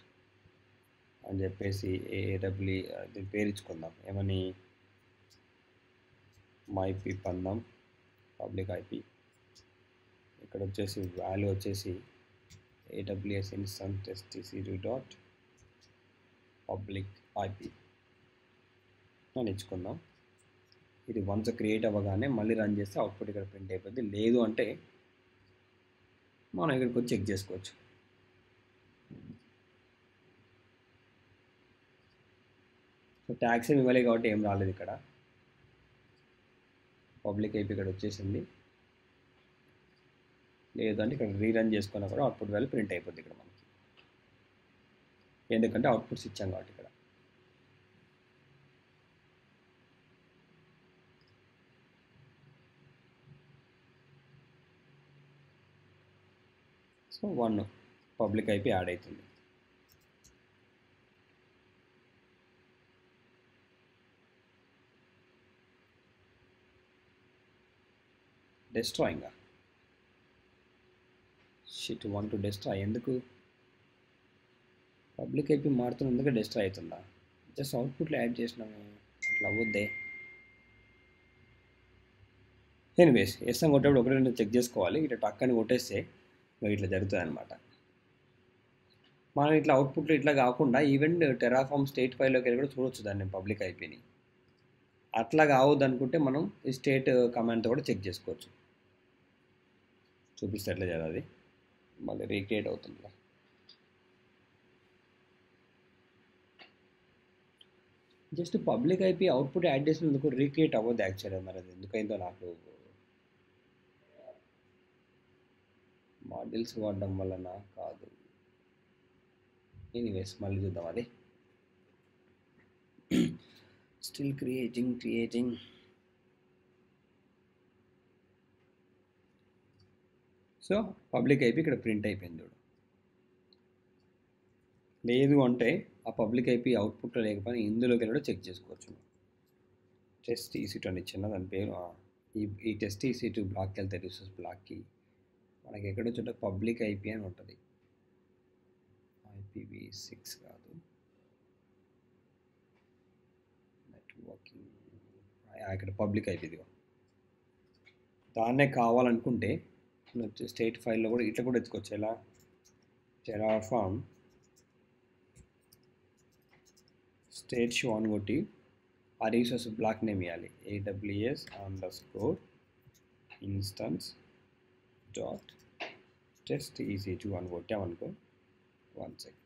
అని చెప్పేసి ఏడబ్ల్యూ దీని పేరు ఇచ్చుకుందాం. ఏమని? మైపీ పందాం పబ్లిక్ ఐపీ. ఇక్కడ వచ్చేసి వాల్యూ వచ్చేసి ఏడబ్ల్యూఎస్ ఇన్స్టెన్స్ ఎస్టీసీ డాట్ పబ్లిక్ ఐపీ అని ఇచ్చుకుందాం. ఇది వన్స్ క్రియేట్ అవ్వగానే మళ్ళీ రన్ చేస్తే అవుట్పుట్ ఇక్కడ ప్రింట్ అయిపోద్ది. లేదు అంటే మనం ఇక్కడికి వచ్చి చెక్ చేసుకోవచ్చు. సో ట్యాక్స్ ఏమి ఇవ్వలేదు కాబట్టి ఏం రాలేదు ఇక్కడ. పబ్లిక్ ఐపీ ఇక్కడ వచ్చేసింది. లేదంటే ఇక్కడ రీరన్ చేసుకున్నా కూడా అవుట్పుట్ వాల్యూ ప్రింట్ అయిపోద్ది ఇక్కడ మనకి, ఎందుకంటే అవుట్పుట్స్ ఇచ్చాం కాబట్టి ఇక్కడ. సో 1 పబ్లిక్ ఐపీ యాడ్ అవుతుంది. డెస్ట్రాయింగా షిట్, 1 to డెస్ట్రాయ్. ఎందుకు పబ్లిక్ ఐపీ మారుతున్నందుకు డెస్ట్రాయ్ అవుతుందా? జస్ట్ అవుట్పుట్లో యాడ్ చేసినాము, అట్లా అవ్వద్దే. ఎనీవేస్, ఎస్ఎం కొట్టేప్పుడు ఒకటి రెండు చెక్ చేసుకోవాలి. ఇట్లా టక్ అని కొట్టేస్తే ఇట్లా జరుగుతుంది అనమాట. మనం ఇట్లా అవుట్పుట్లో ఇట్లా కాకుండా ఈవెన్ టెరాఫార్మ్ స్టేట్ ఫైల్లోకి వెళ్ళి కూడా చూడవచ్చు దాన్ని, పబ్లిక్ ఐపీని. అట్లా కావద్దు అనుకుంటే మనం ఈ స్టేట్ కమాండ్తో కూడా చెక్ చేసుకోవచ్చు. చూపిస్తే ఎట్లా చేయాలి, అది మళ్ళీ రీక్రియేట్ అవుతుంది. Just public IP output add చేసినందుకు రీక్రియేట్ అవ్వద్దు యాక్చువల్గా. మరి అది ఎందుకైందో నాకు. మాడ్యూల్స్ వాడడం వలన కాదు. ఎనీవేస్ మళ్ళీ చూద్దాం అది. Still creating. So public IP ఇక్కడ ప్రింట్ అయిపోయింది చూడు. లేదు అంటే ఆ పబ్లిక్ ఐపీ అవుట్పుట్లో లేకపోతే ఇందులోకి వెళ్ళి కూడా చెక్ చేసుకోవచ్చు. టెస్ట్ EC2 అని ఇచ్చిన దాని పేరు ఈ టెస్ట్ EC2 బ్లాక్కి వెళ్తే రిసోర్స్ బ్లాక్కి మనకి ఎక్కడో చోట పబ్లిక్ ఐపీ అని ఉంటుంది. IPv6 కాదు, నెట్వర్కింగ్ ఇక్కడ పబ్లిక్ ఐపీ ఇదిగో. దాన్నే కావాలనుకుంటే స్టేట్ ఫైల్లో కూడా ఇట్లా కూడా ఎత్తుకోవచ్చు. ఎలా టెరాఫార్మ్ స్టేట్ షో అని కొట్టి ఆ రిసోర్స్ బ్లాక్ నేమ్ ఇవ్వాలి. AWS_instance డాట్ టెస్ట్ EC2 అని కొట్టామనుకో. 1 సెకండ్.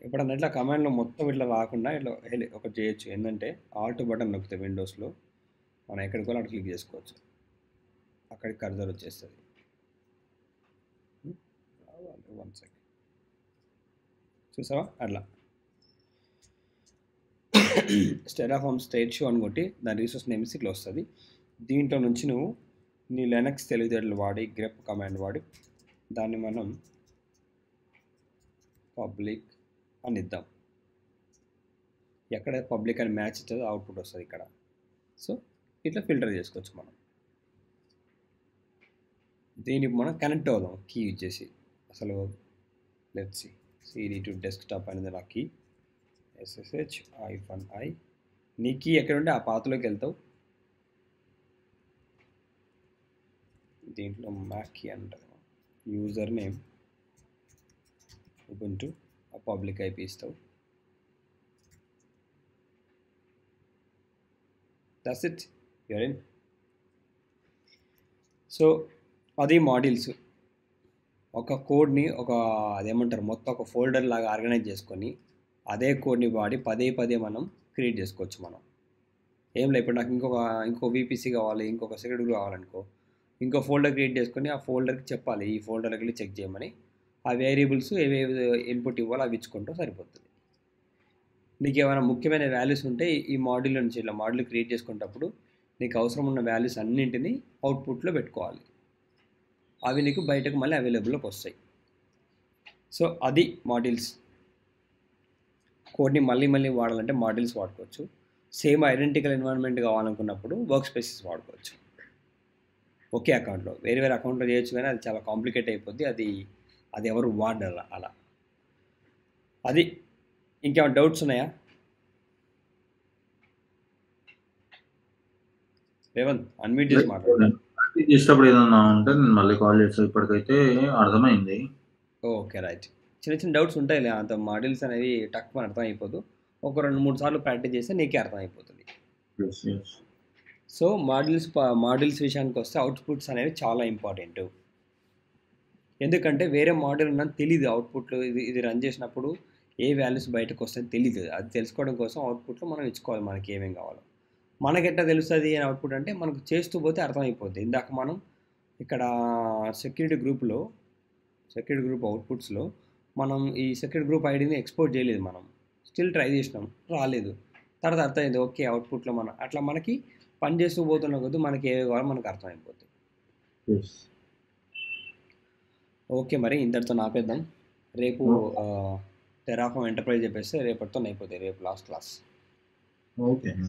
ఎప్పుడన్నా ఇట్లా కమాండ్లో మొత్తం ఇట్లా రాకుండా ఇట్లా ఒకటి చేయొచ్చు. ఏంటంటే ఆల్ట్ బటన్ నొక్కితే విండోస్లో మనం ఎక్కడికి వెళ్ళి అక్కడ క్లిక్ చేసుకోవచ్చు. అక్కడికి కర్సర్ వచ్చేస్తుంది. 1 సెకండ్ చూసావా అట్లా. టెరాఫార్మ్ స్టేట్ షో అని కొట్టి దాని రిసోర్స్ నేమ్స్ ఇట్లా వస్తుంది. దీంట్లో నుంచి నువ్వు నీ లైనక్స్ తెలివితేటలు వాడి గ్రెప్ కమాండ్ వాడి దాన్ని మనం పబ్లిక్ అని ఇద్దాం. ఎక్కడ పబ్లిక్ అని మ్యాచ్ ఇస్తుందో అవుట్పుట్ వస్తుంది ఇక్కడ. సో ఇట్లా ఫిల్టర్ చేసుకోవచ్చు మనం. దీనికి మనం కనెక్ట్ అవుదాం కీ యూజ్ చేసి. అసలు లెట్స్ CD to డెస్క్టాప్ అనేది నా కీ. SSH-i. నీ కీ ఎక్కడ ఉంటే ఆ పాత్రలోకి వెళ్తావు. దీంట్లో మ్యాక్ కీ అంటారు. యూజర్ నేమ్ ubuntu ఆ పబ్లిక్ ఐపీ ఇస్తావు. That's it, you're in. So అది మాడ్యూల్స్. ఒక కోడ్ని అదేమంటారు మొత్తం ఒక ఫోల్డర్ లాగా ఆర్గనైజ్ చేసుకొని అదే కోడ్ని వాడి పదే మనం క్రియేట్ చేసుకోవచ్చు. మనం ఏం లేదు, ఇప్పుడు నాకు ఇంకో VPC కావాలి, ఇంకొక సెక్యూరిటీ కావాలనుకో, ఇంకో ఫోల్డర్ క్రియేట్ చేసుకొని ఆ ఫోల్డర్కి చెప్పాలి ఈ ఫోల్డర్కి వెళ్ళి చెక్ చేయమని. ఆ వేరియబుల్స్ ఏవేవి ఇన్పుట్ ఇవ్వాలో అవి ఇచ్చుకుంటూ సరిపోతుంది. నీకు ఏమైనా ముఖ్యమైన వాల్యూస్ ఉంటే ఈ మాడ్యూల్ నుంచి ఇలా మాడ్యూల్ క్రియేట్ చేసుకునేటప్పుడు నీకు అవసరం ఉన్న వాల్యూస్ అన్నింటినీ అవుట్పుట్లో పెట్టుకోవాలి. అవి నీకు బయటకు మళ్ళీ అవైలబుల్లోకి వస్తాయి. సో అది మాడ్యూల్స్. కోడ్ని మళ్ళీ వాడాలంటే మాడ్యూల్స్ వాడుకోవచ్చు. సేమ్ ఐడెంటికల్ ఎన్వైరన్మెంట్ కావాలనుకున్నప్పుడు వర్క్ స్పేసెస్ వాడుకోవచ్చు. ఒకే అకౌంట్లో వేరే అకౌంట్లో చేయొచ్చు, కానీ అది చాలా కాంప్లికేట్ అయిపోద్ది. అది ఎవరు వాడరు అలా. అది. ఇంకేమైనా డౌట్స్ ఉన్నాయా రేవంత్? అన్మ్యూట్ చేసి మాట్లాడు. చేసేటప్పుడు ఏదన్నా ఉంటే నేను మళ్ళీ కాల్ చేస్తాను. ఇప్పటికైతే అర్థమైంది. Okay right. చిన్న డౌట్స్ ఉంటాయి. అంత మాడ్యూల్స్ అనేవి టక్కున అర్థం అయిపోదు. ఒక 2-3 సార్లు ప్రాక్టీస్ చేస్తే నీకే అర్థం అయిపోతుంది. సో మాడ్యూల్స్ విషయానికి వస్తే అవుట్పుట్స్ అనేవి చాలా ఇంపార్టెంట్. ఎందుకంటే వేరే మాడ్యూల్ ఉన్నది తెలీదు అవుట్పుట్లో. ఇది రన్ చేసినప్పుడు ఏ వాల్యూస్ బయటకు వస్తాయని తెలీదు. అది తెలుసుకోవడం కోసం అవుట్పుట్లో మనం ఇచ్చుకోవాలి మనకి ఏమేం కావాలో. మనకెట్లా తెలుస్తుంది అని అవుట్పుట్ అంటే మనకు చేస్తూ పోతే అర్థమైపోద్ది. ఇందాక మనం ఇక్కడ సెక్యూరిటీ గ్రూప్ అవుట్పుట్స్లో మనం ఈ సెక్యూరిటీ గ్రూప్ ఐడిని ఎక్స్పోర్ట్ చేయలేదు. మనం స్టిల్ ట్రై చేసినాం, రాలేదు. తర్వాత అర్థమైంది ఓకే అవుట్పుట్లో మనం అట్లా మనకి పని చేస్తూ పోతున్న కొద్ది మనకి ఏవి కావాలో మనకు అర్థమైపోతుంది. ఓకే, మరి ఇంతటితో ఆపేద్దాం. రేపు టెరాఫార్మ్ ఎంటర్ప్రైజ్ చెప్పేస్తే రేపటితో అయిపోతాయి. రేపు లాస్ట్ క్లాస్. ఓకే.